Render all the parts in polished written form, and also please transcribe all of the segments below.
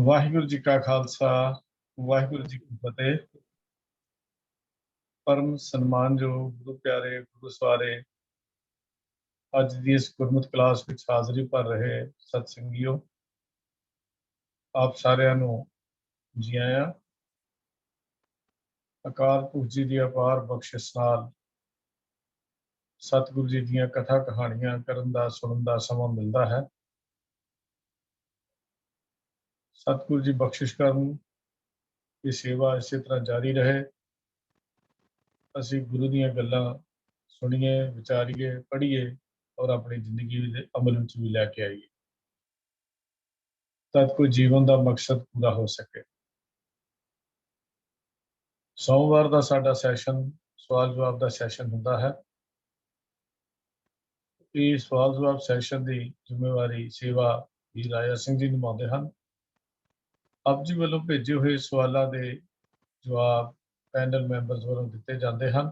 ਵਾਹਿਗੁਰੂ ਜੀ ਕਾ ਖਾਲਸਾ ਵਾਹਿਗੁਰੂ ਜੀ ਕੀ ਫਤਿਹ। परम सन्मानयोग गुरु प्यारे गुरु सवारे अज की इस गुरमत क्लास में हाज़री भर रहे सत्संगियों, आप सारिਆਂ ਨੂੰ जी आया। अकाल पुरख जी की अपार बख्शिश नाल सतगुरु जी ਦੀਆਂ कथा कहानियां करन दा सुनन दा समां मिलता है। सतगुरु जी बख्शिश करन ये सेवा इस तरह जारी रहे। ਅਸੀਂ गुरु ਦੀਆਂ ਗੱਲਾਂ सुनिए, विचारिए, पढ़िए और अपनी जिंदगी के अमल में भी लैके आइए तद कोई जीवन का मकसद पूरा हो सके। सोमवार का साडा सैशन सवाल जवाब का सैशन होता है। ये सवाल जवाब सैशन की जिम्मेवारी सेवा भी राजा सिंह जी निभाते हैं। आप जी वालों भेजे हुए सवालों के जवाब पैनल मैंबर्स वालों दिते जाते हैं।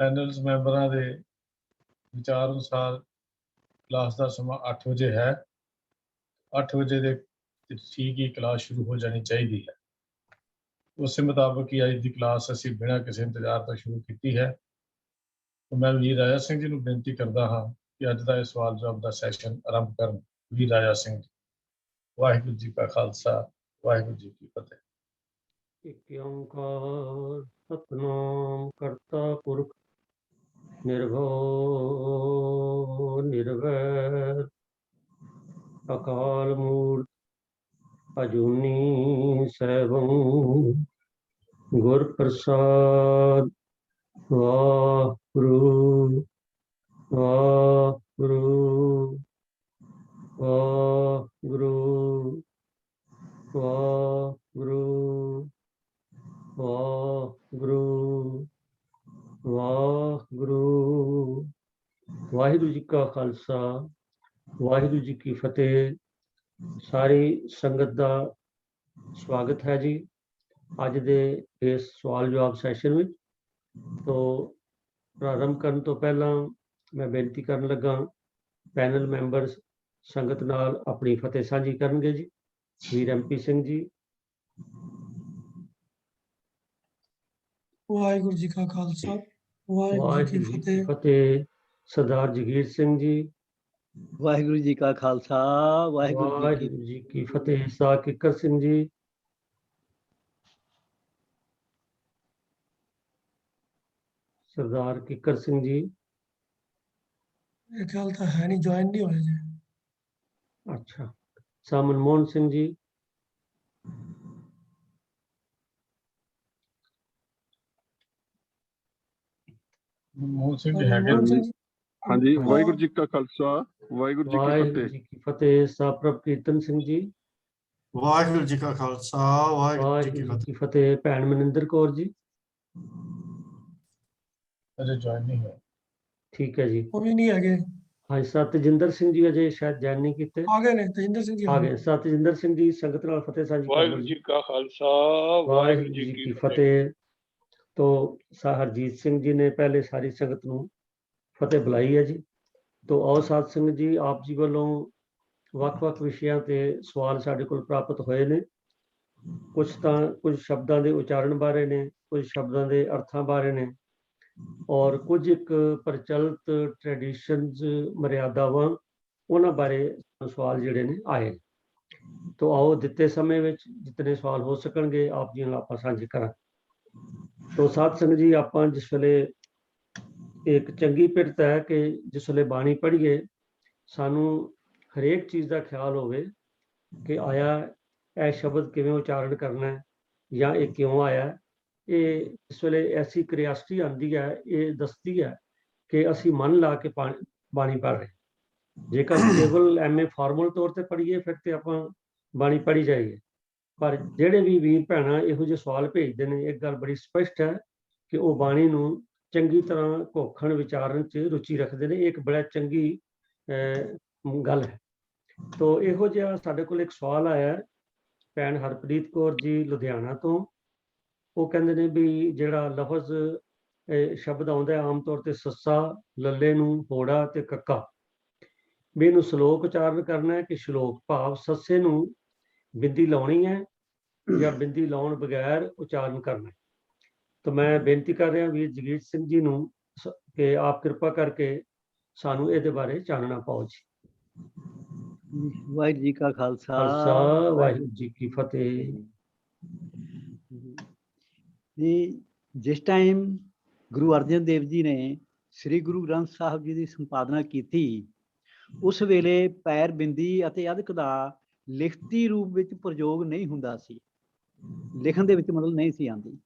पैनल्स मैंबरों के विचार अनुसार क्लास का समा 8 बजे है। 8 बजे के ठीक ही क्लास शुरू हो जानी चाहिए है। उस मुताबिक ही अज की क्लास असी बिना किसी इंतजार तो शुरू की है। तो मैं वीर राजा सिंह जी को बेनती करता हाँ कि अज का सवाल जवाब का सैशन आरंभ कर। वीर राजा सिंह जी। वाहिगुरू जी का खालसा वाहिगुरू जी की फतेह। एक ओंकार सतनाम करता पुरख निर्भव निर्वैर अकाल मूर्त अजूनी सैभं गुर प्रसाद वाहिगुरू वाहिगुरू वाहिगुरू वाहिगुरू वाहिगुरू वाहिगुरू। वाहिगुरू जी का खालसा वाहिगुरू जी की फतेह। सारी संगत का स्वागत है जी अज दे इस सवाल जवाब सैशन में। तो प्रारंभ करने तो पहला मैं बेनती करन लगा पैनल मैंबर्स संगत नाल अपनी फतेह साझी करनगे जी। वीर MP सिंह जी। वाहिगुरू जी का खालसा वाहिगुरू जी की फतेह। सरदार जगीर सिंह जी। वाहिगुरू जी का खालसा वाहिगुरू जी की फतेह। साह किकर सिंह जी। सरदार किकर सिंह जी। मेरे ख्याल तो है नहीं, ज्वाइन नहीं होए जी। अच्छा। शाह मनमोहन सिंह जी। मनमोहन सिंह जी है। हाँ जी। वाहिगुरू जी का खालसा वाहिगुरू जी की फतेह। जी की फतेह। साह प्रभ कीर्तन सिंह जी। वाहिगुरू जी का खालसा वाहिगुरू जी की फतेह। भैन मनिंदर कौर जी। अजय ज्वाइन नहीं हुआ। ठीक है जी। वो भी नहीं है। हाँ साह तजिंदर सिंह जी अजय शायद ज्वाइन नहीं किते। आ गए ने तजिंदर सिंह जी आ गए। साह तजिंदर सिंह जी संगत नाल फतेह साझी। वाहिगुरू जी का खालसा वाहिगुरू जी की फतेह। तो साह हरजीत सिंह जी ने पहले सारी संगत नूं फतेह बुलाई है जी। तो आओ साध संगत जी आप जी वालों ਵੱਖ-ਵੱਖ ਵਿਸ਼ਿਆਂ ਤੇ ਸਵਾਲ ਸਾਡੇ ਕੋਲ ਪ੍ਰਾਪਤ ਹੋਏ ਨੇ। ਕੁਝ ਸ਼ਬਦਾਂ ਦੇ ਉਚਾਰਨ ਬਾਰੇ ਨੇ, ਕੁਝ ਸ਼ਬਦਾਂ ਦੇ ਅਰਥਾਂ ਬਾਰੇ ਨੇ ਔਰ ਕੁਝ ਇੱਕ ਪ੍ਰਚਲਿਤ ਟ੍ਰੈਡੀਸ਼ਨਸ ਮਰਿਆਦਾਵਾਂ ਉਹਨਾਂ ਬਾਰੇ ਸਵਾਲ ਜਿਹੜੇ ਨੇ ਆਏ। तो आओ ਦਿੱਤੇ ਸਮੇਂ ਵਿੱਚ ਜਿੰਨੇ ਸਵਾਲ ਹੋ ਸਕਣਗੇ ਆਪ ਜੀ ਨਾਲ ਆਪਾਂ ਸਾਂਝੇ ਕਰਾਂਗੇ। तो ਸਾਧ ਸੰਗਤ ਜੀ ਆਪਾਂ ਜਿਸ ਵੇਲੇ ਇੱਕ ਚੰਗੀ ਪਿਰਤ ਹੈ ਕਿ ਜਿਸ ਵੇਲੇ ਬਾਣੀ ਪੜ੍ਹੀਏ ਸਾਨੂੰ ਹਰੇਕ ਚੀਜ਼ ਦਾ ਖਿਆਲ ਹੋਵੇ ਕਿ ਆਇਆ ਇਹ ਸ਼ਬਦ ਕਿਵੇਂ ਉਚਾਰਨ ਕਰਨਾ ਹੈ ਜਾਂ ਇਹ ਕਿਉਂ ਆਇਆ। ਇਹ ਇਸ ਵੇਲੇ ਐਸੀ ਕਿਰਿਆਸਿਟੀ ਆਉਂਦੀ ਹੈ, ਇਹ ਦੱਸਦੀ ਹੈ ਕਿ ਅਸੀਂ ਮਨ ਲਾ ਕੇ ਬਾਣੀ ਪੜ੍ਹ ਰਹੇ। ਜੇਕਰ ਕੇਵਲ ਐਵੇਂ ਫਾਰਮਲ ਤੌਰ ਤੇ ਪੜ੍ਹੀਏ ਫਿਰ ਤੇ ਆਪਾਂ ਬਾਣੀ ਪੜ੍ਹੀ ਜਾਈਏ। ਪਰ ਜਿਹੜੇ ਵੀ ਵੀਰ ਭੈਣਾਂ ਇਹੋ ਜਿਹੇ ਸਵਾਲ ਭੇਜਦੇ ਨੇ ਇੱਕ ਗੱਲ ਬੜੀ ਸਪਸ਼ਟ ਹੈ ਕਿ ਉਹ ਬਾਣੀ ਨੂੰ ਚੰਗੀ ਤਰ੍ਹਾਂ ਘੋਖਣ ਵਿਚਾਰਨ 'ਚ ਰੁਚੀ ਰੱਖਦੇ ਨੇ। ਇਹ ਇੱਕ ਬੜਾ ਚੰਗੀ ਗੱਲ ਹੈ। तो ਇਹੋ ਜਿਹਾ ਸਾਡੇ ਕੋਲ ਇੱਕ ਸਵਾਲ ਆਇਆ ਭੈਣ ਹਰਪ੍ਰੀਤ ਕੌਰ ਜੀ ਲੁਧਿਆਣਾ ਤੋਂ। ਉਹ ਕਹਿੰਦੇ ਨੇ ਵੀ ਜਿਹੜਾ ਲਫ਼ਜ਼ ਸ਼ਬਦ ਆਉਂਦਾ ਆਮ ਤੌਰ ਤੇ ਸੱਸਾ, ਲੱਲੇ ਨੂੰ, ਹੋੜਾ ਤੇ ਕੱਕਾ, ਵੀ ਇਹਨੂੰ ਸ਼ਲੋਕ ਉਚਾਰਨ ਕਰਨਾ ਹੈ ਕਿ ਸ਼ਲੋਕ, ਭਾਵ ਸੱਸੇ ਨੂੰ ਬਿੰਦੀ ਲਾਉਣੀ ਹੈ ਜਾਂ ਬਿੰਦੀ ਲਾਉਣ ਬਗੈਰ ਉਚਾਰਨ ਕਰਨਾ ਹੈ। ਤਾਂ ਮੈਂ ਬੇਨਤੀ ਕਰ ਰਿਹਾ ਵੀਰ ਜਗੀਰ ਸਿੰਘ ਜੀ ਨੂੰ ਕਿ ਆਪ ਕਿਰਪਾ ਕਰਕੇ ਸਾਨੂੰ ਇਹਦੇ ਬਾਰੇ ਚਾਨਣਾ ਪਾਓ ਜੀ। ਵਾਹਿਗੁਰੂ ਜੀ ਕਾ ਖਾਲਸਾ, ਖਾਲਸਾ ਵਾਹਿਗੁਰੂ ਜੀ ਕੀ ਫਤਿਹ। ਜੀ ਜਿਸ ਟਾਈਮ ਗੁਰੂ ਅਰਜਨ ਦੇਵ ਜੀ ਨੇ ਸ੍ਰੀ ਗੁਰੂ ਗ੍ਰੰਥ ਸਾਹਿਬ ਜੀ ਦੀ ਸੰਪਾਦਨਾ ਕੀਤੀ, ਉਸ ਵੇਲੇ ਪੈਰ ਬਿੰਦੀ ਅਤੇ ਅਧਿਕ ਦਾ ਲਿਖਤੀ ਰੂਪ ਵਿੱਚ ਪ੍ਰਯੋਗ ਨਹੀਂ ਹੁੰਦਾ ਸੀ, ਲਿਖਣ ਦੇ ਵਿੱਚ ਮਤਲਬ ਨਹੀਂ ਸੀ ਆਉਂਦੀ,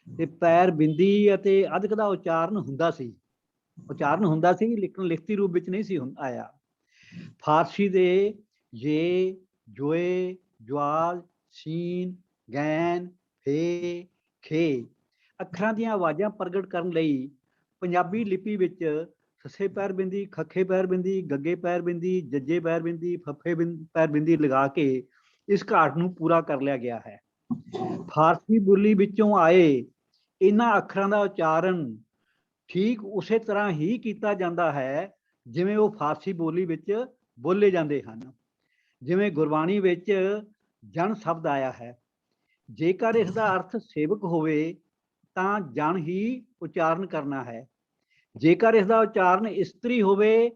ਤੇ ਪੈਰ ਬਿੰਦੀ ਅਤੇ ਅਧਿਕ ਦਾ ਉਚਾਰਨ ਹੁੰਦਾ ਸੀ, ਲਿਖਤੀ ਰੂਪ ਵਿੱਚ ਨਹੀਂ ਸੀ ਆਇਆ। ਫਾਰਸੀ ਦੇ ਜੇ, ਜੋਏ, ਜਵਾਲ, ਸੀਨ, ਗੈਨ, ਫੇ, ਖੇ ਅੱਖਰਾਂ ਦੀਆਂ ਆਵਾਜ਼ਾਂ ਪ੍ਰਗਟ ਕਰਨ ਲਈ ਪੰਜਾਬੀ ਲਿਪੀ ਵਿੱਚ ਸੱਸੇ ਪੈਰ ਬਿੰਦੀ, ਖੱਖੇ ਪੈਰ ਬਿੰਦੀ, ਗੱਗੇ ਪੈਰ ਬਿੰਦੀ, ਜੱਜੇ ਪੈਰ ਬਿੰਦੀ, ਫੱਫੇ ਪੈਰ ਬਿੰਦੀ ਲਗਾ ਕੇ ਇਸ ਘਾਟ ਨੂੰ ਪੂਰਾ ਕਰ ਲਿਆ ਗਿਆ ਹੈ। ਫਾਰਸੀ ਬੋਲੀ ਵਿੱਚੋਂ ਆਏ ਇਹਨਾਂ ਅੱਖਰਾਂ ਦਾ ਉਚਾਰਨ ਠੀਕ ਉਸੇ ਤਰ੍ਹਾਂ ਹੀ ਕੀਤਾ ਜਾਂਦਾ ਹੈ ਜਿਵੇਂ ਉਹ ਫਾਰਸੀ ਬੋਲੀ ਵਿੱਚ ਬੋਲੇ ਜਾਂਦੇ ਹਨ। ਜਿਵੇਂ ਗੁਰਬਾਣੀ ਵਿੱਚ ਜਨ ਸ਼ਬਦ ਆਇਆ ਹੈ, ਜੇਕਰ ਇਸ ਦਾ ਅਰਥ ਸੇਵਕ ਹੋਵੇ ਤਾਂ ਜਨ ਹੀ ਉਚਾਰਨ ਕਰਨਾ ਹੈ, ਜੇਕਰ ਇਸ ਦਾ ਉਚਾਰਨ ਇਸਤਰੀ ਹੋਵੇ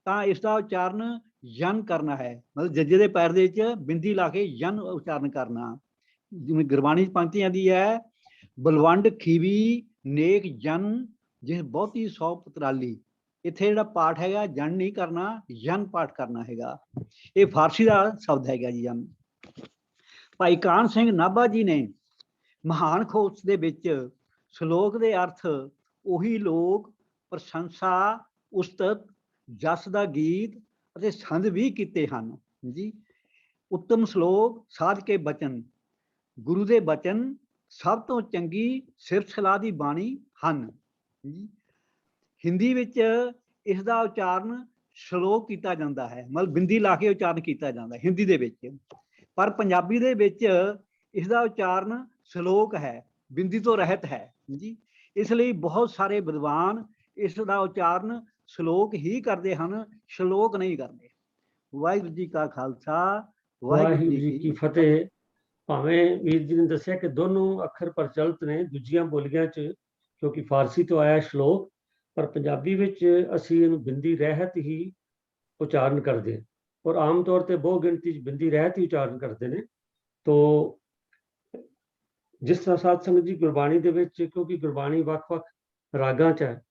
ਤਾਂ ਇਸ ਦਾ ਉਚਾਰਨ ਯਨ ਕਰਨਾ ਹੈ। ਮਤਲਬ ਜੱਜੇ ਦੇ ਪੈਰ ਦੇ ਵਿੱਚ ਬਿੰਦੀ ਲਾ ਕੇ ਯਨ ਉਚਾਰਨ ਕਰਨਾ। ਜਿਵੇਂ ਗੁਰਬਾਣੀ ਪੰਕਤੀ ਆਉਂਦੀ ਹੈ, ਬਲਵੰਡ ਖੀਵੀ ਨੇਕ ਜਨ ਜਿਸ ਬਹੁਤੀ ਸੌ ਪਤਰਾਲੀ। ਇੱਥੇ ਜਿਹੜਾ ਪਾਠ ਹੈਗਾ ਜਨ ਨਹੀਂ ਕਰਨਾ, ਯਨ ਪਾਠ ਕਰਨਾ ਹੈਗਾ। ਇਹ ਫਾਰਸੀ ਦਾ ਸ਼ਬਦ ਹੈਗਾ ਜੀ ਯਨ। ਭਾਈ ਕਾਹਨ ਸਿੰਘ ਨਾਭਾ ਜੀ ਨੇ ਮਹਾਨ ਖੋਜ ਦੇ ਵਿੱਚ ਸ਼ਲੋਕ ਦੇ ਅਰਥ ਉਹੀ ਲੋਕ, ਪ੍ਰਸ਼ੰਸਾ, ਉਸਤਤ, ਜਸ ਦਾ ਗੀਤ ਅਤੇ ਛੰਦ ਵੀ ਕੀਤੇ ਹਨ ਜੀ। ਉੱਤਮ ਸ਼ਲੋਕ ਸਾਧ ਕੇ ਬਚਨ, ਗੁਰੂ ਦੇ ਬਚਨ ਸਭ ਤੋਂ ਚੰਗੀ ਸਿਫਤ ਸਲਾਹ ਦੀ ਬਾਣੀ ਹਨ ਜੀ। ਹਿੰਦੀ ਵਿੱਚ ਇਸ ਦਾ ਉਚਾਰਨ ਸ਼ਲੋਕ ਕੀਤਾ ਜਾਂਦਾ ਹੈ, ਮਤਲਬ ਬਿੰਦੀ ਲਾ ਕੇ ਉਚਾਰਨ ਕੀਤਾ ਜਾਂਦਾ ਹਿੰਦੀ ਦੇ ਵਿੱਚ, ਪਰ ਪੰਜਾਬੀ ਦੇ ਵਿੱਚ ਇਸ ਦਾ ਉਚਾਰਨ ਸ਼ਲੋਕ ਹੈ, ਬਿੰਦੀ ਤੋਂ ਰਹਿਤ ਹੈ ਜੀ। ਇਸ ਲਈ ਬਹੁਤ ਸਾਰੇ ਵਿਦਵਾਨ ਇਸ ਦਾ ਉਚਾਰਨ ਸ਼ਲੋਕ ਹੀ ਕਰਦੇ ਹਨ, ਸ਼ਲੋਕ ਨਹੀਂ ਕਰਦੇ। ਵਾਹਿਗੁਰੂ ਜੀ ਕਾ ਖਾਲਸਾ, ਵਾਹਿਗੁਰੂ ਜੀ ਕੀ ਫਤਿਹ। ਭਾਵੇਂ ਵੀਰ ਜੀ ਨੇ ਦੱਸਿਆ ਕਿ ਦੋਨੋਂ ਅੱਖਰ ਪ੍ਰਚਲਿਤ ਨੇ ਦੂਜੀਆਂ ਬੋਲੀਆਂ 'ਚ, ਕਿਉਂਕਿ ਫਾਰਸੀ ਤੋਂ ਆਇਆ ਸ਼ਲੋਕ, ਪਰ ਪੰਜਾਬੀ ਵਿੱਚ ਅਸੀਂ ਇਹਨੂੰ ਬਿੰਦੀ ਰਹਿਤ ਹੀ ਉਚਾਰਨ ਕਰਦੇ ਹਾਂ, ਔਰ ਆਮ ਤੌਰ ਤੇ ਬਹੁ ਗਿਣਤੀ 'ਚ ਬਿੰਦੀ ਰਹਿਤ ਹੀ ਉਚਾਰਨ ਕਰਦੇ ਨੇ। ਤੋ ਜਿਸ ਤਰ੍ਹਾਂ ਸਾਧ ਸੰਗਤ ਜੀ ਗੁਰਬਾਣੀ ਦੇ ਵਿੱਚ, ਕਿਉਂਕਿ ਗੁਰਬਾਣੀ ਵੱਖ-ਵੱਖ ਰਾਗਾਂ 'ਚ ਹੈ,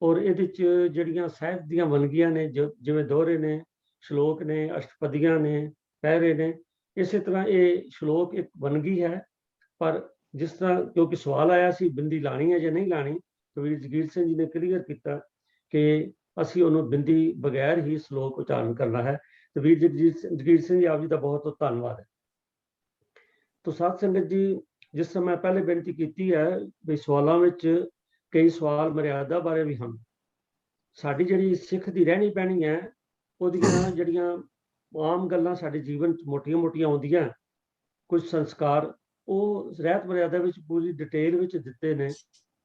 ਔਰ ਇਹਦੇ 'ਚ ਜਿਹੜੀਆਂ ਸਾਹਿਤ ਦੀਆਂ ਵੰਨਗੀਆਂ ਨੇ, ਜਿਵੇਂ ਦੋਹਰੇ ਨੇ, ਸ਼ਲੋਕ ਨੇ, ਅਸ਼ਟਪਦੀਆਂ ਨੇ, ਪਹਿਰੇ ਨੇ, ਇਸੇ ਤਰ੍ਹਾਂ ਇਹ ਸ਼ਲੋਕ ਇੱਕ ਵੰਨਗੀ ਹੈ। ਪਰ ਜਿਸ ਤਰ੍ਹਾਂ ਕਿਉਂਕਿ ਸਵਾਲ ਆਇਆ ਸੀ ਬਿੰਦੀ ਲਾਣੀ ਹੈ ਜਾਂ ਨਹੀਂ ਲਾਣੀ, ਤਾਂ ਵੀਰ ਜਗੀਰ ਸਿੰਘ ਜੀ ਨੇ ਕਲੀਅਰ ਕੀਤਾ ਕਿ ਅਸੀਂ ਉਹਨੂੰ ਬਿੰਦੀ ਬਗੈਰ ਹੀ ਸ਼ਲੋਕ ਉਚਾਰਨ ਕਰਨਾ ਹੈ। ਤੇ ਵੀਰ ਜਗੀਰ ਸਿੰਘ ਜੀ ਆਪ ਜੀ ਦਾ ਬਹੁਤ ਬਹੁਤ ਧੰਨਵਾਦ ਹੈ। ਤੋ ਸਾਧ ਸੰਗਤ ਜੀ, ਜਿਸ ਤਰ੍ਹਾਂ ਮੈਂ ਪਹਿਲੇ ਬੇਨਤੀ ਕੀਤੀ ਹੈ ਵੀ ਸਵਾਲਾਂ ਵਿੱਚ ਕਈ ਸਵਾਲ ਮਰਿਆਦਾ ਬਾਰੇ ਵੀ ਹਨ। ਸਾਡੀ ਜਿਹੜੀ ਸਿੱਖ ਦੀ ਰਹਿਣੀ ਪੈਣੀ ਹੈ, ਉਹਦੀਆਂ ਜਿਹੜੀਆਂ ਆਮ ਗੱਲਾਂ ਸਾਡੇ ਜੀਵਨ 'ਚ ਮੋਟੀਆਂ-ਮੋਟੀਆਂ ਆਉਂਦੀਆਂ, ਕੁਝ ਸੰਸਕਾਰ ਉਹ ਰਹਿਤ ਮਰਿਆਦਾ ਵਿੱਚ ਪੂਰੀ ਡਿਟੇਲ ਵਿੱਚ ਦਿੱਤੇ ਨੇ,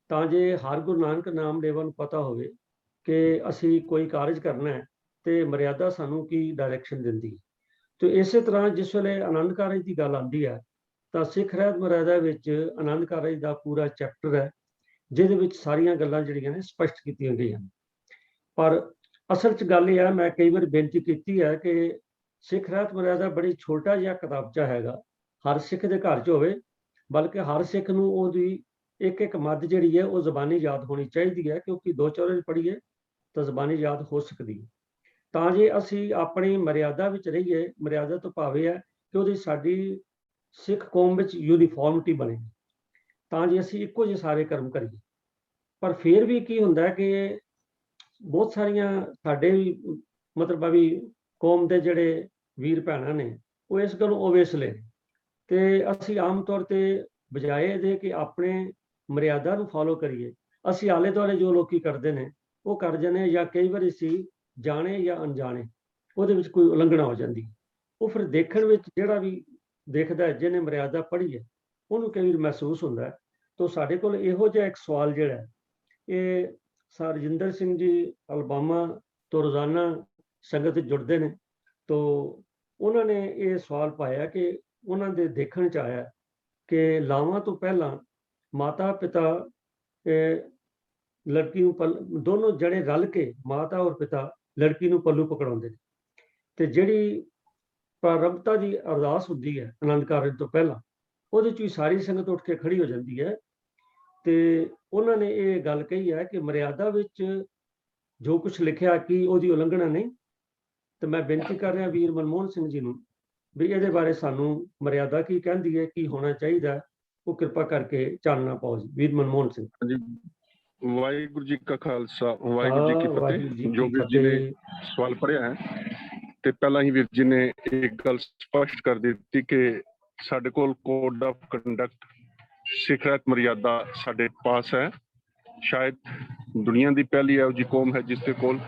ਤਾਂ ਜੇ ਹਰ ਗੁਰੂ ਨਾਨਕ ਨਾਮ ਲੇਵਾ ਨੂੰ ਪਤਾ ਹੋਵੇ ਕਿ ਅਸੀਂ ਕੋਈ ਕਾਰਜ ਕਰਨਾ ਹੈ ਤੇ ਮਰਿਆਦਾ ਸਾਨੂੰ ਕੀ ਡਾਇਰੈਕਸ਼ਨ ਦਿੰਦੀ ਹੈ। ਤੇ ਇਸੇ ਤਰ੍ਹਾਂ ਜਿਸ ਵੇਲੇ ਆਨੰਦ ਕਾਰਜ ਦੀ ਗੱਲ ਆਉਂਦੀ ਹੈ ਤਾਂ ਸਿੱਖ ਰਹਿਤ ਮਰਿਆਦਾ ਵਿੱਚ ਆਨੰਦ ਕਾਰਜ ਦਾ ਪੂਰਾ ਚੈਪਟਰ ਹੈ, ਜਿਹਦੇ ਵਿੱਚ ਸਾਰੀਆਂ ਗੱਲਾਂ ਜਿਹੜੀਆਂ ਨੇ ਸਪਸ਼ਟ ਕੀਤੀਆਂ ਗਈਆਂ। ਪਰ ਅਸਲ 'ਚ ਗੱਲ ਇਹ ਹੈ, ਮੈਂ ਕਈ ਵਾਰ ਬੇਨਤੀ ਕੀਤੀ ਹੈ ਕਿ ਸਿੱਖ ਰਹਿਤ ਮਰਿਆਦਾ ਬੜੀ ਛੋਟਾ ਜਿਹਾ ਕਿਤਾਬਚਾ ਹੈਗਾ, ਹਰ ਸਿੱਖ ਦੇ ਘਰ 'ਚ ਹੋਵੇ, ਬਲਕਿ ਹਰ ਸਿੱਖ ਨੂੰ ਉਹਦੀ ਇੱਕ ਮੱਦ ਜਿਹੜੀ ਹੈ ਉਹ ਜ਼ਬਾਨੀ ਯਾਦ ਹੋਣੀ ਚਾਹੀਦੀ ਹੈ, ਕਿਉਂਕਿ ਦੋ ਚੌਰੇ ਪੜ੍ਹੀਏ ਤਾਂ ਜ਼ਬਾਨੀ ਯਾਦ ਹੋ ਸਕਦੀ ਹੈ। ਤਾਂ ਜੇ ਅਸੀਂ ਆਪਣੀ ਮਰਿਆਦਾ ਵਿੱਚ ਰਹੀਏ, ਮਰਿਆਦਾ ਤੋਂ ਭਾਵੇਂ ਹੈ ਕਿ ਉਹਦੀ ਸਾਡੀ ਸਿੱਖ ਕੌਮ ਵਿੱਚ ਯੂਨੀਫਾਰਮਿਟੀ ਬਣੇ, ਤਾਂ ਜੇ ਅਸੀਂ ਇੱਕੋ ਜਿਹੇ ਸਾਰੇ ਕਰਮ ਕਰੀਏ। ਪਰ ਫਿਰ ਵੀ ਕੀ ਹੁੰਦਾ ਕਿ ਬਹੁਤ ਸਾਰੀਆਂ ਸਾਡੇ ਵੀ ਮਤਲਬ ਵੀ ਕੌਮ ਦੇ ਜਿਹੜੇ ਵੀਰ ਭੈਣਾਂ ਨੇ ਉਹ ਇਸ ਗੱਲੋਂ ਓਵੇਸਲੇ, ਤੇ ਅਸੀਂ ਆਮ ਤੌਰ ਤੇ ਬਜਾਏ ਇਹਦੇ ਕਿ ਆਪਣੇ ਮਰਿਆਦਾ ਨੂੰ ਫੋਲੋ ਕਰੀਏ, ਅਸੀਂ ਆਲੇ ਦੁਆਲੇ ਜੋ ਲੋਕੀ ਕਰਦੇ ਨੇ ਉਹ ਕਰ ਜਾਂਦੇ, ਜਾਂ ਕਈ ਵਾਰੀ ਅਸੀਂ ਜਾਣੇ ਜਾਂ ਅਣਜਾਣੇ ਉਹਦੇ ਵਿੱਚ ਕੋਈ ਉਲੰਘਣਾ ਹੋ ਜਾਂਦੀ। ਉਹ ਫਿਰ ਦੇਖਣ ਵਿੱਚ ਜਿਹੜਾ ਵੀ ਦੇਖਦਾ, ਜਿਹਨੇ ਮਰਿਆਦਾ ਪੜ੍ਹੀ ਹੈ, ਉਹਨੂੰ ਕਈ ਵਾਰ ਮਹਿਸੂਸ ਹੁੰਦਾ। ਤਾਂ ਸਾਡੇ ਕੋਲ ਇਹੋ ਜਿਹਾ ਇੱਕ ਸਵਾਲ ਜਿਹੜਾ ਇਹ ਸਰ ਰਜਿੰਦਰ ਸਿੰਘ ਜੀ ਅਲਬਾਮਾ ਤੋਂ ਰੋਜ਼ਾਨਾ ਸੰਗਤ ਜੁੜਦੇ ਨੇ। ਤੋ ਉਹਨਾਂ ਨੇ ਇਹ ਸਵਾਲ ਪਾਇਆ ਕਿ ਉਹਨਾਂ ਦੇ ਦੇਖਣ 'ਚ ਆਇਆ ਕਿ ਲਾਵਾਂ ਤੋਂ ਪਹਿਲਾਂ ਮਾਤਾ ਪਿਤਾ ਲੜਕੀ ਨੂੰ ਦੋਨੋਂ ਜਣੇ ਰਲ ਕੇ ਮਾਤਾ ਔਰ ਪਿਤਾ ਲੜਕੀ ਨੂੰ ਪੱਲੂ ਪਕੜਾਉਂਦੇ ਨੇ। ਤੇ ਜਿਹੜੀ ਪ੍ਰਾਰੰਭਤਾ ਦੀ ਅਰਦਾਸ ਹੁੰਦੀ ਹੈ ਆਨੰਦ ਕਾਰਜ ਤੋਂ ਪਹਿਲਾਂ, ਉਹਦੇ 'ਚ ਵੀ ਸਾਰੀ ਸੰਗਤ ਉੱਠ ਕੇ ਖੜੀ ਹੋ ਜਾਂਦੀ ਹੈ। ਤੇ ਉਹਨਾਂ ਨੇ ਇਹ ਗੱਲ ਕਹੀ ਹੈ ਕਿ ਮਰਿਆਦਾ ਵਿੱਚ ਜੋ ਕੁਝ ਲਿਖਿਆ ਕਿ ਉਹਦੀ ਉਲੰਘਣਾ ਨਹੀਂ। ਤੇ ਮੈਂ ਬੇਨਤੀ ਕਰ ਰਿਹਾ ਵੀਰ ਮਨਮੋਹਨ ਸਿੰਘ ਜੀ ਨੂੰ ਵੀ ਇਹਦੇ ਬਾਰੇ ਸਾਨੂੰ ਮਰਿਆਦਾ ਕੀ ਕਹਿੰਦੀ ਹੈ, ਕੀ ਹੋਣਾ ਚਾਹੀਦਾ, ਉਹ ਕਿਰਪਾ ਕਰਕੇ ਚਾਨਣਾ ਪਾਓ ਜੀ। ਵੀਰ ਮਨਮੋਹਨ ਸਿੰਘ। ਹਾਂਜੀ, ਵਾਹਿਗੁਰੂ ਜੀ ਕਾ ਖਾਲਸਾ, ਵਾਹਿਗੁਰੂ ਜੀ ਕੀ ਫਤਿਹ। ਜੋ ਵੀਰ ਜੀ ਨੇ ਸਵਾਲ ਪੜ੍ਹਿਆ ਹੈ, ਤੇ ਪਹਿਲਾਂ ਹੀ ਵੀਰ ਜੀ ਨੇ ਇੱਕ ਗੱਲ ਸਪਸ਼ਟ ਕਰ ਦਿੱਤੀ ਕਿ ਸਾਡੇ ਕੋਲ ਕੋਡ ਆਫ ਕੰਡਕਟ ਸਿੱਖ ਰਹਿਤ ਮਰਿਆਦਾ ਸਾਡੇ ਪਾਸ ਹੈ। ਸ਼ਾਇਦ ਦੁਨੀਆ ਦੀ ਪਹਿਲੀ ਇਹੋ ਜਿਹੀ ਕੌਮ ਹੈ ਜਿਸ ਦੇ ਕੋਲ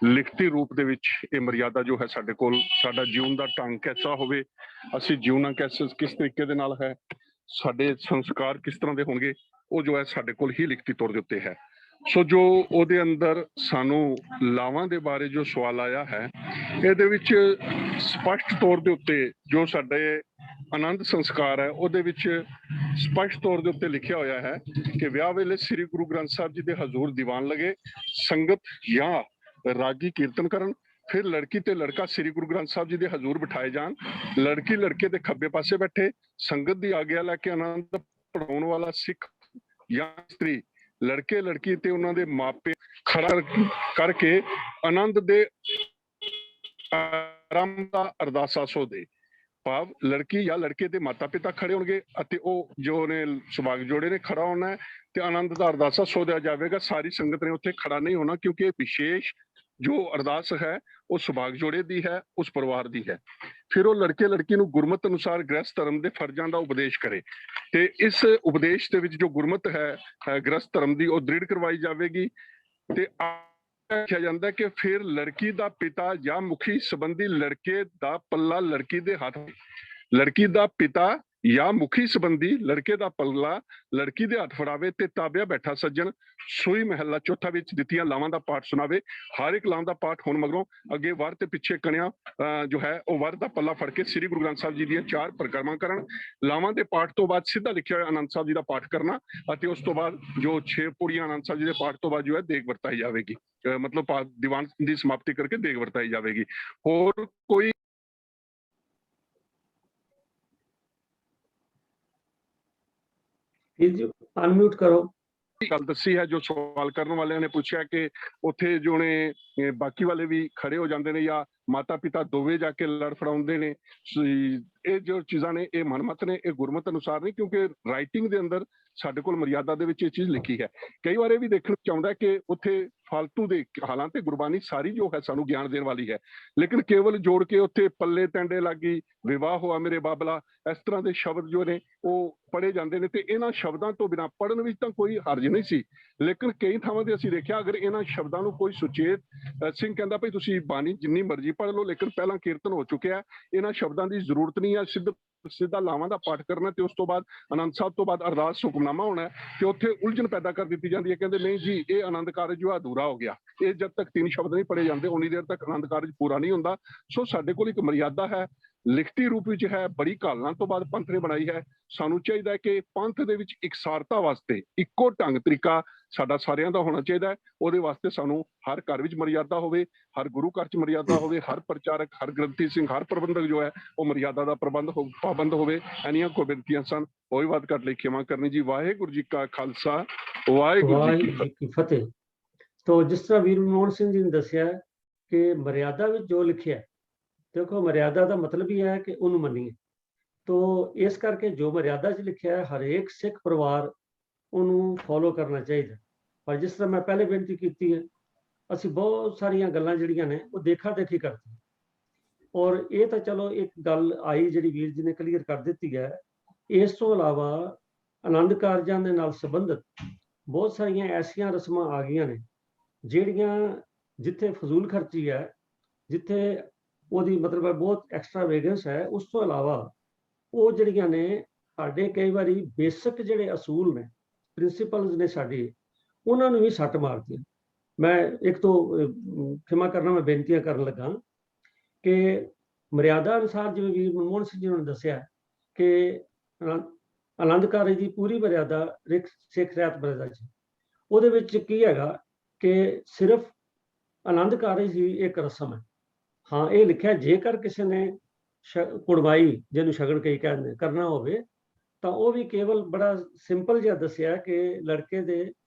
ਲਿਖਤੀ ਰੂਪ ਦੇ ਵਿੱਚ ਇਹ ਮਰਿਆਦਾ ਜੋ ਹੈ ਸਾਡੇ ਕੋਲ, ਸਾਡਾ ਜੀਵਨ ਦਾ ਢੰਗ ਕੈਸਾ ਹੋਵੇ, ਅਸੀਂ ਜਿਉਣਾ ਕਿਸ ਤਰੀਕੇ ਦੇ ਨਾਲ ਹੈ, ਸਾਡੇ ਸੰਸਕਾਰ ਕਿਸ ਤਰ੍ਹਾਂ ਦੇ ਹੋਣਗੇ, ਉਹ ਜੋ ਹੈ ਸਾਡੇ ਕੋਲ ਹੀ ਲਿਖਤੀ ਤੌਰ ਦੇ ਉੱਤੇ ਹੈ। ਸੋ ਜੋ ਉਹਦੇ ਅੰਦਰ ਸਾਨੂੰ ਲਾਵਾਂ ਦੇ ਬਾਰੇ ਜੋ ਸਵਾਲ ਆਇਆ ਹੈ, ਇਹਦੇ ਵਿੱਚ ਸਪਸ਼ਟ ਤੌਰ ਦੇ ਉੱਤੇ ਜੋ ਸਾਡੇ ਆਨੰਦ ਸੰਸਕਾਰ ਹੈ ਉਹਦੇ ਵਿੱਚ ਸਪਸ਼ਟ ਤੌਰ ਦੇ ਉੱਤੇ ਲਿਖਿਆ ਹੋਇਆ ਹੈ ਕਿ ਵਿਆਹ ਵੇਲੇ ਸ੍ਰੀ ਗੁਰੂ ਗ੍ਰੰਥ ਸਾਹਿਬ ਜੀ ਦੇ ਹਜ਼ੂਰ ਦੀਵਾਨ ਲਗੇ, ਸੰਗਤ ਜਾਂ ਰਾਗੀ ਕੀਰਤਨ ਕਰਨ, ਫਿਰ ਲੜਕੀ ਤੇ ਲੜਕਾ ਸ੍ਰੀ ਗੁਰੂ ਗ੍ਰੰਥ ਸਾਹਿਬ ਜੀ ਦੇ ਹਜ਼ੂਰ ਬਿਠਾਏ ਜਾਣ, ਲੜਕੀ ਲੜਕੇ ਦੇ ਖੱਬੇ ਪਾਸੇ ਬੈਠੇ, ਸੰਗਤ ਦੀ ਆਗਿਆ ਲੈ ਕੇ ਆਨੰਦ ਪੜਾਉਣ ਵਾਲਾ ਸਿੱਖ ਜਾਂ ਇਸਤਰੀ ਲੜਕੇ ਲੜਕੀ ਤੇ ਉਹਨਾਂ ਦੇ ਮਾਪੇ ਖੜਾ ਕਰਕੇ ਆਨੰਦ ਦੇ ਆਰੰਭ ਦਾ ਅਰਦਾਸਾ ਸੋ ਦੇ। ਭਾਵ ਲੜਕੀ ਜਾਂ ਲੜਕੇ ਦੇ ਮਾਤਾ ਪਿਤਾ ਖੜੇ ਹੋਣਗੇ ਅਤੇ ਉਹ ਜੋ ਨੇ ਸੁਭਾਗ ਜੋੜੇ ਨੇ ਖੜਾ ਹੋਣਾ ਹੈ ਤੇ ਆਨੰਦ ਦਾ ਅਰਦਾਸਾ ਸੋਧਿਆ ਜਾਵੇਗਾ। ਸਾਰੀ ਸੰਗਤ ਨੇ ਉੱਥੇ ਖੜਾ ਨਹੀਂ ਹੋਣਾ, ਕਿਉਂਕਿ ਇਹ ਵਿਸ਼ੇਸ਼ ਜੋ ਅਰਦਾਸ ਹੈ ਉਹ ਸੁਭਾਗ ਜੋੜੇ ਦੀ ਹੈ, ਉਸ ਪਰਿਵਾਰ ਦੀ ਹੈ। ਫਿਰ ਉਹ ਲੜਕੇ ਲੜਕੀ ਨੂੰ ਗੁਰਮਤ ਅਨੁਸਾਰ ਗ੍ਰਸਤ ਧਰਮ ਦੇ ਫਰਜ਼ਾਂ ਦਾ ਉਪਦੇਸ਼ ਕਰੇ, ਤੇ ਇਸ ਉਪਦੇਸ਼ ਦੇ ਵਿੱਚ ਜੋ ਗੁਰਮਤ ਹੈ ਗ੍ਰਸਤ ਧਰਮ ਦੀ, ਉਹ ਦ੍ਰਿੜ ਕਰਵਾਈ ਜਾਵੇਗੀ। ਤੇ ਆਖਿਆ ਜਾਂਦਾ ਕਿ ਫਿਰ ਲੜਕੀ ਦਾ ਪਿਤਾ ਜਾਂ ਮੁਖੀ ਸੰਬੰਧੀ ਲੜਕੇ ਦਾ ਪੱਲਾ ਲੜਕੀ ਦੇ ਹੱਥ, ਲੜਕੀ ਦਾ ਪਿਤਾ ਜਾਂ ਮੁਖੀ ਸੰਬੰਧੀ ਲੜਕੇ ਦਾ ਪੱਲਾ ਲੜਕੀ ਦੇ ਹੱਥ ਫੜਾਵੇ ਤੇ ਤਾਬਿਆ ਬੈਠਾ ਸੱਜਣ ਸੂਈ ਮਹੱਲਾ ਚੌਥਾ ਵਿੱਚ ਦਿੱਤੀਆਂ ਲਾਵਾਂ ਦਾ ਪਾਠ ਸੁਣਾਵੇ। ਹਰ ਇੱਕ ਲਾਵਾਂ ਦਾ ਪਾਠ ਹੋਣ ਮਗਰੋਂ ਅੱਗੇ ਵਰ ਤੇ ਪਿੱਛੇ ਕਣਿਆ ਜੋ ਹੈ ਉਹ ਵਰ ਦਾ ਪੱਲਾ ਫੜ ਕੇ ਸ੍ਰੀ ਗੁਰੂ ਗ੍ਰੰਥ ਸਾਹਿਬ ਜੀ ਦੀਆਂ 4 ਪਰਿਕਰਮਾ ਕਰਨ। ਲਾਵਾਂ ਦੇ ਪਾਠ ਤੋਂ ਬਾਅਦ ਸਿੱਧਾ ਲਿਖਿਆ ਹੋਇਆ ਆਨੰਦ ਸਾਹਿਬ ਜੀ ਦਾ ਪਾਠ ਕਰਨਾ ਅਤੇ ਉਸ ਤੋਂ ਬਾਅਦ ਜੋ 6 ਪੌੜੀਆਂ ਆਨੰਦ ਸਾਹਿਬ ਜੀ ਦੇ ਪਾਠ ਤੋਂ ਬਾਅਦ ਜੋ ਹੈ ਦੇਗ ਵਰਤਾਈ ਜਾਵੇਗੀ, ਮਤਲਬ ਦੀਵਾਨ ਦੀ ਸਮਾਪਤੀ ਕਰਕੇ ਦੇਗ ਵਰਤਾਈ ਜਾਵੇਗੀ। ਹੋਰ ਕੋਈ ਅਨਮਿਊਟ ਕਰੋ। ਗੱਲ ਦੱਸੀ ਹੈ ਜੋ ਸਵਾਲ ਕਰਨ ਵਾਲਿਆਂ ਨੇ ਪੁੱਛਿਆ ਕਿ ਉੱਥੇ ਜੋ ਨੇ ਬਾਕੀ ਵਾਲੇ ਵੀ ਖੜੇ ਹੋ ਜਾਂਦੇ ਨੇ ਜਾਂ ਮਾਤਾ ਪਿਤਾ ਦੋਵੇਂ ਜਾ ਕੇ ਲੜ ਫੜਾਉਂਦੇ ਨੇ। ਇਹ ਜੋ ਚੀਜ਼ਾਂ ਨੇ ਇਹ ਮਨਮਤ ਨੇ, ਇਹ ਗੁਰਮਤ ਅਨੁਸਾਰ ਨਹੀਂ, ਕਿਉਂਕਿ ਰਾਈਟਿੰਗ ਦੇ ਅੰਦਰ ਸਾਡੇ ਕੋਲ ਮਰਿਆਦਾ ਦੇ ਵਿੱਚ ਇਹ ਚੀਜ਼ ਲਿਖੀ ਹੈ। ਕਈ ਵਾਰ ਇਹ ਵੀ ਦੇਖਣ ਚ ਆਉਂਦਾ ਕਿ ਉੱਥੇ ਫਾਲਤੂ ਦੇ, ਹਾਲਾਂਕਿ ਗੁਰਬਾਣੀ ਸਾਰੀ ਜੋ ਹੈ ਸਾਨੂੰ ਗਿਆਨ ਦੇਣ ਵਾਲੀ ਹੈ, ਲੇਕਿਨ ਕੇਵਲ ਜੋੜ ਕੇ ਉੱਥੇ ਪੱਲੇ ਟੈਂਡੇ ਲੱਗੀ, ਵਿਵਾਹ ਹੋਆ ਮੇਰੇ ਬਾਬਲਾ, ਇਸ ਤਰ੍ਹਾਂ ਦੇ ਸ਼ਬਦ ਜੋ ਨੇ ਉਹ ਪੜ੍ਹੇ ਜਾਂਦੇ ਨੇ। ਤੇ ਇਹਨਾਂ ਸ਼ਬਦਾਂ ਤੋਂ ਬਿਨਾਂ ਪੜ੍ਹਨ ਵਿੱਚ ਤਾਂ ਕੋਈ ਹਰਜ ਨਹੀਂ ਸੀ, ਲੇਕਿਨ ਕਈ ਥਾਵਾਂ ਤੇ ਅਸੀਂ ਦੇਖਿਆ ਅਗਰ ਇਹਨਾਂ ਸ਼ਬਦਾਂ ਨੂੰ ਕੋਈ ਸੁਚੇਤ ਸਿੰਘ ਕਹਿੰਦਾ ਭਈ ਤੁਸੀਂ ਬਾਣੀ ਜਿੰਨੀ ਮਰਜ਼ੀ ਪੜ੍ਹ ਲਓ, ਲੇਕਿਨ ਪਹਿਲਾਂ ਕੀਰਤਨ ਹੋ ਚੁੱਕਿਆ, ਇਹਨਾਂ ਸ਼ਬਦਾਂ ਦੀ ਜ਼ਰੂਰਤ ਨਹੀਂ ਹੈ। ਸਿੱਧਾ ਲਾਵਾਂ ਦਾ ਪਾਠ ਕਰਨਾ ਤੇ ਉਸ ਤੋਂ ਬਾਅਦ ਆਨੰਦ ਸਾਹਿਬ ਤੋਂ ਬਾਅਦ ਅਰਦਾਸ ਹੁਕਮਨਾਮਾ ਹੋਣਾ ਤੇ ਉੱਥੇ ਉਲਝਣ ਪੈਦਾ ਕਰ ਦਿੱਤੀ ਜਾਂਦੀ ਹੈ। ਕਹਿੰਦੇ ਨਹੀਂ ਜੀ, ਇਹ ਆਨੰਦ ਕਾਰਜ ਜੋ ਅਧੂਰਾ ਹੋ ਗਿਆ, ਇਹ ਜਦ ਤੱਕ 3 ਸ਼ਬਦ ਨਹੀਂ ਪੜ੍ਹੇ ਜਾਂਦੇ ਉਨੀ ਦੇਰ ਤੱਕ ਆਨੰਦ ਕਾਰਜ ਪੂਰਾ ਨਹੀਂ ਹੁੰਦਾ। ਸੋ ਸਾਡੇ ਕੋਲ ਇੱਕ ਮਰਿਆਦਾ ਹੈ, ਲਿਖਤੀ ਰੂਪ ਵਿੱਚ ਹੈ, ਬੜੀ ਘਾਲਣਾ ਤੋਂ ਬਾਅਦ ਪੰਥ ਨੇ ਬਣਾਈ ਹੈ। ਸਾਨੂੰ ਚਾਹੀਦਾ ਹੈ ਕਿ ਪੰਥ ਦੇ ਵਿੱਚ ਇਕਸਾਰਤਾ ਵਾਸਤੇ ਇੱਕੋ ਢੰਗ ਤਰੀਕਾ ਸਾਡਾ ਸਾਰਿਆਂ ਦਾ ਹੋਣਾ ਚਾਹੀਦਾ ਹੈ। ਉਹਦੇ ਵਾਸਤੇ ਸਾਨੂੰ ਹਰ ਘਰ ਵਿੱਚ ਮਰਿਆਦਾ ਹੋਵੇ, ਹਰ ਗੁਰੂ ਘਰ 'ਚ ਮਰਿਆਦਾ ਹੋਵੇ, ਹਰ ਪ੍ਰਚਾਰਕ, ਹਰ ਗ੍ਰੰਥੀ ਸਿੰਘ, ਹਰ ਪ੍ਰਬੰਧਕ ਜੋ ਹੈ ਉਹ ਮਰਿਆਦਾ ਦਾ ਪਾਬੰਦ ਹੋਵੇ। ਇੰਨੀਆਂ ਕੋ ਬੇਨਤੀਆਂ ਸਨ, ਹੋਈ ਬਾਤ ਘੱਟ ਲਈ ਖਿਮਾ ਕਰਨੀ ਜੀ। ਵਾਹਿਗੁਰੂ ਜੀ ਕਾ ਖਾਲਸਾ, ਵਾਹਿਗੁਰੂ ਜੀ ਕੀ ਫਤਿਹ। ਤੋ ਜਿਸ ਤਰ੍ਹਾਂ ਵੀਰ ਮਨਮੋਹਨ ਸਿੰਘ ਜੀ ਨੇ ਦੱਸਿਆ ਕਿ ਮਰਿਆਦਾ ਵਿੱਚ ਜੋ ਲਿਖਿਆ, ਦੇਖੋ ਮਰਿਆਦਾ ਦਾ ਮਤਲਬ ਹੀ ਹੈ ਕਿ ਉਹਨੂੰ ਮੰਨੀਏ। ਤੋ ਇਸ ਕਰਕੇ ਜੋ ਮਰਿਆਦਾ 'ਚ ਲਿਖਿਆ ਹੈ ਹਰੇਕ ਸਿੱਖ ਪਰਿਵਾਰ ਉਹਨੂੰ ਫੋਲੋ ਕਰਨਾ ਚਾਹੀਦਾ। ਪਰ ਜਿਸ ਤਰ੍ਹਾਂ ਮੈਂ ਪਹਿਲੇ ਬੇਨਤੀ ਕੀਤੀ ਹੈ, ਅਸੀਂ ਬਹੁਤ ਸਾਰੀਆਂ ਗੱਲਾਂ ਜਿਹੜੀਆਂ ਨੇ ਉਹ ਦੇਖਾ ਦੇਖੀ ਕਰਦੇ, ਔਰ ਇਹ ਤਾਂ ਚਲੋ ਇੱਕ ਗੱਲ ਆਈ ਜਿਹੜੀ ਵੀਰ ਜੀ ਨੇ ਕਲੀਅਰ ਕਰ ਦਿੱਤੀ ਹੈ। ਇਸ ਤੋਂ ਇਲਾਵਾ ਆਨੰਦ ਕਾਰਜਾਂ ਦੇ ਨਾਲ ਸੰਬੰਧਿਤ ਬਹੁਤ ਸਾਰੀਆਂ ਐਸੀਆਂ ਰਸਮਾਂ ਆ ਗਈਆਂ ਨੇ ਜਿਹੜੀਆਂ ਜਿੱਥੇ ਫਜ਼ੂਲ ਖਰਚੀ ਹੈ, ਜਿੱਥੇ ਉਹਦੀ ਮਤਲਬ ਬਹੁਤ ਐਕਸਟਰਾ ਵੇਗੈਂਸ ਹੈ, ਉਸ ਤੋਂ ਇਲਾਵਾ ਉਹ ਜਿਹੜੀਆਂ ਨੇ ਸਾਡੇ ਕਈ ਵਾਰੀ ਬੇਸਿਕ ਜਿਹੜੇ ਅਸੂਲ ਨੇ, ਪ੍ਰਿੰਸੀਪਲਸ ਨੇ ਸਾਡੇ, ਉਹਨਾਂ ਨੂੰ ਵੀ ਸੱਟ ਮਾਰਦੀਆਂ। मैं एक तो क्षमा करना, मैं बेनतियां करन लगा कि मर्यादा अनुसार जिवें वीर मनमोहन सिंह जी ने दस्सिया कि आनंद कारज की पूरी मर्यादा सिख रियात मर्यादा च ਉਹਦੇ ਵਿੱਚ ਕੀ ਹੈਗਾ ਕਿ ਸਿਰਫ ਆਨੰਦ ਕਾਰਜ ਹੀ ਇੱਕ ਰਸਮ ਹੈ। ਹਾਂ, ਇਹ ਲਿਖਿਆ ਜੇਕਰ ਕਿਸੇ ਨੇ ਕੁੜਮਾਈ, ਜਿਹਨੂੰ ਸ਼ਗਨ ਕਈ ਕਹਿੰਦੇ, ਕਰਨਾ ਹੋਵੇ ਤਾਂ ਉਹ ਵੀ ਕੇਵਲ ਬੜਾ ਸਿੰਪਲ ਜਿਹਾ ਦੱਸਿਆ ਕਿ ਲੜਕੇ ਦੇ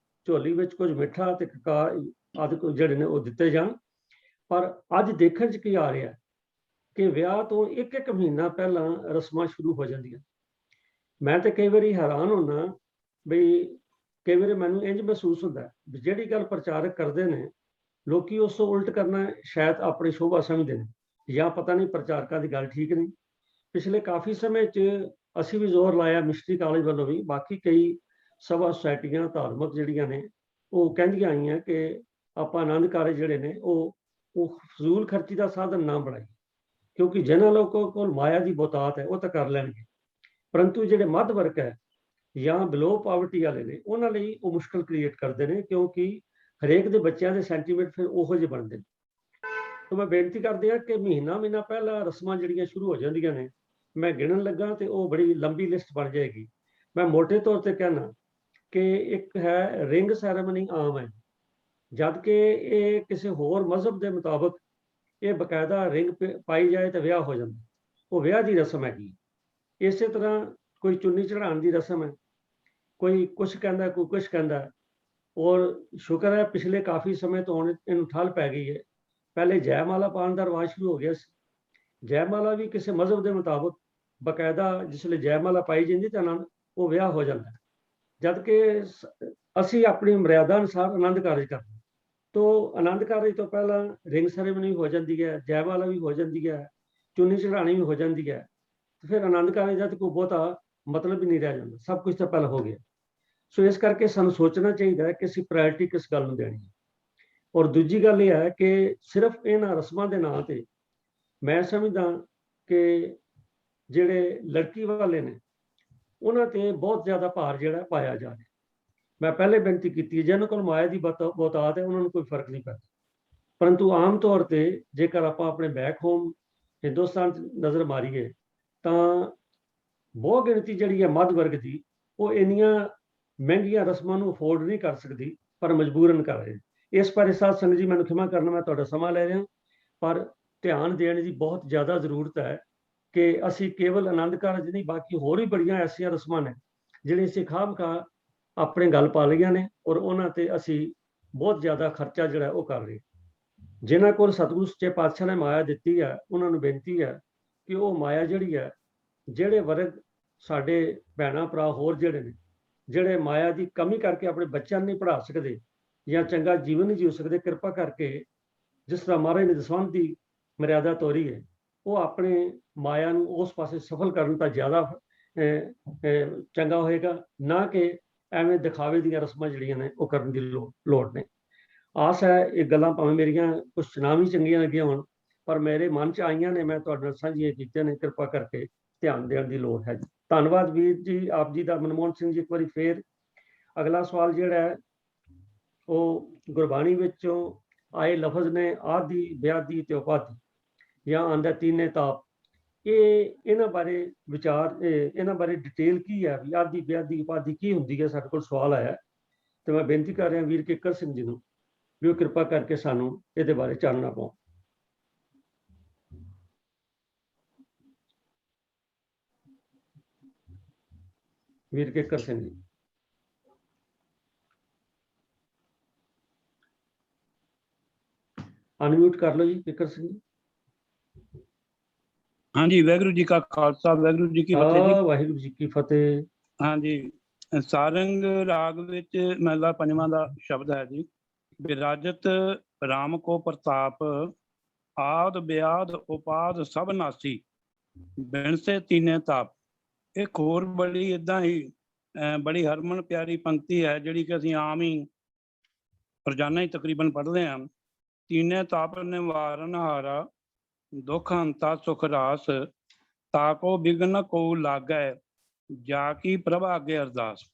ਝੋਲੀ ਵਿੱਚ ਕੁਝ ਮਿੱਠਾ ਤੇ ਕਕਾਰ ਆਦਿ ਜਿਹੜੇ ਨੇ ਉਹ ਦਿੱਤੇ ਜਾਣ। ਪਰ ਅੱਜ ਦੇਖਣ 'ਚ ਕੀ ਆ ਰਿਹਾ ਕਿ ਵਿਆਹ ਤੋਂ ਇੱਕ ਮਹੀਨਾ ਪਹਿਲਾਂ ਰਸਮਾਂ ਸ਼ੁਰੂ ਹੋ ਜਾਂਦੀਆਂ। ਮੈਂ ਤਾਂ ਕਈ ਵਾਰੀ ਹੈਰਾਨ ਹੁੰਦਾ ਬਈ ਕਈ ਵਾਰੀ ਮੈਨੂੰ ਇੰਝ ਮਹਿਸੂਸ ਹੁੰਦਾ ਵੀ ਜਿਹੜੀ ਗੱਲ ਪ੍ਰਚਾਰਕ ਕਰਦੇ ਨੇ ਲੋਕੀ ਉਸ ਤੋਂ ਉਲਟ ਕਰਨਾ ਸ਼ਾਇਦ ਆਪਣੀ ਸ਼ੋਭਾ ਸਮਝਦੇ ਨੇ, ਜਾਂ ਪਤਾ ਨਹੀਂ ਪ੍ਰਚਾਰਕਾਂ ਦੀ ਗੱਲ ਠੀਕ ਨਹੀਂ। ਪਿਛਲੇ ਕਾਫੀ ਸਮੇਂ 'ਚ ਅਸੀਂ ਵੀ ਜ਼ੋਰ ਲਾਇਆ, ਮਿਸ਼ਨਰੀ ਕਾਲਜ ਵੱਲੋਂ ਵੀ, ਬਾਕੀ ਕਈ ਸਭਾ ਸੁਸਾਇਟੀਆਂ ਧਾਰਮਿਕ ਜਿਹੜੀਆਂ ਨੇ ਉਹ ਕਹਿੰਦੀਆਂ ਆਈਆਂ ਕਿ ਆਪਾਂ ਆਨੰਦ ਕਾਰਜ ਜਿਹੜੇ ਨੇ ਉਹ ਫਜ਼ੂਲ ਖਰਚੀ ਦਾ ਸਾਧਨ ਨਾ ਬਣਾਈਏ, ਕਿਉਂਕਿ ਜਿਨ੍ਹਾਂ ਲੋਕਾਂ ਕੋਲ ਮਾਇਆ ਦੀ ਬਹੁਤਾਤ ਹੈ ਉਹ ਤਾਂ ਕਰ ਲੈਣਗੇ, ਪਰੰਤੂ ਜਿਹੜੇ ਮੱਧ ਵਰਗ ਹੈ ਜਾਂ ਬਿਲੋ ਪਾਵਰਟੀ ਵਾਲੇ ਨੇ ਉਹਨਾਂ ਲਈ ਉਹ ਮੁਸ਼ਕਲ ਕ੍ਰੀਏਟ ਕਰਦੇ ਨੇ, ਕਿਉਂਕਿ ਹਰੇਕ ਦੇ ਬੱਚਿਆਂ ਦੇ ਸੈਂਟੀਮੈਂਟ ਫਿਰ ਉਹੋ ਜਿਹੇ ਬਣਦੇ ਨੇ। ਤਾਂ ਮੈਂ ਬੇਨਤੀ ਕਰਦੇ ਹਾਂ ਕਿ ਮਹੀਨਾ ਪਹਿਲਾਂ ਰਸਮਾਂ ਜਿਹੜੀਆਂ ਸ਼ੁਰੂ ਹੋ ਜਾਂਦੀਆਂ ਨੇ, ਮੈਂ ਗਿਣਨ ਲੱਗਾ ਤੇ ਉਹ ਬੜੀ ਲੰਬੀ ਲਿਸਟ ਬਣ ਜਾਏਗੀ। ਮੈਂ ਮੋਟੇ ਤੌਰ ਤੇ ਕਹਿਣਾ ਕਿ ਇੱਕ ਹੈ ਰਿੰਗ ਸੈਰੇਮਨੀ ਆਮ ਹੈ, ਜਦ ਕਿ ਇਹ ਕਿਸੇ ਹੋਰ ਮਜ਼ਹਬ ਦੇ ਮੁਤਾਬਕ ਇਹ ਬਕਾਇਦਾ ਰਿੰਗ ਪਾਈ ਜਾਏ ਤਾਂ ਵਿਆਹ ਹੋ ਜਾਂਦਾ, ਉਹ ਵਿਆਹ ਦੀ ਰਸਮ ਹੈਗੀ। ਇਸੇ ਤਰ੍ਹਾਂ ਕੋਈ ਚੁੰਨੀ ਚੜਾਉਣ ਦੀ ਰਸਮ ਹੈ, ਕੋਈ ਕੁਛ ਕਹਿੰਦਾ, ਕੋਈ ਕੁਛ ਕਹਿੰਦਾ। ਔਰ ਸ਼ੁਕਰ ਹੈ ਪਿਛਲੇ ਕਾਫੀ ਸਮੇਂ ਤੋਂ ਹੁਣ ਇਹਨੂੰ ਠੱਲ ਪੈ ਗਈ ਹੈ। ਪਹਿਲੇ ਜੈਮਾਲਾ ਪਾਉਣ ਦਾ ਰਿਵਾਜ ਸ਼ੁਰੂ ਹੋ ਗਿਆ ਸੀ। ਜੈਮਾਲਾ ਵੀ ਕਿਸੇ ਮਜ਼ਹਬ ਦੇ ਮੁਤਾਬਕ ਬਕਾਇਦਾ ਜਿਸਲੇ ਜੈਮਾਲਾ ਪਾਈ ਜਾਂਦੀ ਤਾਂ ਆਨੰਦ ਉਹ ਵਿਆਹ ਹੋ ਜਾਂਦਾ, ਜਦ ਕਿ ਅਸੀਂ ਆਪਣੀ ਮਰਿਆਦਾ ਅਨੁਸਾਰ ਆਨੰਦ ਕਾਰਜ ਕਰਦੇ। ਤੋ ਆਨੰਦ ਕਾਰਜ ਤੋਂ ਪਹਿਲਾਂ ਰਿੰਗ ਸੈਰੇਮਨੀ ਹੋ ਜਾਂਦੀ ਹੈ, ਜੈਮਾਲਾ ਵੀ ਹੋ ਜਾਂਦੀ ਹੈ, ਚੁੰਨੀ ਚੜਾਣੀ ਵੀ ਹੋ ਜਾਂਦੀ ਹੈ, ਤੇ ਫਿਰ ਆਨੰਦ ਕਾਰਜ ਦਾ ਕੋਈ ਬਹੁਤਾ ਮਤਲਬ ਹੀ ਨਹੀਂ ਰਹਿ ਜਾਂਦਾ, ਸਭ ਕੁਝ ਤਾਂ ਪਹਿਲਾਂ ਹੋ ਗਿਆ। ਸੋ ਇਸ ਕਰਕੇ ਸਾਨੂੰ ਸੋਚਣਾ ਚਾਹੀਦਾ ਹੈ ਕਿ ਅਸੀਂ ਪ੍ਰਾਇਰਟੀ ਕਿਸ ਗੱਲ ਨੂੰ ਦੇਣੀ ਹੈ। ਔਰ ਦੂਜੀ ਗੱਲ ਇਹ ਹੈ ਕਿ ਸਿਰਫ ਇਹਨਾਂ ਰਸਮਾਂ ਦੇ ਨਾਂ ਤੇ ਮੈਂ ਸਮਝਦਾ ਕਿ ਜਿਹੜੇ ਲੜਕੀ ਵਾਲੇ ਨੇ ਉਹਨਾਂ ਤੇ ਬਹੁਤ ਜ਼ਿਆਦਾ ਭਾਰ ਜਿਹੜਾ ਪਾਇਆ ਜਾ ਰਿਹਾ। ਮੈਂ ਪਹਿਲੇ ਬੇਨਤੀ ਕੀਤੀ ਹੈ ਜਿਹਨਾਂ ਕੋਲ ਮਾਇਆ ਦੀ ਬਹੁਤਾਤ ਹੈ ਉਹਨਾਂ ਨੂੰ ਕੋਈ ਫਰਕ ਨਹੀਂ ਪੈਂਦਾ, ਪਰੰਤੂ ਆਮ ਤੌਰ ਤੇ ਜੇਕਰ ਆਪਾਂ ਆਪਣੇ ਬੈਕ ਹੋਮ ਹਿੰਦੁਸਤਾਨ 'ਚ ਨਜ਼ਰ ਮਾਰੀਏ ਤਾਂ ਬਹੁਤ ਗਿਣਤੀ ਜਿਹੜੀ ਹੈ ਮੱਧ ਵਰਗ ਦੀ ਉਹ ਇੰਨੀਆਂ ਮਹਿੰਗੀਆਂ ਰਸਮਾਂ ਨੂੰ ਅਫੋਰਡ ਨਹੀਂ ਕਰ ਸਕਦੀ, ਪਰ ਮਜਬੂਰਨ ਕਰ ਰਹੇ। ਇਸ ਬਾਰੇ ਸਾਧ ਸੰਗਤ ਜੀ ਮੈਨੂੰ ਖਿਮਾ ਕਰਨਾ, ਮੈਂ ਤੁਹਾਡਾ ਸਮਾਂ ਲੈ ਰਿਹਾ, ਪਰ ਧਿਆਨ ਦੇਣ ਦੀ ਬਹੁਤ ਜ਼ਿਆਦਾ ਜ਼ਰੂਰਤ ਹੈ ਕਿ ਅਸੀਂ ਕੇਵਲ ਆਨੰਦ ਕਾਰਜ ਨਹੀਂ, ਬਾਕੀ ਹੋਰ ਵੀ ਬੜੀਆਂ ਐਸੀਆਂ ਰਸਮਾਂ ਨੇ ਜਿਹੜੇ ਅਸੀਂ ਖਾਮਖਾ ਆਪਣੇ ਗੱਲ ਪਾ ਲਈਆਂ ਨੇ ਔਰ ਉਹਨਾਂ ਤੇ ਅਸੀਂ ਬਹੁਤ ਜ਼ਿਆਦਾ ਖਰਚਾ ਜਿਹੜਾ ਉਹ ਕਰ ਰਹੇ। ਜਿਨ੍ਹਾਂ ਕੋਲ ਸਤਿਗੁਰੂ ਸੱਚੇ ਪਾਤਸ਼ਾਹ ਨੇ ਮਾਇਆ ਦਿੱਤੀ ਹੈ ਉਹਨਾਂ ਨੂੰ ਬੇਨਤੀ ਹੈ ਕਿ ਉਹ ਮਾਇਆ ਜਿਹੜੀ ਹੈ, ਜਿਹੜੇ ਵਰਗ ਸਾਡੇ ਭੈਣਾਂ ਭਰਾ ਹੋਰ ਜਿਹੜੇ ਨੇ ਜਿਹੜੇ ਮਾਇਆ ਦੀ ਕਮੀ ਕਰਕੇ ਆਪਣੇ ਬੱਚਿਆਂ ਨੂੰ ਨਹੀਂ ਪੜ੍ਹਾ ਸਕਦੇ ਜਾਂ ਚੰਗਾ ਜੀਵਨ ਨਹੀਂ ਜੀਉ ਸਕਦੇ, ਕਿਰਪਾ ਕਰਕੇ ਜਿਸ ਤਰ੍ਹਾਂ ਮਹਾਰਾਜ ਨੇ ਦਸਵੰਧ ਦੀ ਮਰਿਆਦਾ ਤੋਰੀ ਹੈ ਉਹ ਆਪਣੇ ਮਾਇਆ ਨੂੰ ਉਸ ਪਾਸੇ ਸਫਲ ਕਰਨ ਤਾਂ ਜ਼ਿਆਦਾ ਚੰਗਾ ਹੋਏਗਾ, ਨਾ ਕਿ ਐਵੇਂ ਦਿਖਾਵੇ ਦੀਆਂ ਰਸਮਾਂ ਜਿਹੜੀਆਂ ਨੇ ਉਹ ਕਰਨ ਦੀ ਲੋੜ ਨੇ। ਆਸ ਹੈ ਇਹ ਗੱਲਾਂ ਭਾਵੇਂ ਮੇਰੀਆਂ ਕੁਛ ਨਾ ਵੀ ਚੰਗੀਆਂ ਲੱਗੀਆਂ ਹੋਣ, ਪਰ ਮੇਰੇ ਮਨ 'ਚ ਆਈਆਂ ਨੇ, ਮੈਂ ਤੁਹਾਡੇ ਨਾਲ ਸਾਂਝੀਆਂ ਕੀਤੀਆਂ ਨੇ। ਕਿਰਪਾ ਕਰਕੇ ਧਿਆਨ ਦੇਣ ਦੀ ਲੋੜ ਹੈ ਜੀ। ਧੰਨਵਾਦ ਵੀਰ ਜੀ, ਆਪ ਜੀ ਦਾ। ਮਨਮੋਹਨ ਸਿੰਘ ਜੀ ਇੱਕ ਵਾਰੀ ਫੇਰ ਅਗਲਾ ਸਵਾਲ ਜਿਹੜਾ ਹੈ ਉਹ ਗੁਰਬਾਣੀ ਵਿੱਚੋਂ ਆਏ ਲਫ਼ਜ਼ ਨੇ ਆਦਿ ਬਿਆਦੀ ਤੇ ਉਪਾਧੀ ਜਾਂ ਆਂਦਾ ਤੀਨੇ ਤਾਪ, ਇਹਨਾਂ ਬਾਰੇ ਵਿਚਾਰ, ਇਹਨਾਂ ਬਾਰੇ ਡਿਟੇਲ ਕੀ ਹੈ ਵੀ ਆਦਿ ਬਿਆਦੀ ਉਪਾਧੀ ਕੀ ਹੁੰਦੀ ਹੈ, ਸਾਡੇ ਕੋਲ ਸਵਾਲ ਆਇਆ ਤੇ ਮੈਂ ਬੇਨਤੀ ਕਰ ਰਿਹਾ ਵੀਰ ਕਿੱਕਰ ਸਿੰਘ ਜੀ ਨੂੰ ਵੀ ਉਹ ਕਿਰਪਾ ਕਰਕੇ ਸਾਨੂੰ ਇਹਦੇ ਬਾਰੇ ਚਾਨਣਾ ਪਾਉਣ। ਵੀਰ ਕਿੱਕਰ ਸਿੰਘ ਜੀ, ਅਨਮਿਊਟ ਕਰ ਲਓ ਜੀ ਕਿੱਕਰ ਸਿੰਘ ਜੀ। ਹਾਂਜੀ, ਵਾਹਿਗੁਰੂ ਜੀ ਕਾ ਖਾਲਸਾ, ਵਾਹਿਗੁਰੂ ਜੀ ਕੀ ਫਤਿਹ ਜੀ। ਵਾਹਿਗੁਰੂ ਜੀ ਕੀ ਫਤਿਹ। ਹਾਂਜੀ, ਸਾਰੰਗ ਰਾਗ ਵਿੱਚ ਮਹਿਲਾ ਪੰਜਵਾਂ ਦਾ ਸ਼ਬਦ ਹੈ ਜੀ। ਵਿਰਾਜਤ ਰਾਮ ਕੋ ਪ੍ਰਤਾਪ, ਆਦ ਬਿਆਦ ਉਪਾਦ ਸਭ ਨਾਸੀ, ਬਿਨਸੇ ਤੀਨੇ ਤਾਪ। ਇੱਕ ਹੋਰ ਬੜੀ ਏਦਾਂ ਹੀ ਬੜੀ ਹਰਮਨ ਪਿਆਰੀ ਪੰਕਤੀ ਹੈ ਜਿਹੜੀ ਕਿ ਅਸੀਂ ਆਮ ਹੀ ਰੋਜ਼ਾਨਾ ਹੀ ਤਕਰੀਬਨ ਪੜ੍ਹਦੇ ਹਾਂ। ਤੀਨੇ ਤਾਪ ਨਿਵਾਰਨ ਹਾਰਾ, ਦੁੱਖ ਹੰਤਾ ਸੁਖ ਰਾਸ, ਤਾਕੋ ਬਿਗਨ ਕੋ ਲਾਗੈ, ਜਾ ਕੀ ਪ੍ਰਭਾ ਅੱਗੇ ਅਰਦਾਸ।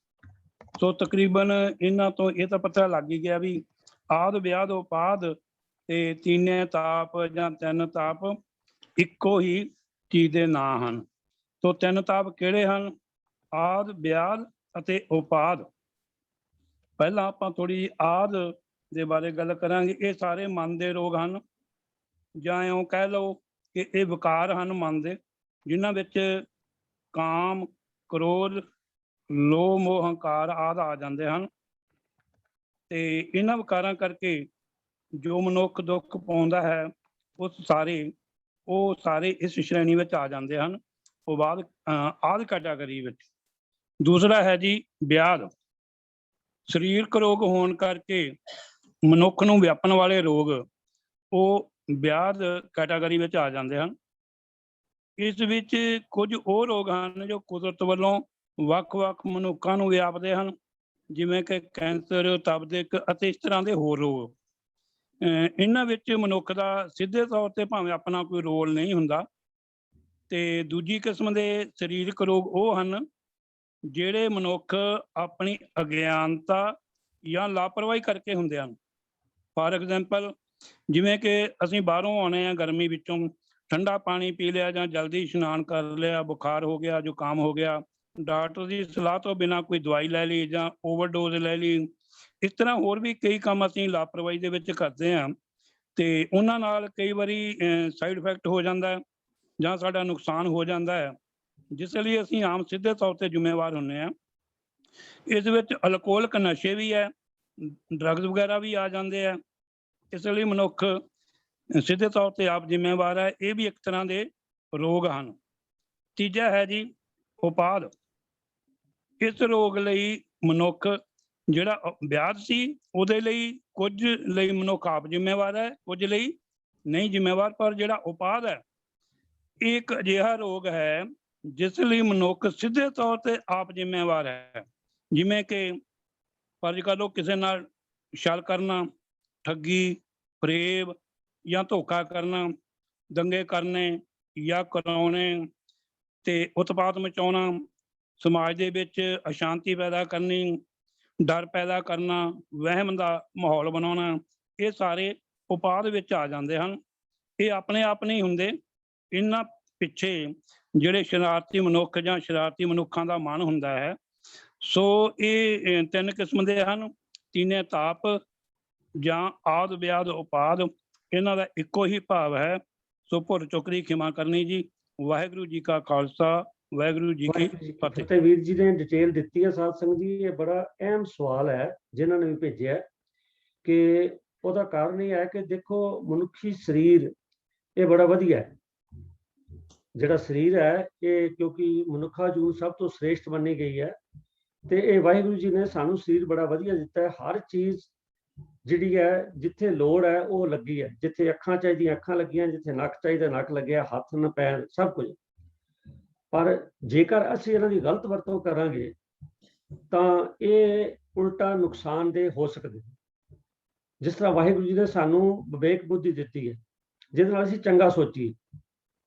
ਸੋ ਤਕਰੀਬਨ ਇਹਨਾਂ ਤੋਂ ਇਹ ਤਾਂ ਪਤਾ ਲੱਗ ਹੀ ਗਿਆ ਵੀ ਆਦ ਵਿਆਦ ਉਪਾਦ ਤੇ ਤੀਨੇ ਤਾਪ ਜਾਂ ਤਿੰਨ ਤਾਪ ਇੱਕੋ ਹੀ ਚੀਜ਼ ਦੇ ਨਾਂ ਹਨ। ਤੋ ਤਿੰਨ ਤਾਪ ਕਿਹੜੇ ਹਨ? ਆਦ, ਵਿਆਦ ਅਤੇ ਉਪਾਦ। ਪਹਿਲਾਂ ਆਪਾਂ ਥੋੜੀ ਆਦ ਦੇ ਬਾਰੇ ਗੱਲ ਕਰਾਂਗੇ। ਇਹ ਸਾਰੇ ਮਨ ਦੇ ਰੋਗ ਹਨ, ਜਾਂ ਇਉਂ ਕਹਿ ਲਓ ਕਿ ਇਹ ਵਿਕਾਰ ਹਨ ਮਨ ਦੇ, ਜਿਨ੍ਹਾਂ ਵਿੱਚ ਕਾਮ, ਕ੍ਰੋਧ, ਲੋਭ, ਮੋਹ, ਹੰਕਾਰ ਆਦਿ ਆ ਜਾਂਦੇ ਹਨ। ਤੇ ਇਹਨਾਂ ਵਿਕਾਰਾਂ ਕਰਕੇ ਜੋ ਮਨੁੱਖ ਦੁੱਖ ਪਾਉਂਦਾ ਹੈ ਉਹ ਸਾਰੇ ਇਸ ਸ਼੍ਰੇਣੀ ਵਿੱਚ ਆ ਜਾਂਦੇ ਹਨ, ਉਹ ਬਾਅਦ ਆਦਿ ਕੈਟਾਗਰੀ ਵਿੱਚ। ਦੂਸਰਾ ਹੈ ਜੀ ਵਿਆਧ। ਸਰੀਰਕ ਰੋਗ ਹੋਣ ਕਰਕੇ ਮਨੁੱਖ ਨੂੰ ਵਿਆਪਣ ਵਾਲੇ ਰੋਗ ਉਹ ਵਿਆਧ ਕੈਟਾਗਰੀ ਵਿੱਚ ਆ ਜਾਂਦੇ ਹਨ। ਇਸ ਵਿੱਚ ਕੁਝ ਉਹ ਰੋਗ ਹਨ ਜੋ ਕੁਦਰਤ ਵੱਲੋਂ ਵੱਖ-ਵੱਖ ਮਨੁੱਖਾਂ ਨੂੰ ਵਿਆਪਦੇ ਹਨ, ਜਿਵੇਂ ਕਿ ਕੈਂਸਰ, ਤਪਦਿਕ ਅਤੇ ਇਸ ਤਰ੍ਹਾਂ ਦੇ ਹੋਰ ਰੋਗ। ਇਹਨਾਂ ਵਿੱਚ ਮਨੁੱਖ ਦਾ ਸਿੱਧੇ ਤੌਰ ਤੇ ਭਾਵੇਂ ਆਪਣਾ ਕੋਈ ਰੋਲ ਨਹੀਂ ਹੁੰਦਾ। ਤੇ ਦੂਜੀ ਕਿਸਮ ਦੇ ਸਰੀਰਕ ਰੋਗ ਉਹ ਹਨ ਜਿਹੜੇ ਮਨੁੱਖ ਆਪਣੀ ਅਗਿਆਨਤਾ ਜਾਂ ਲਾਪਰਵਾਹੀ ਕਰਕੇ ਹੁੰਦੇ ਹਨ। ਫਾਰ ਐਗਜ਼ਾਮਪਲ, ਜਿਵੇਂ ਕਿ ਅਸੀਂ ਬਾਹਰੋਂ ਆਉਣੇ ਆ ਗਰਮੀ ਵਿੱਚੋਂ, ਠੰਡਾ ਪਾਣੀ ਪੀ ਲਿਆ ਜਾਂ ਜਲਦੀ ਇਸ਼ਨਾਨ ਕਰ ਲਿਆ, ਬੁਖਾਰ ਹੋ ਗਿਆ, ਜ਼ੁਕਾਮ ਹੋ ਗਿਆ, ਡਾਕਟਰ ਦੀ ਸਲਾਹ ਤੋਂ ਬਿਨਾਂ ਕੋਈ ਦਵਾਈ ਲੈ ਲਈ ਜਾਂ ਓਵਰਡੋਜ਼ ਲੈ ਲਈ। ਇਸ ਤਰ੍ਹਾਂ ਹੋਰ ਵੀ ਕਈ ਕੰਮ ਅਸੀਂ ਲਾਪਰਵਾਹੀ ਦੇ ਵਿੱਚ ਕਰਦੇ ਹਾਂ, ਤੇ ਉਹਨਾਂ ਨਾਲ ਕਈ ਵਾਰੀ ਸਾਈਡ ਇਫੈਕਟ ਹੋ ਜਾਂਦਾ ਹੈ ਜਾਂ ਸਾਡਾ ਨੁਕਸਾਨ ਹੋ ਜਾਂਦਾ ਹੈ, ਜਿਸ ਲਈ ਅਸੀਂ ਆਮ ਸਿੱਧੇ ਤੌਰ ਤੇ ਜ਼ਿੰਮੇਵਾਰ ਹੁੰਦੇ ਹਾਂ। ਇਸ ਵਿੱਚ ਅਲਕੋਹਲਕ ਨਸ਼ੇ ਵੀ ਹੈ, ਡਰੱਗਸ ਵਗੈਰਾ ਵੀ ਆ ਜਾਂਦੇ ਆ, ਇਸ ਲਈ ਮਨੁੱਖ ਸਿੱਧੇ ਤੌਰ ਤੇ ਆਪ ਜ਼ਿੰਮੇਵਾਰ ਹੈ। ਇਹ ਵੀ ਇੱਕ ਤਰ੍ਹਾਂ ਦੇ ਰੋਗ ਹਨ। ਤੀਜਾ ਹੈ ਜੀ ਉਪਾਦ। ਇਸ ਰੋਗ ਲਈ ਮਨੁੱਖ ਜਿਹੜਾ ਵਿਆਧ ਸੀ ਉਹਦੇ ਲਈ ਕੁਝ ਲਈ ਮਨੁੱਖ ਆਪ ਜ਼ਿੰਮੇਵਾਰ ਹੈ, ਕੁਝ ਲਈ ਨਹੀਂ ਜ਼ਿੰਮੇਵਾਰ। ਪਰ ਜਿਹੜਾ ਉਪਾਦ ਹੈ ਇਹ ਇੱਕ ਅਜਿਹਾ ਰੋਗ ਹੈ ਜਿਸ ਲਈ ਮਨੁੱਖ ਸਿੱਧੇ ਤੌਰ ਤੇ ਆਪ ਜ਼ਿੰਮੇਵਾਰ ਹੈ। ਜਿਵੇਂ ਕਿ ਫਰਜ਼ ਕਰ ਲਓ ਕਿਸੇ ਨਾਲ ਛਲ ਕਰਨਾ, ਠੱਗੀ, ਫਰੇਬ ਜਾਂ ਧੋਖਾ ਕਰਨਾ, ਦੰਗੇ ਕਰਨੇ ਜਾਂ ਕਰਾਉਣੇ ਤੇ ਉਤਪਾਤ ਮਚਾਉਣਾ, ਸਮਾਜ ਦੇ ਵਿੱਚ ਅਸ਼ਾਂਤੀ ਪੈਦਾ ਕਰਨੀ, ਡਰ ਪੈਦਾ ਕਰਨਾ, ਵਹਿਮ ਦਾ ਮਾਹੌਲ ਬਣਾਉਣਾ, ਇਹ ਸਾਰੇ ਉਪਾਦ ਵਿੱਚ ਆ ਜਾਂਦੇ ਹਨ। ਇਹ ਆਪਣੇ ਆਪ ਨਹੀਂ ਹੁੰਦੇ, ਇਹਨਾਂ ਪਿੱਛੇ ਜਿਹੜੇ ਸ਼ਰਾਰਤੀ ਮਨੁੱਖ ਜਾਂ ਸ਼ਰਾਰਤੀ ਮਨੁੱਖਾਂ ਦਾ ਮਨ ਹੁੰਦਾ ਹੈ। ਸੋ ਇਹ ਤਿੰਨ ਕਿਸਮ ਦੇ ਹਨ, ਤੀਨੇ ਤਾਪ ਜਾਂ ਆਦ, ਵਿਆਦ, ਉਪਾਦ। ਇਹਨਾਂ ਦਾ ਇੱਕੋ ਹੀ ਭਾਵ ਹੈ। ਸੋ ਭੁੱਲ ਚੁੱਕ ਦੀ ਖਿਮਾ ਕਰਨੀ ਜੀ। ਵਾਹਿਗੁਰੂ ਜੀ ਕਾ ਖਾਲਸਾ, ਵਾਹਿਗੁਰੂ ਜੀ ਕੀ ਫਤਿਹ। ਫਤਿਹ। ਵੀਰ ਜੀ ਨੇ ਡਿਟੇਲ ਦਿੱਤੀ ਹੈ ਸਾਧ ਸੰਗਤ ਜੀ। ਇਹ ਬੜਾ ਅਹਿਮ ਸਵਾਲ ਹੈ ਜਿਨ੍ਹਾਂ ਨੇ ਵੀ ਭੇਜਿਆ, ਕਿ ਉਹਦਾ ਕਾਰਨ ਇਹ ਹੈ ਕਿ ਦੇਖੋ ਮਨੁੱਖੀ ਸਰੀਰ ਇਹ ਬੜਾ ਵਧੀਆ ਹੈ। ਜਿਹੜਾ ਸਰੀਰ ਹੈ ਇਹ ਕਿਉਂਕਿ ਮਨੁੱਖਾ ਜੂ ਸਭ ਤੋਂ ਸ੍ਰੇਸ਼ਟ ਮੰਨੀ ਗਈ ਹੈ, ਤੇ ਇਹ ਵਾਹਿਗੁਰੂ ਜੀ ਨੇ ਸਾਨੂੰ ਸਰੀਰ ਬੜਾ ਵਧੀਆ ਦਿੱਤਾ ਹੈ। ਹਰ ਚੀਜ਼ ਜਿਹੜੀ ਹੈ ਜਿੱਥੇ ਲੋੜ ਹੈ ਉਹ ਲੱਗੀ ਹੈ, ਜਿੱਥੇ ਅੱਖਾਂ ਚਾਹੀਦੀਆਂ ਅੱਖਾਂ ਲੱਗੀਆਂ, ਜਿੱਥੇ ਨੱਕ ਚਾਹੀਦਾ ਨੱਕ ਲੱਗਿਆ, ਹੱਥ ਨਾ ਪੈਰ ਸਭ ਕੁਝ। ਪਰ ਜੇਕਰ ਅਸੀਂ ਇਹਨਾਂ ਦੀ ਗਲਤ ਵਰਤੋਂ ਕਰਾਂਗੇ ਤਾਂ ਇਹ ਉਲਟਾ ਨੁਕਸਾਨਦੇਹ ਹੋ ਸਕਦੇ। ਜਿਸ ਤਰ੍ਹਾਂ ਵਾਹਿਗੁਰੂ ਜੀ ਨੇ ਸਾਨੂੰ ਵਿਵੇਕ ਬੁੱਧੀ ਦਿੱਤੀ ਹੈ ਜਿਹਦੇ ਨਾਲ ਅਸੀਂ ਚੰਗਾ ਸੋਚੀਏ।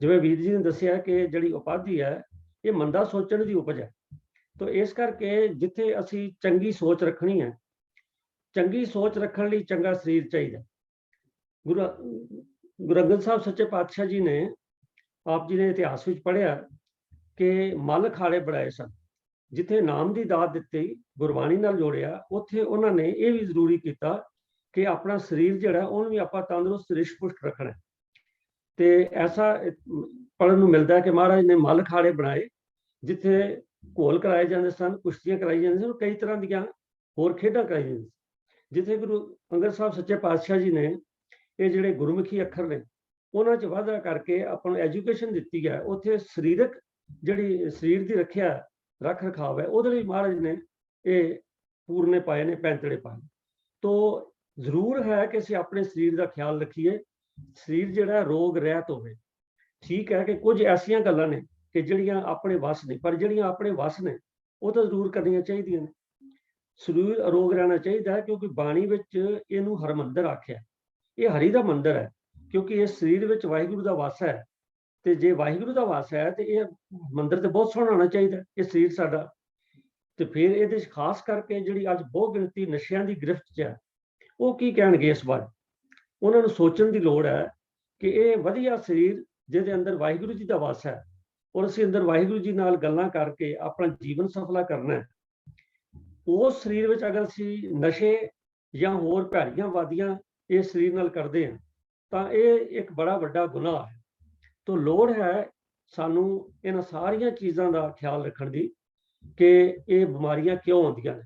ਜਿਵੇਂ ਵੀਰ ਜੀ ਨੇ ਦੱਸਿਆ ਕਿ ਜਿਹੜੀ ਉਪਾਧੀ ਹੈ ਇਹ ਮੰਦਾ ਸੋਚਣ ਦੀ ਉਪਜ ਹੈ। ਤਾਂ ਇਸ ਕਰਕੇ ਜਿੱਥੇ ਅਸੀਂ ਚੰਗੀ ਸੋਚ ਰੱਖਣੀ ਹੈ, ਚੰਗੀ ਸੋਚ ਰੱਖਣ ਲਈ ਚੰਗਾ ਸਰੀਰ ਚਾਹੀਦਾ। ਗੁਰੂ ਅੰਗਦ ਸਾਹਿਬ ਸੱਚੇ ਪਾਤਸ਼ਾਹ ਜੀ ਨੇ, ਆਪ ਜੀ ਨੇ ਇਤਿਹਾਸ ਵਿੱਚ ਪੜ੍ਹਿਆ ਕਿ ਮੱਲ ਖਾੜੇ ਬਣਾਏ ਸਨ। ਜਿੱਥੇ ਨਾਮ ਦੀ ਦਾਤ ਦਿੱਤੀ, ਗੁਰਬਾਣੀ ਨਾਲ ਜੋੜਿਆ, ਉੱਥੇ ਉਹਨਾਂ ਨੇ ਇਹ ਵੀ ਜ਼ਰੂਰੀ ਕੀਤਾ ਕਿ ਆਪਣਾ ਸਰੀਰ ਜਿਹੜਾ ਉਹਨੂੰ ਵੀ ਆਪਾਂ ਤੰਦਰੁਸਤ ਰਿਸ਼ਟ-ਪੁਸ਼ਟ ਰੱਖਣਾ। ਤੇ ਐਸਾ ਪੜ੍ਹਨ ਨੂੰ ਮਿਲਦਾ ਹੈ ਕਿ ਮਹਾਰਾਜ ਨੇ ਮੱਲ ਖਾੜੇ ਬਣਾਏ ਜਿੱਥੇ ਘੋਲ ਕਰਾਏ ਜਾਂਦੇ ਸਨ, ਕੁਸ਼ਤੀਆਂ ਕਰਾਈ ਜਾਂਦੀਆਂ ਸਨ, ਕਈ ਤਰ੍ਹਾਂ ਦੀਆਂ ਹੋਰ ਖੇਡਾਂ ਕਰਾਈ ਜਾਂਦੀਆਂ। ਜਿੱਥੇ ਗੁਰੂ ਅੰਗਦ ਸਾਹਿਬ ਸੱਚੇ ਪਾਤਸ਼ਾਹ ਜੀ ਨੇ ਇਹ ਜਿਹੜੇ ਗੁਰਮੁਖੀ ਅੱਖਰ ਨੇ ਉਹਨਾਂ 'ਚ ਵਾਧਾ ਕਰਕੇ ਆਪਾਂ ਨੂੰ ਐਜੂਕੇਸ਼ਨ ਦਿੱਤੀ ਹੈ, ਉੱਥੇ ਸਰੀਰਕ ਜਿਹੜੀ ਸਰੀਰ ਦੀ ਰੱਖਿਆ ਰੱਖ ਰਖਾਵ ਹੈ ਉਹਦੇ ਲਈ ਮਹਾਰਾਜ ਨੇ ਇਹ ਪੂਰਨੇ ਪਾਏ ਨੇ, ਪੈਂਤੜੇ ਪਾਏ। ਤੋ ਜ਼ਰੂਰ ਹੈ ਕਿ ਅਸੀਂ ਆਪਣੇ ਸਰੀਰ ਦਾ ਖਿਆਲ ਰੱਖੀਏ, ਸਰੀਰ ਜਿਹੜਾ ਰੋਗ ਰਹਿਤ ਹੋਵੇ। ਠੀਕ ਹੈ ਕਿ ਕੁਝ ਐਸੀਆਂ ਗੱਲਾਂ ਨੇ ਕਿ ਜਿਹੜੀਆਂ ਆਪਣੇ ਵੱਸ ਨਹੀਂ, ਪਰ ਜਿਹੜੀਆਂ ਆਪਣੇ ਵੱਸ ਨੇ ਉਹ ਤਾਂ ਜ਼ਰੂਰ ਕਰਨੀਆਂ ਚਾਹੀਦੀਆਂ ਨੇ। ਸਰੀਰ ਅਰੋਗ ਰਹਿਣਾ ਚਾਹੀਦਾ ਹੈ ਕਿਉਂਕਿ ਬਾਣੀ ਵਿੱਚ ਇਹਨੂੰ ਹਰਮੰਦਰ ਆਖਿਆ। ਇਹ ਹਰੀ ਦਾ ਮੰਦਰ ਹੈ ਕਿਉਂਕਿ ਇਸ ਸਰੀਰ ਵਿੱਚ ਵਾਹਿਗੁਰੂ ਦਾ ਵਾਸ ਹੈ। ਤੇ ਜੇ ਵਾਹਿਗੁਰੂ ਦਾ ਵਾਸ ਹੈ ਤੇ ਇਹ ਮੰਦਰ ਤੇ ਬਹੁਤ ਸੋਹਣਾ ਹੋਣਾ ਚਾਹੀਦਾ ਇਹ ਸਰੀਰ ਸਾਡਾ। ਤੇ ਫਿਰ ਇਹਦੇ 'ਚ ਖਾਸ ਕਰਕੇ ਜਿਹੜੀ ਅੱਜ ਬਹੁਤ ਗਿਣਤੀ ਨਸ਼ਿਆਂ ਦੀ ਗ੍ਰਿਫਤ 'ਚ ਹੈ, ਉਹ ਕੀ ਕਹਿਣਗੇ ਇਸ ਬਾਰੇ। ਉਹਨਾਂ ਨੂੰ ਸੋਚਣ ਦੀ ਲੋੜ ਹੈ ਕਿ ਇਹ ਵਧੀਆ ਸਰੀਰ ਜਿਹਦੇ ਅੰਦਰ ਵਾਹਿਗੁਰੂ ਜੀ ਦਾ ਵਾਸ ਹੈ, ਔਰ ਅਸੀਂ ਅੰਦਰ ਵਾਹਿਗੁਰੂ ਜੀ ਨਾਲ ਗੱਲਾਂ ਕਰਕੇ ਆਪਣਾ ਜੀਵਨ ਸਫਲਾ ਕਰਨਾ ਹੈ, ਉਸ ਸਰੀਰ ਵਿੱਚ ਅਗਰ ਅਸੀਂ ਨਸ਼ੇ ਜਾਂ ਹੋਰ ਭੈੜੀਆਂ ਵਾਦੀਆਂ ਇਸ ਸਰੀਰ ਨਾਲ ਕਰਦੇ ਹਾਂ ਤਾਂ ਇਹ ਇੱਕ ਬੜਾ ਵੱਡਾ ਗੁਨਾਹ ਹੈ। ਤਾਂ ਲੋੜ ਹੈ ਸਾਨੂੰ ਇਹਨਾਂ ਸਾਰੀਆਂ ਚੀਜ਼ਾਂ ਦਾ ਖਿਆਲ ਰੱਖਣ ਦੀ ਕਿ ਇਹ ਬਿਮਾਰੀਆਂ ਕਿਉਂ ਆਉਂਦੀਆਂ ਨੇ।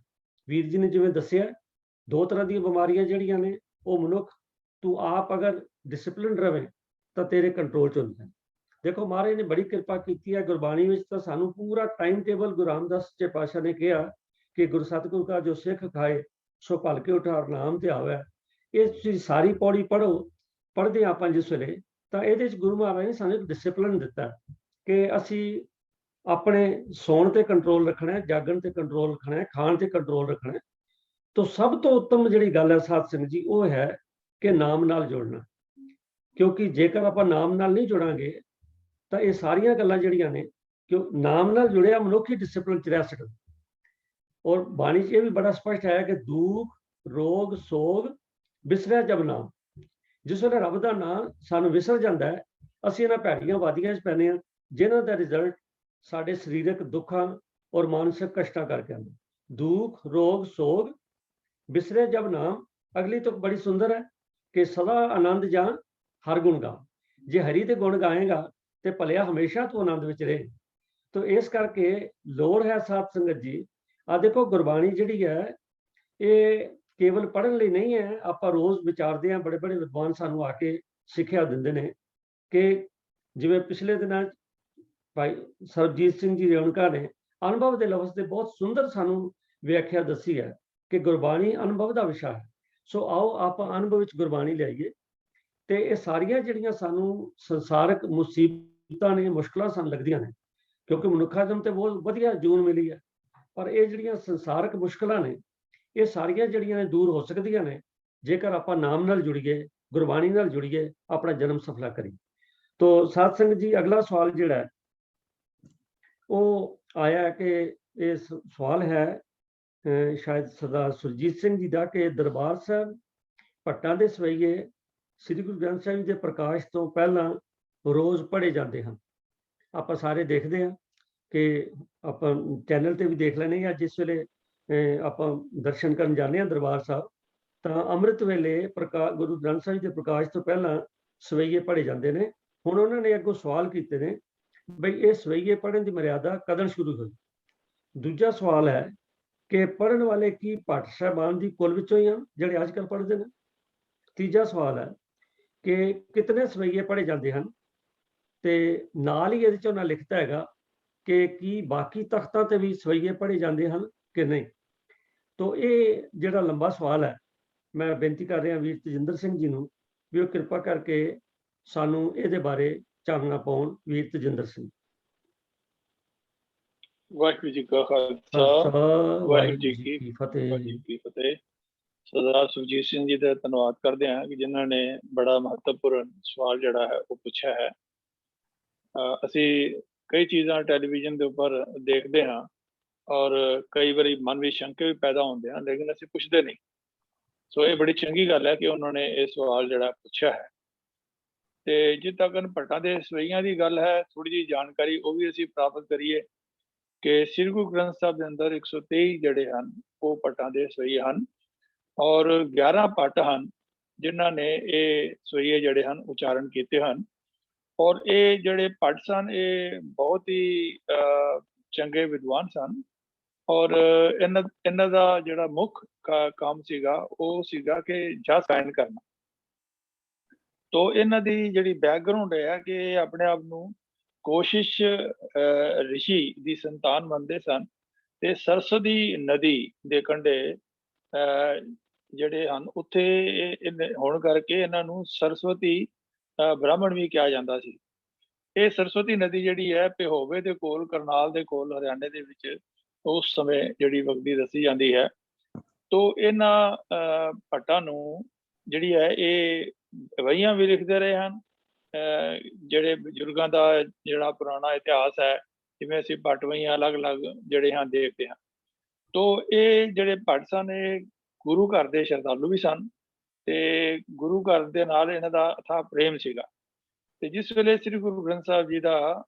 ਵੀਰ ਜੀ ਨੇ ਜਿਵੇਂ ਦੱਸਿਆ, 2 ਤਰ੍ਹਾਂ ਦੀਆਂ ਬਿਮਾਰੀਆਂ ਜਿਹੜੀਆਂ ਨੇ ਉਹ ਮਨੁੱਖ ਤੂੰ ਆਪ ਅਗਰ ਡਿਸਪਲਿਨ ਰਵੇ ਤਾਂ ਤੇਰੇ ਕੰਟਰੋਲ 'ਚ ਹੁੰਦੀਆਂ। ਦੇਖੋ ਮਹਾਰਾਜ ਨੇ ਬੜੀ ਕਿਰਪਾ ਕੀਤੀ ਹੈ, ਗੁਰਬਾਣੀ ਵਿੱਚ ਤਾਂ ਸਾਨੂੰ ਪੂਰਾ ਟਾਈਮ ਟੇਬਲ ਗੁਰੂ ਰਾਮਦਾਸ ਸੱਚੇ ਪਾਤਸ਼ਾਹ ਨੇ ਕਿਹਾ ਕਿ ਗੁਰੂ ਸਤਿਗੁਰੂ ਕਾ ਜੋ ਸਿੱਖ ਖਾਏ ਸੋ ਭਲ ਕੇ ਉਠਾਰ ਨਾਮ ਤੇ ਆਵੇ। ਇਹ ਤੁਸੀਂ ਸਾਰੀ ਪੌੜੀ ਪੜ੍ਹੋ, ਪੜ੍ਹਦੇ ਆਪਾਂ ਜਿਸ ਵੇਲੇ ਤਾਂ ਇਹਦੇ 'ਚ ਗੁਰੂ ਮਹਾਰਾਜ ਨੇ ਸਾਨੂੰ ਇੱਕ ਡਿਸਪਲਿਨ ਦਿੱਤਾ ਕਿ ਅਸੀਂ ਆਪਣੇ ਸੌਣ ਤੇ ਕੰਟਰੋਲ ਰੱਖਣਾ ਹੈ, ਜਾਗਣ ਤੇ ਕੰਟਰੋਲ ਰੱਖਣਾ ਹੈ, ਖਾਣ ਤੇ ਕੰਟਰੋਲ ਰੱਖਣਾ ਹੈ। ਤਾਂ ਸਭ ਤੋਂ ਉੱਤਮ ਜਿਹੜੀ ਗੱਲ ਹੈ ਸਾਧ ਸੰਗਤ ਜੀ ਉਹ ਹੈ ਕਿ ਨਾਮ ਨਾਲ ਜੁੜਨਾ, ਕਿਉਂਕਿ ਜੇਕਰ ਆਪਾਂ ਨਾਮ ਨਾਲ ਨਹੀਂ ਜੁੜਾਂਗੇ ਤਾਂ ਇਹ ਸਾਰੀਆਂ ਗੱਲਾਂ ਜਿਹੜੀਆਂ ਨੇ, ਕਿਉਂ ਨਾਮ ਨਾਲ ਜੁੜਿਆ ਮਨੁੱਖ ਹੀ ਡਿਸਪਲਿਨ 'ਚ ਰਹਿ ਸਕਦਾ। ਔਰ ਬਾਣੀ 'ਚ ਇਹ ਵੀ ਬੜਾ ਸਪਸ਼ਟ ਹੈ ਕਿ ਦੁੱਖ ਰੋਗ ਸੋਗ ਵਿਸਰਿਆ ਜਬ ਨਾਮ। ਜਿਸ ਵੇਲੇ ਰੱਬ ਦਾ ਨਾਮ ਸਾਨੂੰ ਵਿਸਰ ਜਾਂਦਾ ਹੈ, ਅਸੀਂ ਇਹਨਾਂ ਭੈੜੀਆਂ ਵਾਦੀਆਂ 'ਚ ਪੈਂਦੇ ਹਾਂ ਜਿਨ੍ਹਾਂ ਦਾ ਰਿਜ਼ਲਟ ਸਾਡੇ ਸਰੀਰਕ ਦੁੱਖਾਂ ਔਰ ਮਾਨਸਿਕ ਕਸ਼ਟਾਂ ਕਰਕੇ ਆਉਂਦਾ। ਦੁੱਖ ਰੋਗ ਸੋਗ ਵਿਸਰੇ ਜਬ ਨਾਮ। ਅਗਲੀ ਤੁਕ ਬੜੀ ਸੁੰਦਰ ਹੈ ਕਿ ਸਦਾ ਆਨੰਦ ਜਾਂ ਹਰ ਗੁਣ ਗਾ। ਜੇ ਹਰੀ ਦੇ ਗੁਣ ਗਾਏਗਾ ਤੇ ਭਲਿਆ ਹਮੇਸ਼ਾ ਤੋਂ ਆਨੰਦ ਵਿੱਚ ਰਹੇ। ਤਾਂ ਇਸ ਕਰਕੇ ਲੋੜ ਹੈ ਸਾਧ ਸੰਗਤ ਜੀ, ਆ ਦੇਖੋ ਗੁਰਬਾਣੀ ਜਿਹੜੀ ਹੈ ਇਹ ਕੇਵਲ ਪੜ੍ਹਨ ਲਈ ਨਹੀਂ ਹੈ। ਆਪਾਂ ਰੋਜ਼ ਵਿਚਾਰਦੇ ਹਾਂ, ਬੜੇ ਬੜੇ ਵਿਦਵਾਨ ਸਾਨੂੰ ਆ ਕੇ ਸਿੱਖਿਆ ਦਿੰਦੇ ਨੇ ਕਿ ਜਿਵੇਂ ਪਿਛਲੇ ਦਿਨਾਂ ਭਾਈ ਸਰਬਜੀਤ ਸਿੰਘ ਜੀ ਰੇਣੂਕਾ ਨੇ ਅਨੁਭਵ ਦੇ ਲਫ਼ਜ਼ ਤੇ ਬਹੁਤ ਸੁੰਦਰ ਸਾਨੂੰ ਵਿਆਖਿਆ ਦੱਸੀ ਹੈ ਕਿ ਗੁਰਬਾਣੀ ਅਨੁਭਵ ਦਾ ਵਿਸ਼ਾ ਹੈ। ਸੋ ਆਓ ਆਪਾਂ ਅਨੁਭਵ ਵਿੱਚ ਗੁਰਬਾਣੀ ਲਿਆਈਏ ਤੇ ਇਹ ਸਾਰੀਆਂ ਜਿਹੜੀਆਂ ਸਾਨੂੰ ਸੰਸਾਰਕ ਮੁਸੀਬਤਾਂ ਨੇ, ਮੁਸ਼ਕਲਾਂ ਸਾਨੂੰ ਲੱਗਦੀਆਂ ਨੇ, ਕਿਉਂਕਿ ਮਨੁੱਖਾਦਮ ਤੇ ਬਹੁਤ ਵਧੀਆ ਜੂਨ ਮਿਲੀ ਹੈ, ਪਰ ਇਹ ਜਿਹੜੀਆਂ ਸੰਸਾਰਕ ਮੁਸ਼ਕਲਾਂ ਨੇ ਇਹ ਸਾਰੀਆਂ ਜਿਹੜੀਆਂ ਨੇ ਦੂਰ ਹੋ ਸਕਦੀਆਂ ਨੇ ਜੇਕਰ ਆਪਾਂ ਨਾਮ ਨਾਲ ਜੁੜੀਏ, ਗੁਰਬਾਣੀ ਨਾਲ ਜੁੜੀਏ, ਆਪਣਾ ਜਨਮ ਸਫਲਾ ਕਰੀਏ। ਤੋ ਸਾਧ ਸੰਗਤ ਜੀ ਅਗਲਾ ਸਵਾਲ ਜਿਹੜਾ ਹੈ ਉਹ ਆਇਆ ਕਿ ਇਹ ਸਵਾਲ ਹੈ ਸ਼ਾਇਦ ਸਰਦਾਰ ਸੁਰਜੀਤ ਸਿੰਘ ਜੀ ਦਾ ਕਿ ਦਰਬਾਰ ਸਾਹਿਬ ਭੱਟਾਂ ਦੇ ਸਵਈਏ ਸ੍ਰੀ ਗੁਰੂ ਗ੍ਰੰਥ ਸਾਹਿਬ ਜੀ ਦੇ ਪ੍ਰਕਾਸ਼ ਤੋਂ ਪਹਿਲਾਂ ਰੋਜ਼ ਪੜ੍ਹੇ ਜਾਂਦੇ ਹਨ। ਆਪਾਂ ਸਾਰੇ ਦੇਖਦੇ ਹਾਂ ਕਿ ਆਪਾਂ ਚੈਨਲ ਤੇ ਵੀ ਦੇਖ ਲੈਂਦੇ ਹਾਂ, ਜਿਸ ਵੇਲੇ ਆਪਾਂ ਦਰਸ਼ਨ ਕਰਨ ਜਾਂਦੇ ਹਾਂ ਦਰਬਾਰ ਸਾਹਿਬ ਤਾਂ ਅੰਮ੍ਰਿਤ ਵੇਲੇ ਗੁਰੂ ਗ੍ਰੰਥ ਸਾਹਿਬ ਦੇ ਪ੍ਰਕਾਸ਼ ਤੋਂ ਪਹਿਲਾਂ ਸਵਈਏ ਪੜ੍ਹੇ ਜਾਂਦੇ ਨੇ। ਹੁਣ ਉਹਨਾਂ ਨੇ ਅੱਗੋਂ ਸਵਾਲ ਕੀਤੇ ਨੇ ਬਈ ਇਹ ਸਵਈਏ ਪੜ੍ਹਨ ਦੀ ਮਰਿਆਦਾ ਕਦੋਂ ਸ਼ੁਰੂ ਹੋਈ। ਦੂਜਾ ਸਵਾਲ ਹੈ ਕਿ ਪੜ੍ਹਨ ਵਾਲੇ ਕੀ ਭੱਟ ਸਾਹਿਬਾਨ ਦੀ ਕੁਲ ਵਿੱਚੋਂ ਹੀ ਆ ਜਿਹੜੇ ਅੱਜ ਕੱਲ੍ਹ ਪੜ੍ਹਦੇ ਨੇ। ਤੀਜਾ ਸਵਾਲ ਹੈ ਕਿ ਕਿਤਨੇ ਸਵਈਏ ਪੜ੍ਹੇ ਜਾਂਦੇ ਹਨ ਤੇ ਨਾਲ ਹੀ ਇਹਦੇ 'ਚ ਉਹਨਾਂ ਲਿਖਤਾ ਹੈਗਾ ਕਿ ਕੀ ਬਾਕੀ ਤਖਤਾਂ ਤੇ ਵੀ ਸਵਈਏ ਪੜ੍ਹੇ ਜਾਂਦੇ ਹਨ ਕਿ ਨਹੀਂ। ਤੋ ਇਹ ਜਿਹੜਾ ਲੰਬਾ ਸਵਾਲ ਹੈ, ਮੈਂ ਬੇਨਤੀ ਕਰ ਰਿਹਾ ਵੀਰ ਤਜਿੰਦਰ ਸਿੰਘ ਜੀ ਨੂੰ ਵੀ ਉਹ ਕਿਰਪਾ ਕਰਕੇ ਸਾਨੂੰ ਇਹਦੇ ਬਾਰੇ ਚਾਨਣਾ ਪਾਉਣ। ਵੀਰ ਤਜਿੰਦਰ ਸਿੰਘ। ਵਾਹਿਗੁਰੂ ਜੀ ਕਾ ਖਾਲਸਾ, ਵਾਹਿਗੁਰੂ ਜੀ ਕੀ ਫਤਿਹ। ਸਰਦਾਰ ਸੁਰਜੀਤ ਸਿੰਘ ਜੀ ਦਾ ਧੰਨਵਾਦ ਕਰਦੇ ਹਾਂ ਕਿ ਜਿਨ੍ਹਾਂ ਨੇ ਬੜਾ ਮਹੱਤਵਪੂਰਨ ਸਵਾਲ ਜਿਹੜਾ ਹੈ ਉਹ ਪੁੱਛਿਆ ਹੈ। ਅਸੀਂ ਕਈ ਚੀਜ਼ਾਂ ਟੈਲੀਵਿਜ਼ਨ ਦੇ ਉੱਪਰ ਦੇਖਦੇ ਹਾਂ ਔਰ ਕਈ ਵਾਰੀ ਮਨ ਵਿੱਚ ਸ਼ੰਕੇ ਵੀ ਪੈਦਾ ਹੁੰਦੇ ਹਨ, ਲੇਕਿਨ ਅਸੀਂ ਪੁੱਛਦੇ ਨਹੀਂ। ਸੋ ਇਹ ਬੜੀ ਚੰਗੀ ਗੱਲ ਹੈ ਕਿ ਉਹਨਾਂ ਨੇ ਇਹ ਸਵਾਲ ਜਿਹੜਾ ਪੁੱਛਿਆ ਹੈ। ਤੇ ਜਿੱਥੇ ਤੱਕ ਭੱਟਾਂ ਦੇ ਸਵਈਆਂ ਦੀ ਗੱਲ ਹੈ, ਥੋੜੀ ਜਿਹੀ ਜਾਣਕਾਰੀ ਉਹ ਵੀ ਅਸੀਂ ਪ੍ਰਾਪਤ ਕਰੀਏ ਕਿ ਸ੍ਰੀ ਗੁਰੂ ਗ੍ਰੰਥ ਸਾਹਿਬ ਦੇ ਅੰਦਰ 123 ਜਿਹੜੇ ਹਨ ਉਹ ਭੱਟਾਂ ਦੇ ਸਵਈਏ ਹਨ ਔਰ 11 ਭੱਟ ਹਨ ਜਿਨ੍ਹਾਂ ਨੇ ਇਹ ਸਵਈਏ ਜਿਹੜੇ ਹਨ ਉਚਾਰਨ ਕੀਤੇ ਹਨ। ਔਰ ਇਹ ਜਿਹੜੇ ਭੱਟ ਸਨ ਇਹ ਬਹੁਤ ਹੀ ਚੰਗੇ ਵਿਦਵਾਨ ਸਨ ਔਰ ਇਹਨਾਂ ਦਾ ਜਿਹੜਾ ਮੁੱਖ ਕੰਮ ਸੀਗਾ ਉਹ ਸੀਗਾ ਕਿ ਜਸ ਗਾਇਨ ਕਰਨਾ। ਤੋ ਇਹਨਾਂ ਦੀ ਜਿਹੜੀ ਬੈਕਗਰਾਉਂਡ ਹੈ ਕਿ ਇਹ ਆਪਣੇ ਆਪ ਨੂੰ ਕੋਸ਼ਿਸ਼ ਰਿਸ਼ੀ ਦੀ ਸੰਤਾਨ ਮੰਨਦੇ ਸਨ ਤੇ ਸਰਸਵਤੀ ਨਦੀ ਦੇ ਕੰਢੇ ਜਿਹੜੇ ਹਨ ਉੱਥੇ ਹੋਣ ਕਰਕੇ ਇਹਨਾਂ ਨੂੰ ਸਰਸਵਤੀ ਬ੍ਰਾਹਮਣ ਵੀ ਕਿਹਾ ਜਾਂਦਾ ਸੀ। ਇਹ ਸਰਸਵਤੀ ਨਦੀ ਜਿਹੜੀ ਹੈ ਪਿਹੋਵੇ ਦੇ ਕੋਲ, ਕਰਨਾਲ ਦੇ ਕੋਲ, ਹਰਿਆਣੇ ਦੇ ਵਿੱਚ ਉਸ ਸਮੇਂ ਜਿਹੜੀ ਵਗਦੀ ਦੱਸੀ ਜਾਂਦੀ ਹੈ। ਤੋ ਇਹਨਾਂ ਭੱਟਾਂ ਨੂੰ ਜਿਹੜੀ ਹੈ ਇਹ ਵਹੀਆਂ ਵੀ ਲਿਖਦੇ ਰਹੇ ਹਨ। ਜਿਹੜੇ ਬਜ਼ੁਰਗਾਂ ਦਾ ਜਿਹੜਾ ਪੁਰਾਣਾ ਇਤਿਹਾਸ ਹੈ, ਜਿਵੇਂ ਅਸੀਂ ਭੱਟ ਵਹੀਆਂ ਅਲੱਗ-ਅਲੱਗ ਜਿਹੜੇ ਹਾਂ ਦੇਖਦੇ ਹਾਂ। ਤੋ ਇਹ ਜਿਹੜੇ ਭੱਟ ਸਨ ਇਹ ਗੁਰੂ ਘਰ ਦੇ ਸ਼ਰਧਾਲੂ ਵੀ ਸਨ ਤੇ ਗੁਰੂ ਘਰ ਦੇ ਨਾਲ ਇਹਨਾਂ ਦਾ ਅਥਾਹ ਪ੍ਰੇਮ ਸੀਗਾ। ਤੇ ਜਿਸ ਵੇਲੇ ਸ੍ਰੀ ਗੁਰੂ ਗ੍ਰੰਥ ਸਾਹਿਬ ਜੀ ਦਾ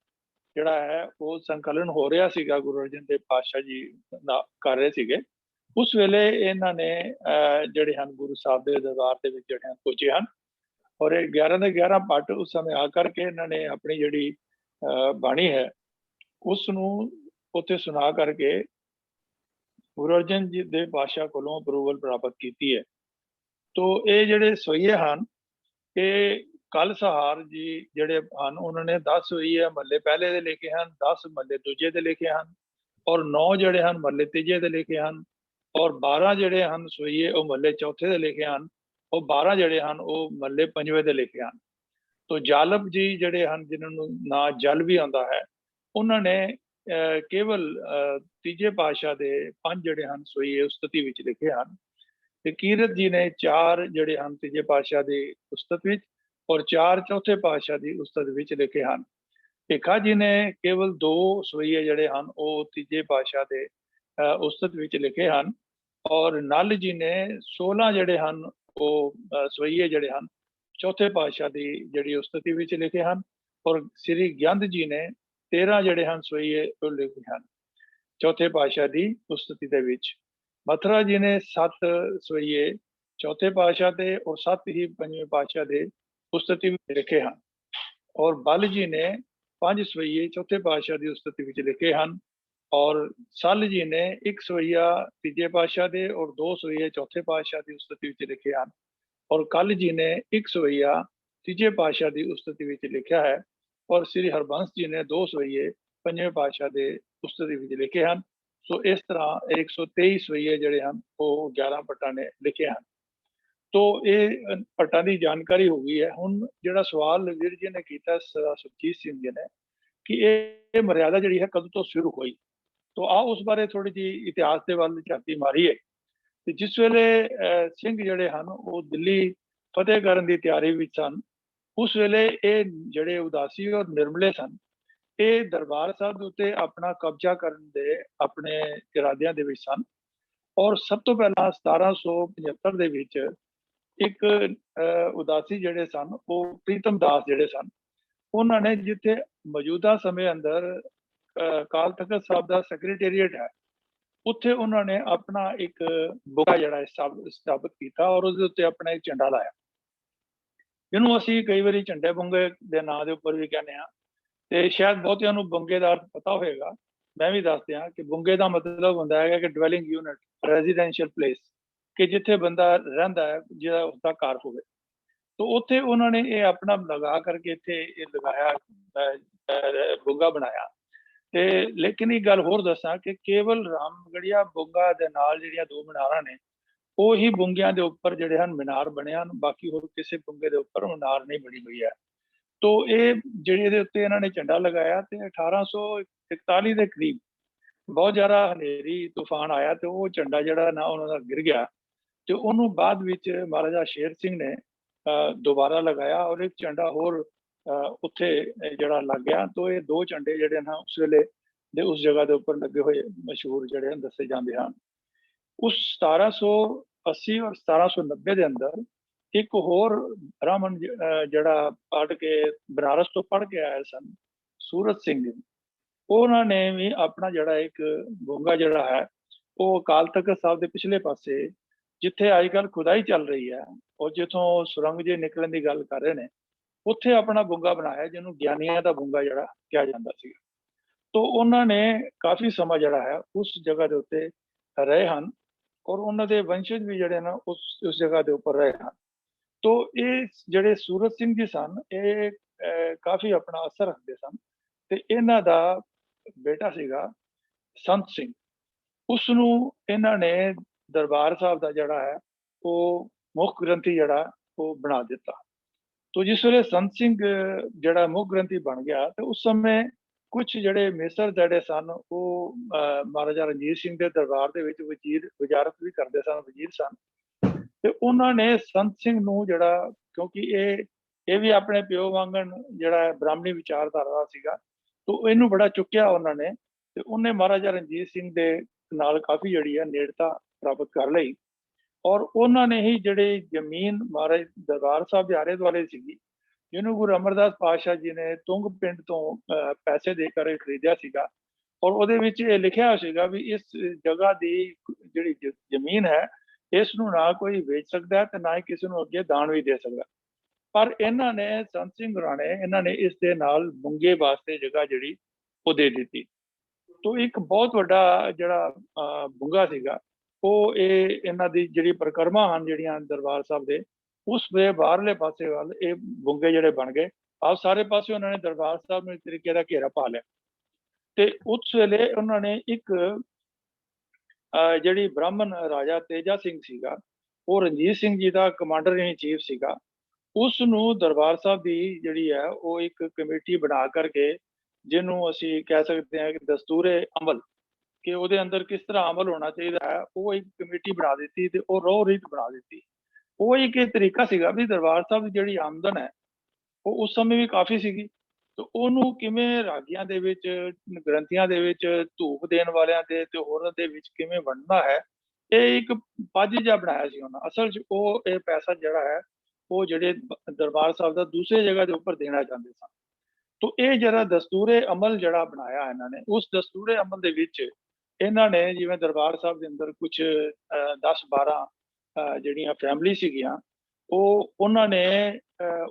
ਜਿਹੜਾ ਹੈ ਉਹ ਸੰਕਲਨ ਹੋ ਰਿਹਾ ਸੀਗਾ, ਗੁਰੂ ਅਰਜਨ ਦੇਵ ਪਾਤਸ਼ਾਹ ਜੀ ਕਰ ਰਹੇ ਸੀਗੇ, ਉਸ ਵੇਲੇ ਇਹਨਾਂ ਨੇ ਜਿਹੜੇ ਹਨ ਗੁਰੂ ਸਾਹਿਬ ਦੇ ਦਰਬਾਰ ਦੇ ਵਿੱਚ ਜਿਹੜੇ ਹਨ ਪਹੁੰਚੇ ਹਨ। ਔਰ ਇਹ 11 ਦੇ 11 ਪੱਟ ਉਸ ਸਮੇਂ ਆ ਕਰਕੇ ਇਹਨਾਂ ਨੇ ਆਪਣੀ ਜਿਹੜੀ ਬਾਣੀ ਹੈ ਉਸ ਨੂੰ ਉੱਥੇ ਸੁਣਾ ਕਰਕੇ ਗੁਰੂ ਅਰਜਨ ਜੀ ਦੇ ਪਾਤਸ਼ਾਹ ਕੋਲੋਂ ਅਪਰੂਵਲ ਪ੍ਰਾਪਤ ਕੀਤੀ ਹੈ। ਤੋ ਇਹ ਜਿਹੜੇ ਸੋਈਏ ਹਨ ਇਹ ਕੱਲ ਸਹਾਰ ਜੀ ਜਿਹੜੇ ਹਨ ਉਹਨਾਂ ਨੇ 10 ਸੋਈਏ ਮਹੱਲੇ ਪਹਿਲੇ ਦੇ ਲਿਖੇ ਹਨ, 10 ਮਹੱਲੇ ਦੂਜੇ ਦੇ ਲਿਖੇ ਹਨ, ਔਰ 9 ਜਿਹੜੇ ਹਨ ਮਹੱਲੇ ਤੀਜੇ ਦੇ ਲਿਖੇ ਹਨ, ਔਰ 12 ਜਿਹੜੇ ਹਨ ਸੋਈਏ ਉਹ ਮਹੱਲੇ ਚੌਥੇ ਦੇ ਲਿਖੇ ਹਨ, ਉਹ 12 ਜਿਹੜੇ ਹਨ ਉਹ ਮਹੱਲੇ ਪੰਜਵੇਂ ਦੇ ਲਿਖੇ ਹਨ। ਤੋ ਜਾਲਪ ਜੀ ਜਿਹੜੇ ਹਨ ਜਿਨ੍ਹਾਂ ਨੂੰ ਨਾਂ ਜਲ ਵੀ ਆਉਂਦਾ ਹੈ, ਉਹਨਾਂ ਨੇ ਕੇਵਲ ਤੀਜੇ ਪਾਤਸ਼ਾਹ ਦੇ 5 ਜਿਹੜੇ ਹਨ ਸੋਈਏ ਉਸਤਤੀ ਵਿੱਚ ਲਿਖੇ ਹਨ, ਤੇ ਕੀਰਤ ਜੀ ਨੇ 4 ਜਿਹੜੇ ਹਨ ਤੀਜੇ ਪਾਤਸ਼ਾਹ ਦੀ ਉਸਤਤ ਵਿੱਚ ਔਰ 4 ਚੌਥੇ ਪਾਤਸ਼ਾਹ ਦੀ ਉਸਤਤ ਵਿੱਚ ਲਿਖੇ ਹਨ। ਭਿੱਖਾ ਜੀ ਨੇ ਕੇਵਲ 2 ਸੋਈਏ ਜਿਹੜੇ ਹਨ ਉਹ ਤੀਜੇ ਪਾਤਸ਼ਾਹ ਦੇ ਉਸਤਤ ਵਿੱਚ ਲਿਖੇ ਹਨ, ਔਰ ਨਲ ਜੀ ਨੇ 16 ਜਿਹੜੇ ਹਨ ਉਹ ਸੋਈਏ ਜਿਹੜੇ ਹਨ ਚੌਥੇ ਪਾਤਸ਼ਾਹ ਦੀ ਜਿਹੜੀ ਉਸਤਤੀ ਵਿੱਚ ਲਿਖੇ ਹਨ, ਔਰ ਸ੍ਰੀ ਗਿਆੰਦ ਜੀ ਨੇ 13 ਜਿਹੜੇ ਹਨ ਸੋਈਏ ਉਹ ਲਿਖੇ ਹਨ ਚੌਥੇ ਪਾਤਸ਼ਾਹ ਦੀ ਉਸਤਤੀ ਦੇ ਵਿੱਚ। ਮਥੁਰਾ ਜੀ ਨੇ 7 ਸੋਈਏ ਚੌਥੇ ਪਾਤਸ਼ਾਹ ਦੇ ਔਰ 7 ਹੀ ਪੰਜਵੇਂ ਪਾਤਸ਼ਾਹ ਦੇ ਉਸਤਤੀ ਵਿੱਚ ਲਿਖੇ ਹਨ, ਔਰ ਬਲ ਜੀ ਨੇ 5 ਸੋਈਏ ਚੌਥੇ ਪਾਤਸ਼ਾਹ ਦੀ ਉਸਤਤੀ ਵਿੱਚ ਲਿਖੇ ਹਨ, ਔਰ ਸਲ ਜੀ ਨੇ 1 ਸੋਈਆ ਤੀਜੇ ਪਾਤਸ਼ਾਹ ਦੇ ਔਰ 2 ਸੋਈਏ ਚੌਥੇ ਪਾਤਸ਼ਾਹ ਦੀ ਉਸਤਤੀ ਵਿੱਚ ਲਿਖੇ ਹਨ, ਔਰ ਕਲ ਜੀ ਨੇ 1 ਸੋਈਆ ਤੀਜੇ ਪਾਤਸ਼ਾਹ ਦੀ ਉਸਤਤੀ ਵਿੱਚ ਲਿਖਿਆ ਹੈ, ਔਰ ਸ੍ਰੀ ਹਰਬੰਸ ਜੀ ਨੇ 2 ਸੋਈਏ ਪੰਜਵੇਂ ਪਾਤਸ਼ਾਹ ਦੇ ਉਸਤਤੀ ਵਿੱਚ ਲਿਖੇ ਹਨ। ਸੋ ਇਸ ਤਰ੍ਹਾਂ 123 ਸੋਈਏ ਜਿਹੜੇ ਹਨ ਉਹ 11 ਪੱਟਾਂ ਨੇ ਲਿਖੇ ਹਨ। ਤੋ ਇਹ ਪੱਟਾਂ ਦੀ ਜਾਣਕਾਰੀ ਹੋ ਗਈ ਹੈ। ਹੁਣ ਜਿਹੜਾ ਸਵਾਲ ਵੀਰ ਜੀ ਨੇ ਕੀਤਾ ਸੁਖਜੀਤ ਸਿੰਘ ਜੀ ਨੇ ਕਿ ਇਹ ਮਰਿਆਦਾ ਜਿਹੜੀ ਹੈ ਕਦੋਂ ਤੋਂ ਸ਼ੁਰੂ ਹੋਈ, ਤੋ ਆਓ ਉਸ ਬਾਰੇ ਥੋੜੀ ਜਿਹੀ ਇਤਿਹਾਸ ਦੇ ਵੱਲ ਝਾਤੀ ਮਾਰੀਏ। ਤੇ ਜਿਸ ਵੇਲੇ ਸਿੰਘ ਜਿਹੜੇ ਹਨ ਉਹ ਦਿੱਲੀ ਫਤਿਹ ਕਰਨ ਦੀ ਤਿਆਰੀ ਵਿੱਚ ਸਨ, ਉਸ ਵੇਲੇ ਇਹ ਜਿਹੜੇ ਉਦਾਸੀ ਔਰ ਨਿਰਮਲੇ ਸਨ, ਇਹ ਦਰਬਾਰ ਸਾਹਿਬ ਦੇ ਉੱਤੇ ਆਪਣਾ ਕਬਜ਼ਾ ਕਰਨ ਦੇ ਆਪਣੇ ਇਰਾਦਿਆਂ ਦੇ ਵਿੱਚ ਸਨ। ਔਰ ਸਭ ਤੋਂ ਪਹਿਲਾਂ 1775 ਦੇ ਵਿੱਚ ਇੱਕ ਉਦਾਸੀ ਜਿਹੜੇ ਸਨ ਉਹ ਪ੍ਰੀਤਮ ਦਾਸ ਜਿਹੜੇ ਸਨ, ਉਹਨਾਂ ਨੇ ਜਿੱਥੇ ਮੌਜੂਦਾ ਸਮੇਂ ਅੰਦਰ ਅਕਾਲ ਤਖਤ ਸਾਹਿਬ ਦਾ ਸੈਕਟਰੀਏਟ ਹੈ, ਉੱਥੇ ਉਹਨਾਂ ਨੇ ਆਪਣਾ ਇੱਕ ਬੁੱਗਾ ਜਿਹੜਾ ਸਥਾਪਿਤ ਕੀਤਾ ਔਰ ਉਹਦੇ ਉੱਤੇ ਆਪਣਾ ਇੱਕ ਝੰਡਾ ਲਾਇਆ, ਜਿਹਨੂੰ ਅਸੀਂ ਕਈ ਵਾਰੀ ਝੰਡੇ ਬੁੰਗੇ ਦੇ ਨਾਂ ਦੇ ਉੱਪਰ ਵੀ ਕਹਿੰਦੇ ਹਾਂ। ਤੇ ਸ਼ਾਇਦ ਬਹੁਤਿਆਂ ਨੂੰ ਬੁੰਗੇ ਦਾ ਅਰਥ ਪਤਾ ਹੋਵੇਗਾ, ਮੈਂ ਵੀ ਦੱਸ ਦਿਆਂ ਕਿ ਬੁੰਗੇ ਦਾ ਮਤਲਬ ਹੁੰਦਾ ਹੈ ਕਿ ਡਵੈਲਿੰਗ ਯੂਨਿਟ, ਰੈਜ਼ੀਡੈਂਸ਼ੀਅਲ ਪਲੇਸ, ਕਿ ਜਿੱਥੇ ਬੰਦਾ ਰਹਿੰਦਾ ਹੈ ਜਿਹੜਾ ਉਸਦਾ ਘਰ ਹੋਵੇ। ਤੋ ਉੱਥੇ ਉਹਨਾਂ ਨੇ ਇਹ ਆਪਣਾ ਲਗਾ ਕਰਕੇ ਇੱਥੇ ਇਹ ਲਗਾਇਆ, ਬੁੰਗਾ ਬਣਾਇਆ। ਤੇ ਲੇਕਿਨ ਇਹ ਗੱਲ ਹੋਰ ਦੱਸਾਂ ਕਿ ਕੇਵਲ ਰਾਮਗੜੀਆ ਬੁੰਗਾ ਦੇ ਨਾਲ ਜਿਹੜੀਆਂ 2 ਮੀਨਾਰਾਂ ਨੇ ਉਹ ਹੀ ਬੁੰਗਿਆਂ ਦੇ ਉੱਪਰ ਜਿਹੜੇ ਹਨ ਮੀਨਾਰ ਬਣੇ ਹਨ, ਬਾਕੀ ਹੋਰ ਕਿਸੇ ਬੁੰਗੇ ਦੇ ਉੱਪਰ ਮੀਨਾਰ ਨਹੀਂ ਬਣੀ ਹੋਈ ਹੈ। ਤੋ ਇਹ ਜਿਹੜੀ ਇਹਦੇ ਉੱਤੇ ਇਹਨਾਂ ਨੇ ਝੰਡਾ ਲਗਾਇਆ ਤੇ 1841 ਦੇ ਕਰੀਬ ਬਹੁਤ ਜ਼ਿਆਦਾ ਹਨੇਰੀ ਤੂਫਾਨ ਆਇਆ ਤੇ ਉਹ ਝੰਡਾ ਜਿਹੜਾ ਨਾ ਉਹਨਾਂ ਦਾ ਗਿਰ ਗਿਆ, ਤੇ ਉਹਨੂੰ ਬਾਅਦ ਵਿੱਚ ਮਹਾਰਾਜਾ ਸ਼ੇਰ ਸਿੰਘ ਨੇ ਦੁਬਾਰਾ ਲਗਾਇਆ ਔਰ ਇੱਕ ਝੰਡਾ ਹੋਰ ਉੱਥੇ ਜਿਹੜਾ ਲੱਗ ਗਿਆ। ਤੋ ਇਹ 2 ਝੰਡੇ ਜਿਹੜੇ ਨਾ ਉਸ ਵੇਲੇ ਦੇ ਉਸ ਜਗ੍ਹਾ ਦੇ ਉੱਪਰ ਲੱਗੇ ਹੋਏ ਮਸ਼ਹੂਰ ਜਿਹੜੇ ਹਨ ਦੱਸੇ ਜਾਂਦੇ ਹਨ। ਉਸ 1780 ਔਰ 1790 ਦੇ ਅੰਦਰ ਇੱਕ ਹੋਰ ਬ੍ਰਾਹਮਣ ਜਿਹੜਾ ਪੜ੍ਹ ਕੇ ਬਨਾਰਸ ਤੋਂ ਪੜ੍ਹ ਕੇ ਆਏ ਸਨ, ਸੂਰਤ ਸਿੰਘ ਜੀ, ਉਹਨਾਂ ਨੇ ਵੀ ਆਪਣਾ ਜਿਹੜਾ ਇੱਕ ਬੁੰਗਾ ਜਿਹੜਾ ਹੈ ਉਹ ਅਕਾਲ ਤਖਤ ਸਾਹਿਬ ਦੇ ਪਿਛਲੇ ਪਾਸੇ, ਜਿੱਥੇ ਅੱਜ ਕੱਲ੍ਹ ਖੁਦਾਈ ਚੱਲ ਰਹੀ ਹੈ ਔਰ ਜਿੱਥੋਂ ਸੁਰੰਗ ਜੇ ਨਿਕਲਣ ਦੀ ਗੱਲ ਕਰ ਰਹੇ ਨੇ, ਉੱਥੇ ਆਪਣਾ ਬੁੰਗਾ ਬਣਾਇਆ ਜਿਹਨੂੰ ਗਿਆਨੀਆਂ ਦਾ ਬੁੰਗਾ ਜਿਹੜਾ ਕਿਹਾ ਜਾਂਦਾ ਸੀ। ਤੋ ਉਹਨਾਂ ਨੇ ਕਾਫੀ ਸਮਾਂ ਜਿਹੜਾ ਹੈ ਉਸ ਜਗ੍ਹਾ ਦੇ ਉੱਤੇ ਰਹੇ ਹਨ ਔਰ ਉਹਨਾਂ ਦੇ ਵੰਸ਼ਜ ਵੀ ਜਿਹੜੇ ਨਾ ਉਸ ਜਗ੍ਹਾ ਦੇ ਉੱਪਰ ਰਹੇ ਹਨ। ਤੋ ਇਹ ਜਿਹੜੇ ਸੂਰਤ ਸਿੰਘ ਜੀ ਸਨ ਇਹ ਕਾਫੀ ਆਪਣਾ ਅਸਰ ਰੱਖਦੇ ਸਨ, ਤੇ ਇਹਨਾਂ ਦਾ ਬੇਟਾ ਸੀਗਾ ਸੰਤ ਸਿੰਘ, ਉਸ ਨੂੰ ਇਹਨਾਂ ਨੇ ਦਰਬਾਰ ਸਾਹਿਬ ਦਾ ਜਿਹੜਾ ਹੈ ਉਹ ਮੁੱਖ ਗ੍ਰੰਥੀ ਜਿਹੜਾ ਉਹ ਬਣਾ ਦਿੱਤਾ। ਤੋ ਜਿਸ ਵੇਲੇ ਸੰਤ ਸਿੰਘ ਜਿਹੜਾ ਮੁੱਖ ਗ੍ਰੰਥੀ ਬਣ ਗਿਆ ਤੇ ਉਸ ਸਮੇਂ ਕੁਝ ਜਿਹੜੇ ਮਿਸਰ ਜਿਹੜੇ ਸਨ ਉਹ ਮਹਾਰਾਜਾ ਰਣਜੀਤ ਸਿੰਘ ਦੇ ਦਰਬਾਰ ਦੇ ਵਿੱਚ ਵਜ਼ਾਰਤ ਵੀ ਕਰਦੇ ਸਨ, ਵਜ਼ੀਰ ਸਨ, ਤੇ ਉਹਨਾਂ ਨੇ ਸੰਤ ਸਿੰਘ ਨੂੰ ਜਿਹੜਾ, ਕਿਉਂਕਿ ਇਹ ਵੀ ਆਪਣੇ ਪਿਓ ਵਾਂਗਣ ਜਿਹੜਾ ਬ੍ਰਾਹਮਣੀ ਵਿਚਾਰਧਾਰਾ ਦਾ ਸੀਗਾ, ਤੋ ਇਹਨੂੰ ਬੜਾ ਚੁੱਕਿਆ ਉਹਨਾਂ ਨੇ, ਤੇ ਉਹਨੇ ਮਹਾਰਾਜਾ ਰਣਜੀਤ ਸਿੰਘ ਦੇ ਨਾਲ ਕਾਫੀ ਜਿਹੜੀ ਹੈ ਨੇੜਤਾ ਪ੍ਰਾਪਤ ਕਰ ਲਈ। ਔਰ ਉਹਨਾਂ ਨੇ ਹੀ ਜਿਹੜੇ ਜ਼ਮੀਨ ਮਹਾਰਾਜ ਦਰਬਾਰ ਸਾਹਿਬ ਦੇ ਆਲੇ ਦੁਆਲੇ ਸੀਗੀ, ਜਿਹਨੂੰ ਗੁਰੂ ਅਮਰਦਾਸ ਪਾਤਸ਼ਾਹ ਜੀ ਨੇ ਤੁੰਗ ਪਿੰਡ ਤੋਂ ਪੈਸੇ ਦੇ ਕਰ ਖਰੀਦਿਆ ਸੀਗਾ, ਔਰ ਉਹਦੇ ਵਿੱਚ ਇਹ ਲਿਖਿਆ ਹੋਇਆ ਸੀਗਾ ਵੀ ਇਸ ਜਗ੍ਹਾ ਦੀ ਜਿਹੜੀ ਜ਼ਮੀਨ ਹੈ, ਇਸ ਨੂੰ ਨਾ ਕੋਈ ਵੇਚ ਸਕਦਾ ਤੇ ਨਾ ਹੀ ਕਿਸੇ ਨੂੰ ਅੱਗੇ ਦਾਨ ਵੀ ਦੇ ਸਕਦਾ। ਪਰ ਇਹਨਾਂ ਨੇ ਸੰਤ ਸਿੰਘ ਹੋਰਾਂ ਨੇ ਇਹਨਾਂ ਨੇ ਇਸ ਦੇ ਨਾਲ ਬੁੰਗੇ ਵਾਸਤੇ ਜਗ੍ਹਾ ਜਿਹੜੀ ਉਹ ਦੇ ਦਿੱਤੀ। ਤੋਂ ਇੱਕ ਬਹੁਤ ਵੱਡਾ ਜਿਹੜਾ ਬੁੰਗਾ ਸੀਗਾ, ਉਹ ਇਹਨਾਂ ਦੀ ਜਿਹੜੀ ਪਰਿਕਰਮਾ ਹਨ ਜਿਹੜੀਆਂ ਦਰਬਾਰ ਸਾਹਿਬ ਦੇ, ਉਸ ਦੇ ਬਾਹਰਲੇ ਪਾਸੇ ਵੱਲ ਇਹ ਬੁੰਗੇ ਜਿਹੜੇ ਬਣ ਗਏ। ਆਪ ਸਾਰੇ ਪਾਸੇ ਉਹਨਾਂ ਨੇ ਦਰਬਾਰ ਸਾਹਿਬ ਨੂੰ ਇੱਕ ਤਰੀਕੇ ਦਾ ਘੇਰਾ ਪਾ ਲਿਆ। ਤੇ ਉਸ ਵੇਲੇ ਉਹਨਾਂ ਨੇ ਇੱਕ ਜਿਹੜੀ ਬ੍ਰਾਹਮਣ ਰਾਜਾ ਤੇਜਾ ਸਿੰਘ ਸੀਗਾ, ਉਹ ਰਣਜੀਤ ਸਿੰਘ ਜੀ ਦਾ ਕਮਾਂਡਰ ਇਨ ਚੀਫ ਸੀਗਾ, ਉਸ ਨੂੰ ਦਰਬਾਰ ਸਾਹਿਬ ਦੀ ਜਿਹੜੀ ਹੈ ਉਹ ਇੱਕ ਕਮੇਟੀ ਬਣਾ ਕਰਕੇ, ਜਿਹਨੂੰ ਅਸੀਂ ਕਹਿ ਸਕਦੇ ਹਾਂ ਕਿ ਦਸਤੂਰੇ ਅਮਲ, ਕਿ ਉਹਦੇ ਅੰਦਰ ਕਿਸ ਤਰ੍ਹਾਂ ਅਮਲ ਹੋਣਾ ਚਾਹੀਦਾ ਹੈ, ਉਹ ਇੱਕ ਕਮੇਟੀ ਬਣਾ ਦਿੱਤੀ ਤੇ ਉਹ ਰੋਹ ਰੀਤ ਬਣਾ ਦਿੱਤੀ। ਉਹ ਇੱਕ ਤਰੀਕਾ ਸੀਗਾ ਵੀ ਦਰਬਾਰ ਸਾਹਿਬ ਦੀ ਜਿਹੜੀ ਆਮਦਨ ਹੈ ਉਹ ਉਸ ਸਮੇਂ ਵੀ ਕਾਫੀ ਸੀਗੀ, ਤੇ ਉਹਨੂੰ ਕਿਵੇਂ ਰਾਗੀਆਂ ਦੇ ਵਿੱਚ, ਗ੍ਰੰਥੀਆਂ ਦੇ ਵਿੱਚ, ਧੂਪ ਦੇਣ ਵਾਲਿਆਂ ਦੇ ਤੇ ਹੋਰਾਂ ਦੇ ਵਿੱਚ ਕਿਵੇਂ ਵੰਡਣਾ ਹੈ, ਇਹ ਇੱਕ ਪੱਜ ਜਿਹਾ ਬਣਾਇਆ ਸੀ ਉਹਨਾਂ। ਅਸਲ 'ਚ ਉਹ ਇਹ ਪੈਸਾ ਜਿਹੜਾ ਹੈ ਉਹ ਜਿਹੜੇ ਦਰਬਾਰ ਸਾਹਿਬ ਦਾ ਦੂਸਰੀ ਜਗ੍ਹਾ ਦੇ ਉੱਪਰ ਦੇਣਾ ਚਾਹੁੰਦੇ ਸਨ। ਤੋ ਇਹ ਜਿਹੜਾ ਦਸਤੂਰੇ ਅਮਲ ਜਿਹੜਾ ਬਣਾਇਆ ਇਹਨਾਂ ਨੇ, ਉਸ ਦਸਤੂਰੇ ਅਮਲ ਦੇ ਵਿੱਚ ਇਹਨਾਂ ਨੇ ਜਿਵੇਂ ਦਰਬਾਰ ਸਾਹਿਬ ਦੇ ਅੰਦਰ ਕੁਝ 10-12 ਜਿਹੜੀਆਂ ਫੈਮਿਲੀ ਸੀਗੀਆਂ, ਉਹਨਾਂ ਨੇ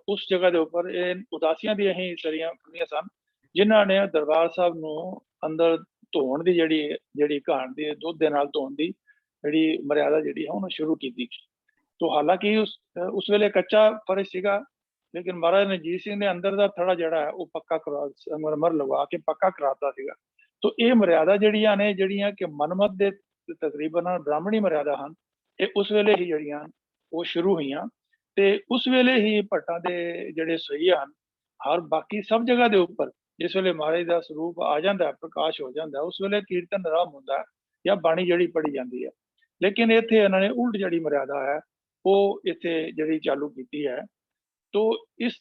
ਉਸ ਜਗ੍ਹਾ ਦੇ ਉੱਪਰ ਇਹ ਉਦਾਸੀਆਂ ਦੀਆਂ ਹੀ ਸਰੀਆਂ ਖੁੱਲੀਆਂ ਸਨ, ਜਿਨ੍ਹਾਂ ਨੇ ਦਰਬਾਰ ਸਾਹਿਬ ਨੂੰ ਅੰਦਰ ਧੋਣ ਦੀ ਜਿਹੜੀ ਘਾਣ ਦੀ ਦੁੱਧ ਦੇ ਨਾਲ ਧੋਣ ਦੀ ਜਿਹੜੀ ਮਰਿਆਦਾ ਜਿਹੜੀ ਹੈ ਉਹਨੂੰ ਸ਼ੁਰੂ ਕੀਤੀ। ਤੋ ਹਾਲਾਂਕਿ ਉਸ ਵੇਲੇ ਕੱਚਾ ਫਰਸ਼ ਸੀਗਾ, ਲੇਕਿਨ ਮਹਾਰਾਜ ਰਣਜੀਤ ਸਿੰਘ ਨੇ ਅੰਦਰ ਦਾ ਥੜਾ ਜਿਹੜਾ ਹੈ ਉਹ ਪੱਕਾ ਸੰਗਮਰਮਰ ਲਗਾ ਕੇ ਪੱਕਾ ਕਰਾਤਾ ਸੀਗਾ। ਤੋ ਇਹ ਮਰਿਆਦਾ ਜਿਹੜੀਆਂ ਕਿ ਮਨਮਤ ਦੇ ਤਕਰੀਬਨ ਬ੍ਰਾਹਮਣੀ ਮਰਿਆਦਾ ਹਨ, ਇਹ ਉਸ ਵੇਲੇ ਹੀ ਜਿਹੜੀਆਂ ਉਹ ਸ਼ੁਰੂ ਹੋਈਆਂ। ਤੇ ਉਸ ਵੇਲੇ ਹੀ ਭੱਟਾਂ ਦੇ ਜਿਹੜੇ ਸਹੀ ਹਨ, ਹਰ ਬਾਕੀ ਸਭ ਜਗ੍ਹਾ ਦੇ ਉੱਪਰ ਜਿਸ ਵੇਲੇ ਮਹਾਰਾਜ ਦਾ ਸਰੂਪ ਆ ਜਾਂਦਾ, ਪ੍ਰਕਾਸ਼ ਹੋ ਜਾਂਦਾ, ਉਸ ਵੇਲੇ ਕੀਰਤਨ ਆਰੰਭ ਹੁੰਦਾ ਜਾਂ ਬਾਣੀ ਜਿਹੜੀ ਪੜ੍ਹੀ ਜਾਂਦੀ ਹੈ। ਲੇਕਿਨ ਇੱਥੇ ਇਹਨਾਂ ਨੇ ਉਲਟ ਜਿਹੜੀ ਮਰਿਆਦਾ ਹੈ ਉਹ ਇੱਥੇ ਜਿਹੜੀ ਚਾਲੂ ਕੀਤੀ ਹੈ। ਤੋ ਇਸ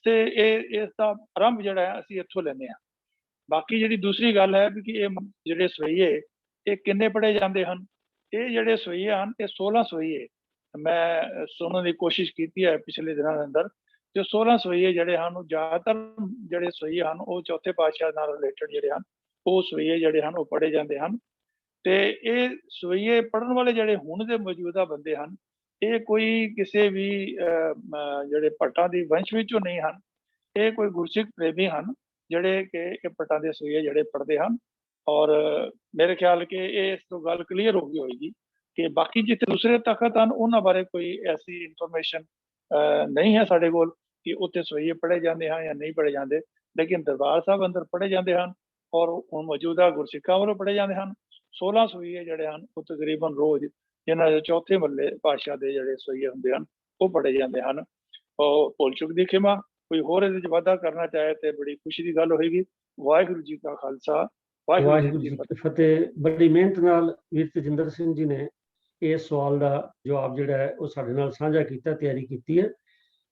ਦਾ ਆਰੰਭ ਜਿਹੜਾ ਹੈ ਅਸੀਂ ਇੱਥੋਂ ਲੈਂਦੇ ਹਾਂ। ਬਾਕੀ ਜਿਹੜੀ ਦੂਸਰੀ ਗੱਲ ਹੈ ਕਿ ਇਹ ਜਿਹੜੇ ਸਵਈਏ ਇਹ ਕਿੰਨੇ ਪੜ੍ਹੇ ਜਾਂਦੇ ਹਨ। ਇਹ ਜਿਹੜੇ ਸਵਈਏ ਹਨ ਇਹ 16 ਸਵਈਏ ਮੈਂ ਸੁਣਨ ਦੀ ਕੋਸ਼ਿਸ਼ ਕੀਤੀ ਹੈ ਪਿਛਲੇ ਦਿਨਾਂ ਦੇ ਅੰਦਰ, ਤੇ 16 ਸਵਈਏ ਜਿਹੜੇ ਹਨ ਉਹ ਜ਼ਿਆਦਾਤਰ ਜਿਹੜੇ ਸਵਈਏ ਹਨ ਉਹ ਚੌਥੇ ਪਾਤਸ਼ਾਹ ਨਾਲ ਰਿਲੇਟਡ ਜਿਹੜੇ ਹਨ ਉਹ ਸਵਈਏ ਜਿਹੜੇ ਹਨ ਉਹ ਪੜ੍ਹੇ ਜਾਂਦੇ ਹਨ। ਤੇ ਇਹ ਸਵਈਏ ਪੜ੍ਹਨ ਵਾਲੇ ਜਿਹੜੇ ਹੁਣ ਦੇ ਮੌਜੂਦਾ ਬੰਦੇ ਹਨ, ਇਹ ਕੋਈ ਕਿਸੇ ਵੀ ਜਿਹੜੇ ਭੱਟਾਂ ਦੀ ਵੰਸ਼ ਵਿੱਚੋਂ ਨਹੀਂ ਹਨ, ਇਹ ਕੋਈ ਗੁਰਸਿੱਖ ਪ੍ਰੇਮੀ ਹਨ ਜਿਹੜੇ ਕਿ ਇਹ ਭੱਟਾਂ ਦੇ ਸਵਈਏ ਜਿਹੜੇ ਪੜ੍ਹਦੇ ਹਨ। ਔਰ ਮੇਰੇ ਖਿਆਲ ਕਿ ਇਹ ਇਸ ਤੋਂ ਗੱਲ ਕਲੀਅਰ ਹੋ ਗਈ ਹੋਏਗੀ ਕਿ ਬਾਕੀ ਜਿੱਥੇ ਦੂਸਰੇ ਤਖਤ ਹਨ ਉਹਨਾਂ ਬਾਰੇ ਕੋਈ ਐਸੀ ਇਨਫੋਰਮੇਸ਼ਨ ਨਹੀਂ ਹੈ ਸਾਡੇ ਕੋਲ ਕਿ ਉੱਥੇ ਸਵਈਏ ਪੜ੍ਹੇ ਜਾਂਦੇ ਹਨ ਜਾਂ ਨਹੀਂ ਪੜ੍ਹੇ ਜਾਂਦੇ, ਲੇਕਿਨ ਦਰਬਾਰ ਸਾਹਿਬ ਅੰਦਰ ਪੜ੍ਹੇ ਜਾਂਦੇ ਹਨ ਔਰ ਹੁਣ ਮੌਜੂਦਾ ਗੁਰਸਿੱਖਾਂ ਵੱਲੋਂ ਪੜ੍ਹੇ ਜਾਂਦੇ ਹਨ। 16 ਸਵਈਏ ਜਿਹੜੇ ਹਨ ਉਹ ਤਕਰੀਬਨ ਰੋਜ਼ ਜਿਨ੍ਹਾਂ ਦੇ ਚੌਥੇ ਮਹੱਲੇ ਪਾਤਸ਼ਾਹ ਦੇ ਜਿਹੜੇ ਸਵਈਏ ਹੁੰਦੇ ਹਨ ਉਹ ਪੜ੍ਹੇ ਜਾਂਦੇ ਹਨ। ਉਹ ਭੁੱਲ ਚੁੱਕ ਦੀ ਖਿਮਾ, ਕੋਈ ਹੋਰ ਇਹਦੇ 'ਚ ਵਾਧਾ ਕਰਨਾ ਚਾਹੇ ਤੇ ਬੜੀ ਖੁਸ਼ੀ ਦੀ ਗੱਲ ਹੋਏਗੀ। ਵਾਹਿਗੁਰੂ ਜੀ ਕਾ ਖਾਲਸਾ, ਵਾਹਿਗੁਰੂ ਜੀ ਕੀ ਫਤਿਹ। ਬੜੀ ਮਿਹਨਤ ਨਾਲ ਵੀਰ ਤੇਜਿੰਦਰ ਸਿੰਘ ਜੀ ਨੇ ਇਸ ਸਵਾਲ ਦਾ ਜਵਾਬ ਜਿਹੜਾ ਹੈ ਉਹ ਸਾਡੇ ਨਾਲ ਸਾਂਝਾ ਕੀਤਾ, ਤਿਆਰੀ ਕੀਤੀ ਹੈ।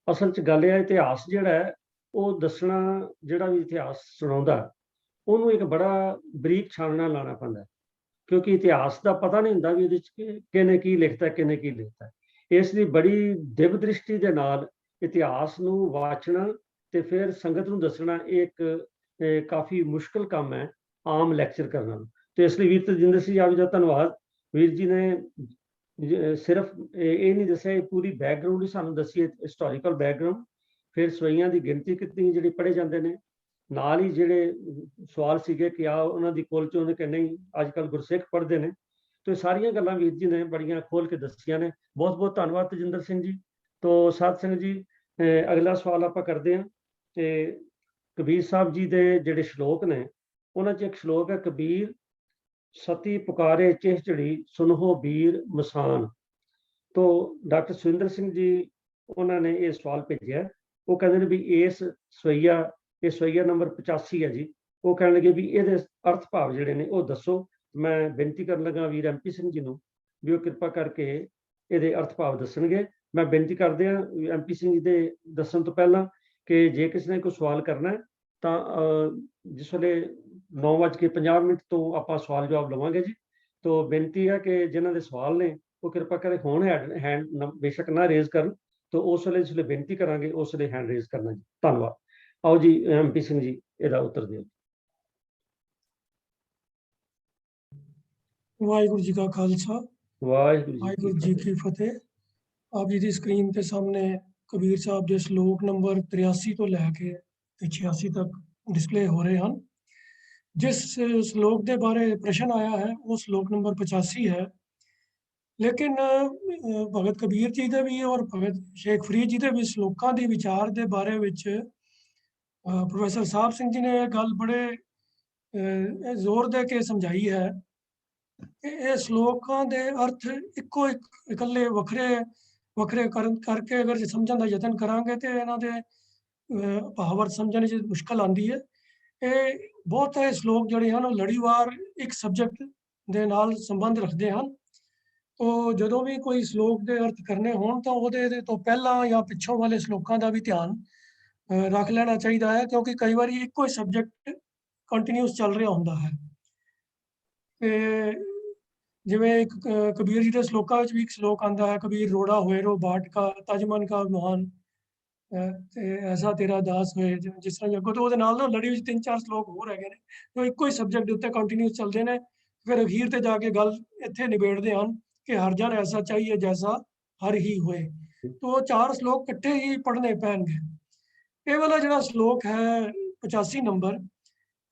ਅਸਲ 'ਚ ਗੱਲ ਇਹ ਹੈ, ਇਤਿਹਾਸ ਜਿਹੜਾ ਹੈ ਉਹ ਦੱਸਣਾ, ਜਿਹੜਾ ਵੀ ਇਤਿਹਾਸ ਸੁਣਾਉਂਦਾ ਉਹਨੂੰ ਇੱਕ ਬੜਾ ਬਰੀਕ ਛਾਨਣਾ ਲਾਉਣਾ ਪੈਂਦਾ, ਕਿਉਂਕਿ ਇਤਿਹਾਸ ਦਾ ਪਤਾ ਨਹੀਂ ਹੁੰਦਾ ਵੀ ਇਹਦੇ 'ਚ ਕਿਹਨੇ ਕੀ ਲਿਖਤਾ, ਕਿਹਨੇ ਕੀ ਲਿਖਤਾ। ਇਸ ਲਈ ਬੜੀ ਦਿਵ ਦ੍ਰਿਸ਼ਟੀ ਦੇ ਨਾਲ ਇਤਿਹਾਸ ਨੂੰ ਵਾਚਣਾ ਤੇ ਫਿਰ ਸੰਗਤ ਨੂੰ ਦੱਸਣਾ ਇਹ ਇੱਕ ਕਾਫੀ ਮੁਸ਼ਕਲ ਕੰਮ ਹੈ ਆਮ ਲੈਕਚਰ ਕਰਨਾ। ਤੇ ਇਸ ਲਈ ਵੀਰ ਤੇਜਿੰਦਰ ਸਿੰਘ ਆਪ ਜੀ ਦਾ ਧੰਨਵਾਦ। ਵੀਰ ਜੀ ਨੇ ਸਿਰਫ ਇਹ ਨਹੀਂ ਦੱਸਿਆ, ਇਹ ਪੂਰੀ ਬੈਕਗਰਾਊਂਡ ਹੀ ਸਾਨੂੰ ਦੱਸੀ, ਹਿਸਟੋਰੀਕਲ ਬੈਕਗਰਾਊਂਡ, ਫਿਰ ਸਵਈਆਂ ਦੀ ਗਿਣਤੀ ਕਿੰਨੀ ਜਿਹੜੇ ਪੜ੍ਹੇ ਜਾਂਦੇ ਨੇ, ਨਾਲ ਹੀ ਜਿਹੜੇ ਸਵਾਲ ਸੀਗੇ ਕਿ ਆ ਉਹਨਾਂ ਦੀ ਕੁੱਲ ਚੋਂ ਕਿ ਨਹੀਂ ਅੱਜ ਕੱਲ੍ਹ ਗੁਰਸਿੱਖ ਪੜ੍ਹਦੇ ਨੇ। ਤੇ ਸਾਰੀਆਂ ਗੱਲਾਂ ਵੀਰ ਜੀ ਨੇ ਬੜੀਆਂ ਖੋਲ ਕੇ ਦੱਸੀਆਂ ਨੇ। ਬਹੁਤ ਬਹੁਤ ਧੰਨਵਾਦ ਤੇਜਿੰਦਰ ਸਿੰਘ ਜੀ। ਤੋ ਸਾਧ ਸੰਗਤ ਜੀ, ਅਗਲਾ ਸਵਾਲ ਆਪਾਂ ਕਰਦੇ ਹਾਂ। ਤੇ ਕਬੀਰ ਸਾਹਿਬ ਜੀ ਦੇ ਜਿਹੜੇ ਸ਼ਲੋਕ ਨੇ ਉਹਨਾਂ 'ਚ ਇੱਕ ਸ਼ਲੋਕ ਹੈ, ਕਬੀਰ ਸਤੀ ਪੁਕਾਰੇ ਚਿਹਚੜੀ ਸੁਨਹੋ ਬੀਰ ਮਸਾਨ। ਤੋ ਡਾਕਟਰ ਸੁਰਿੰਦਰ ਸਿੰਘ ਜੀ ਉਹਨਾਂ ਨੇ ਇਹ ਸਵਾਲ ਭੇਜਿਆ। ਉਹ ਕਹਿੰਦੇ ਨੇ ਵੀ ਇਸ ਸਵਈਆ, ਇਹ ਸਵਈਆ ਨੰਬਰ 85 ਹੈ ਜੀ। ਉਹ ਕਹਿਣ ਲੱਗੇ ਵੀ ਇਹਦੇ ਅਰਥ ਭਾਵ ਜਿਹੜੇ ਨੇ ਉਹ ਦੱਸੋ। ਮੈਂ ਬੇਨਤੀ ਕਰਨ ਲੱਗਾ ਵੀਰ MP ਸਿੰਘ ਜੀ ਨੂੰ ਵੀ ਉਹ ਕਿਰਪਾ ਕਰਕੇ ਇਹਦੇ ਅਰਥ ਭਾਵ ਦੱਸਣਗੇ। ਮੈਂ ਬੇਨਤੀ ਕਰਦੇ ਹਾਂ MP ਸਿੰਘ ਜੀ ਦੇ ਦੱਸਣ ਤੋਂ ਪਹਿਲਾਂ ਕਿ ਜੇ ਕਿਸੇ ਨੇ ਕੋਈ ਸਵਾਲ ਕਰਨਾ ਤਾਂ ਜਿਸ ਵੇਲੇ 9:50 ਤੋਂ ਆਪਾਂ ਸਵਾਲ ਜਵਾਬ ਲਵਾਂਗੇ ਜੀ। ਤੋ ਬੇਨਤੀ ਹੈ ਕਿ ਜਿਨ੍ਹਾਂ ਦੇ ਸਵਾਲ ਨੇ ਉਹ ਕਿਰਪਾ ਕਰਕੇ ਹੁਣ हैंड बेशक ना रेज करन, तो उस ਵੇਲੇ ਬੇਨਤੀ ਕਰਾਂਗੇ ਉਸ ਵੇਲੇ हैंड रेज करना जी। धन्यवाद। आओ जी MP सिंह जी ਇਹਦਾ उत्तर ਦਿਓ। ਵਾਹਿਗੁਰੂ ਜੀ ਕਾ ਖਾਲਸਾ ਵਾਹਿਗੁਰੂ ਵਾਹਿਗੁਰੂ ਜੀ ਕੀ ਫਤਿਹ। ਆਪ ਜੀ ਦੀ ਸਕਰੀਨ ਤੇ ਸਾਹਮਣੇ ਕਬੀਰ ਸਾਹਿਬ ਦੇ ਸ਼ਲੋਕ ਨੰਬਰ 83 ਤੋਂ ਲੈ ਕੇ 86 ਤੱਕ ਡਿਸਪਲੇ ਹੋ ਰਹੇ ਹਨ। जिस श्लोक के बारे प्रश्न आया है वो श्लोक नंबर 85 है, लेकिन भगत कबीर जी के भी और भगत शेख फरीद जी के भी श्लोकों के विचार के बारे विच प्रोफैसर साहब सिंह जी ने यह गल बड़े जोर दे के समझाई है कि ये श्लोकों के अर्थ इको इकल्ले वखरे वखरे करके अगर समझने का यतन करांगे तो इन्हां दे भावार्थ समझने च मुश्किल आती है। ये बहुत सारे श्लोक जोड़े हैं लड़ीवार एक सब्जैक्ट दे नाल संबंध रखते हैं। तो जो भी कोई श्लोक के अर्थ करने होण तो वो तो पहला या पिछों वाले श्लोकों का भी ध्यान रख लेना चाहिए है, क्योंकि कई बार एक कोई सब्जैक्ट कंटिन्यूस चल रहा होंदा है। जिवें एक कबीर जी के श्लोकों में भी एक श्लोक आता है, कबीर रोड़ा होए रो बाट का तजमन का महान ऐसा तेरा दास होए, जिस तरह अगों तो ना लड़ी में 3-4 श्लोक होर है तो एक ही सब्जैक्ट उत्ते कंटिन्यूस चलते हैं। फिर अखीर ते जाके गल इत्थे निबेड़ते हैं कि हर जन ऐसा चाहिए जैसा हर ही होए। तो 4 श्लोक इकट्ठे ही पढ़ने पैणगे। ये वाला जो श्लोक है 85 नंबर,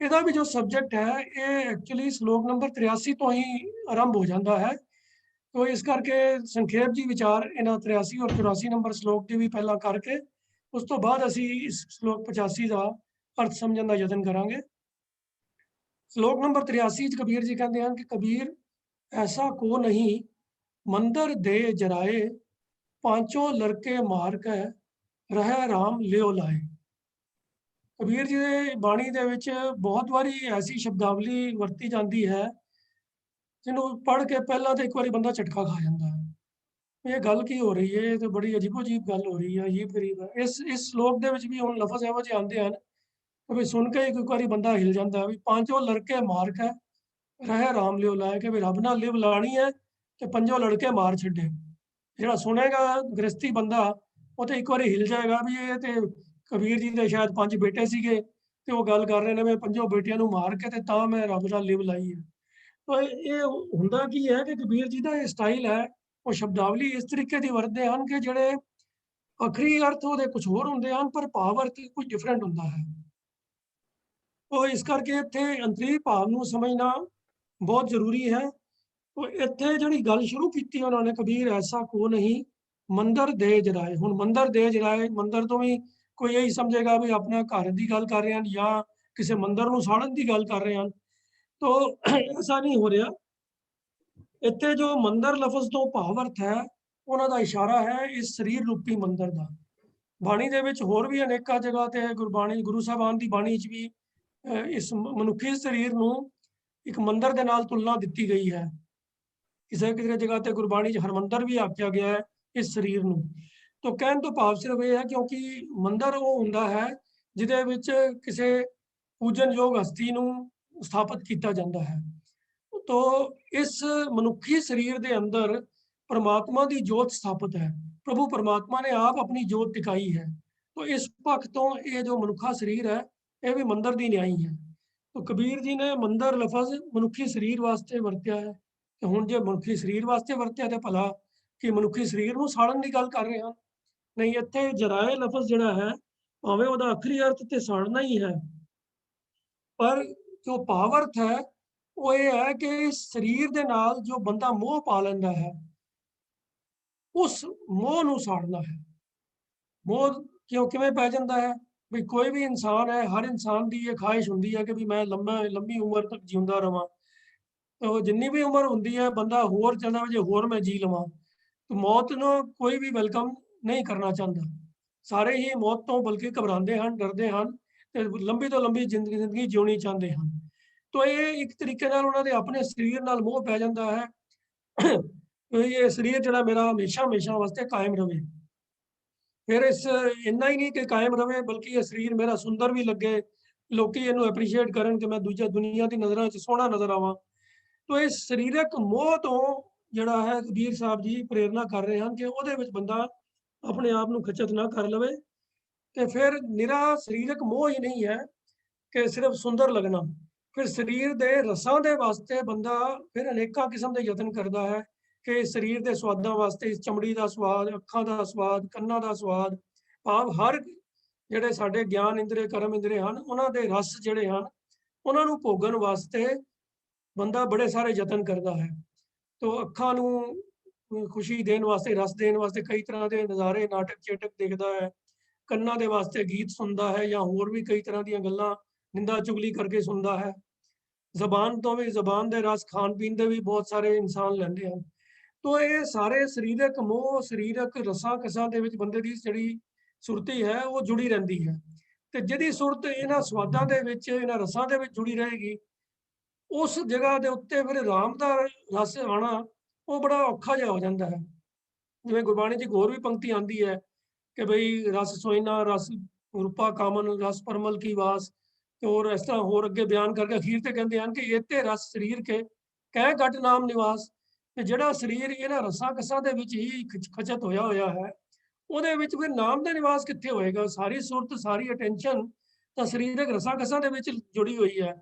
ਇਹਦਾ भी जो सब्जैक्ट है ये एक्चुअली श्लोक नंबर 83 तो ही आरंभ हो जाता है। तो इस करके संखेप जी विचार इन्हां 83 और 84 नंबर श्लोक की भी पहला करके उस तो बाद असी इस श्लोक 85 का अर्थ समझने का यतन करांगे। श्लोक नंबर 83 कबीर जी कहते हैं कि कबीर ऐसा को नहीं मंदिर दे जराए, पांचों लड़के मार के रह राम लियो लाए। कबीर जी की बाणी दे विच बहुत बारी ऐसी शब्दावली वरती जाती है जिन्हों पढ़ के पहला तो एक बार बंदा झटका खा जाता है, ये गल की हो रही है, ये तो बड़ी अजीबो-अजीब गल हो रही है, अजीब गरीब है। इस श्लोक दे विच भी हुण लफज इहो जिहे आंदे हैं कि भी सुन के एक बारी बंदा हिल जाता है भी पांचों लड़के मार के रह राम लियो लाए, कि भी रब नाल लिव लानी है तो पंजों लड़के मार छड्डे। जिहड़ा सुनेगा गृहस्थी बंदा वो तो एक बारी हिल जाएगा भी ये तो कबीर जी के शायद 5 बेटे सीगे ते वो गल कर रहे हैं मैं पंजों बेटियां नूं मार के ते तां मैं रब नाल लिव लाई है। तो ये हुंदा की है कि कबीर जी का ये स्टाइल है वो शब्दावली इस तरीके की वरतते हैं कि जिहड़े आखिरी अर्थ वो कुछ होर हुंदे हैं पर भाव अर्थ कुछ डिफरेंट हुंदा है। तो इस करके इत्थे अंतरीव भाव नूं समझना बहुत जरूरी है। तो इत्थे जिहड़ी गल शुरू की उन्होंने कबीर ऐसा को नहीं मंदिर दे जराए। हुण मंदिर दे जराए, मंदिर तो भी कोई यही समझेगा भी अपना घर की गल कर रहे हैं या किसी मंदिर नूं साड़न की गल कर रहे हैं, तो ऐसा नहीं हो रहा। इत्थे जो मंदिर लफज तो भाव अर्थ है उन्हां दा इशारा है इस शरीर रूपी मंदिर का। बाणी दे विच होर भी अनेका जगह ते गुरबाणी गुरु साहिबान की बाणी च भी इस मनुखी शरीर नूं एक मंदिर दे नाल तुलना दिती गई है। किसी किसी जगह ते गुरबाणी च हरमंदिर भी आख्या गया है इस शरीर नूं। तो कहण तो भाव सिर्फ यह है क्योंकि मंदिर वो हुंदा है जिहदे विच किसी पूजनयोग हस्ती नूं स्थापित किया जाता है। तो इस मनुखी शरीर के अंदर परमात्मा की जोत स्थापित है, प्रभु परमात्मा ने आप अपनी जोत टिकाई है। तो इस पक्ष तो ये जो मनुखा शरीर है यह भी मंदिर की न्याई है। तो कबीर जी ने मंदिर लफज मनुखी शरीर वास्ते वरत्या है। तो हुण जे मनुखी शरीर वास्ते वरत्या तो भला कि मनुखी शरीर नूं साड़न की गल कर रहे हैं? नहीं, इत्थे जराए लफज जिहड़ा है भावें उहदा आखिरी अर्थ ते साड़ना ही है, पर जो भाव अर्थ है वो ये है कि इस शरीर के नाल जो बंदा मोह पा लैंदा है उस मोह नूं साड़ना है। मोह क्यों किवें पै जांदा है भी कोई भी इंसान है, हर इंसान की ये ख्वाहिश हुंदी है कि भी मैं लंबी उम्र तक जींदा रवां। तो जिन्नी भी उम्र हुंदी है बंदा होर चाहता जे होर मैं जी लवां। तो मौत नूं कोई भी वेलकम नहीं करना चाहता, सारे ही मौत तो बल्कि घबराते हैं, डरते हैं, लंबी तो लंबी जिंदगी जिउणी चाहते हैं। तो ये एक तरीके नाल उन्हां दे अपने शरीर नाल मोह पै जांदा है ये शरीर जिहड़ा मेरा हमेशा हमेशा वास्ते कायम रहे। फिर इस इन्ना ही नहीं कि कायम रहे बल्कि ये शरीर मेरा सुंदर भी लगे, लोग इनू एप्रीशिएट करन कि मैं दूजा दुनिया की नज़रां च सोहना नज़र आवां। तो इस शरीरक मोह तो ਜਿਹੜਾ ਹੈ ਕਬੀਰ ਸਾਹਿਬ ਜੀ ਪ੍ਰੇਰਨਾ ਕਰ ਰਹੇ ਹਨ ਕਿ ਉਹਦੇ ਵਿੱਚ ਬੰਦਾ ਆਪਣੇ ਆਪ ਨੂੰ ਖਚਤ ਨਾ ਕਰ ਲਵੇ। ਤੇ ਫਿਰ ਨਿਰਾ ਸਰੀਰਕ ਮੋਹ ਹੀ ਨਹੀਂ ਹੈ ਕਿ ਸਿਰਫ ਸੁੰਦਰ ਲੱਗਣਾ, ਫਿਰ ਸਰੀਰ ਦੇ ਰਸਾਂ ਦੇ ਵਾਸਤੇ ਬੰਦਾ ਫਿਰ ਅਨੇਕਾਂ ਕਿਸਮ ਦੇ ਯਤਨ ਕਰਦਾ ਹੈ ਕਿ ਸਰੀਰ ਦੇ ਸਵਾਦਾਂ ਵਾਸਤੇ ਚਮੜੀ ਦਾ ਸਵਾਦ, ਅੱਖਾਂ ਦਾ ਸਵਾਦ, ਕੰਨਾਂ ਦਾ ਸਵਾਦ, ਭਾਵ ਹਰ ਜਿਹੜੇ ਸਾਡੇ ਗਿਆਨ ਇੰਦਰੀ, ਕਰਮ ਇੰਦਰੀ ਹਨ, ਉਹਨਾਂ ਦੇ ਰਸ ਜਿਹੜੇ ਹਨ ਉਹਨਾਂ ਨੂੰ ਭੋਗਣ ਵਾਸਤੇ ਬੰਦਾ ਬੜੇ ਸਾਰੇ ਯਤਨ ਕਰਦਾ ਹੈ। ਤੋ ਅੱਖਾਂ ਨੂੰ ਖੁਸ਼ੀ ਦੇਣ ਵਾਸਤੇ, ਰਸ ਦੇਣ ਵਾਸਤੇ ਕਈ ਤਰ੍ਹਾਂ ਦੇ ਨਜ਼ਾਰੇ, ਨਾਟਕ ਚੇਟਕ ਦੇਖਦਾ ਹੈ। ਕੰਨਾਂ ਦੇ ਵਾਸਤੇ ਗੀਤ ਸੁਣਦਾ ਹੈ ਜਾਂ ਹੋਰ ਵੀ ਕਈ ਤਰ੍ਹਾਂ ਦੀਆਂ ਗੱਲਾਂ ਨਿੰਦਾ ਚੁਗਲੀ ਕਰਕੇ ਸੁਣਦਾ ਹੈ। ਜ਼ਬਾਨ ਤੋਂ ਵੀ, ਜ਼ਬਾਨ ਦੇ ਰਸ ਖਾਣ ਪੀਣ ਦੇ ਵੀ ਬਹੁਤ ਸਾਰੇ ਇਨਸਾਨ ਲੈਂਦੇ ਹਨ। ਤੋ ਇਹ ਸਾਰੇ ਸਰੀਰਕ ਮੋਹ, ਸਰੀਰਕ ਰਸਾਂ ਕਸਾਂ ਦੇ ਵਿੱਚ ਬੰਦੇ ਦੀ ਜਿਹੜੀ ਸੁਰਤੀ ਹੈ ਉਹ ਜੁੜੀ ਰਹਿੰਦੀ ਹੈ। ਤੇ ਜਿਹਦੀ ਸੁਰਤ ਇਹਨਾਂ ਸਵਾਦਾਂ ਦੇ ਵਿੱਚ, ਇਹਨਾਂ ਰਸਾਂ ਦੇ ਵਿੱਚ ਜੁੜੀ ਰਹੇਗੀ, ਉਸ ਜਗ੍ਹਾ ਦੇ ਉੱਤੇ ਫਿਰ ਰਾਮ ਦਾ ਰਸ ਆਉਣਾ ਉਹ ਬੜਾ ਔਖਾ ਜਿਹਾ ਹੋ ਜਾਂਦਾ ਹੈ। ਜਿਵੇਂ ਗੁਰਬਾਣੀ 'ਚ ਹੋਰ ਵੀ ਪੰਕਤੀ ਆਉਂਦੀ ਹੈ ਕਿ ਬਈ ਰਸ ਸੋਇਨਾ ਰਸ ਰੂਪਾ ਕਾਮਨ ਰਸ ਪਰਮਲ ਕੀ ਵਾਸ, ਤੇ ਹੋਰ ਇਸ ਤਰ੍ਹਾਂ ਹੋਰ ਅੱਗੇ ਬਿਆਨ ਕਰਕੇ ਅਖੀਰ ਤੇ ਕਹਿੰਦੇ ਹਨ ਕਿ ਇਹਤੇ ਰਸ ਸਰੀਰ ਕੇ ਕਹਿ ਘਟ ਨਾਮ ਨਿਵਾਸ। ਤੇ ਜਿਹੜਾ ਸਰੀਰ ਇਹਨਾਂ ਰਸਾਂ ਕਸਾਂ ਦੇ ਵਿੱਚ ਹੀ ਖਚਤ ਹੋਇਆ ਹੈ, ਉਹਦੇ ਵਿੱਚ ਫਿਰ ਨਾਮ ਦਾ ਨਿਵਾਸ ਕਿੱਥੇ ਹੋਏਗਾ? ਸਾਰੀ ਸੁਰਤ, ਸਾਰੀ ਅਟੈਂਸ਼ਨ ਤਾਂ ਸਰੀਰਕ ਰਸਾਂ ਕਸਾਂ ਦੇ ਵਿੱਚ ਜੁੜੀ ਹੋਈ ਹੈ।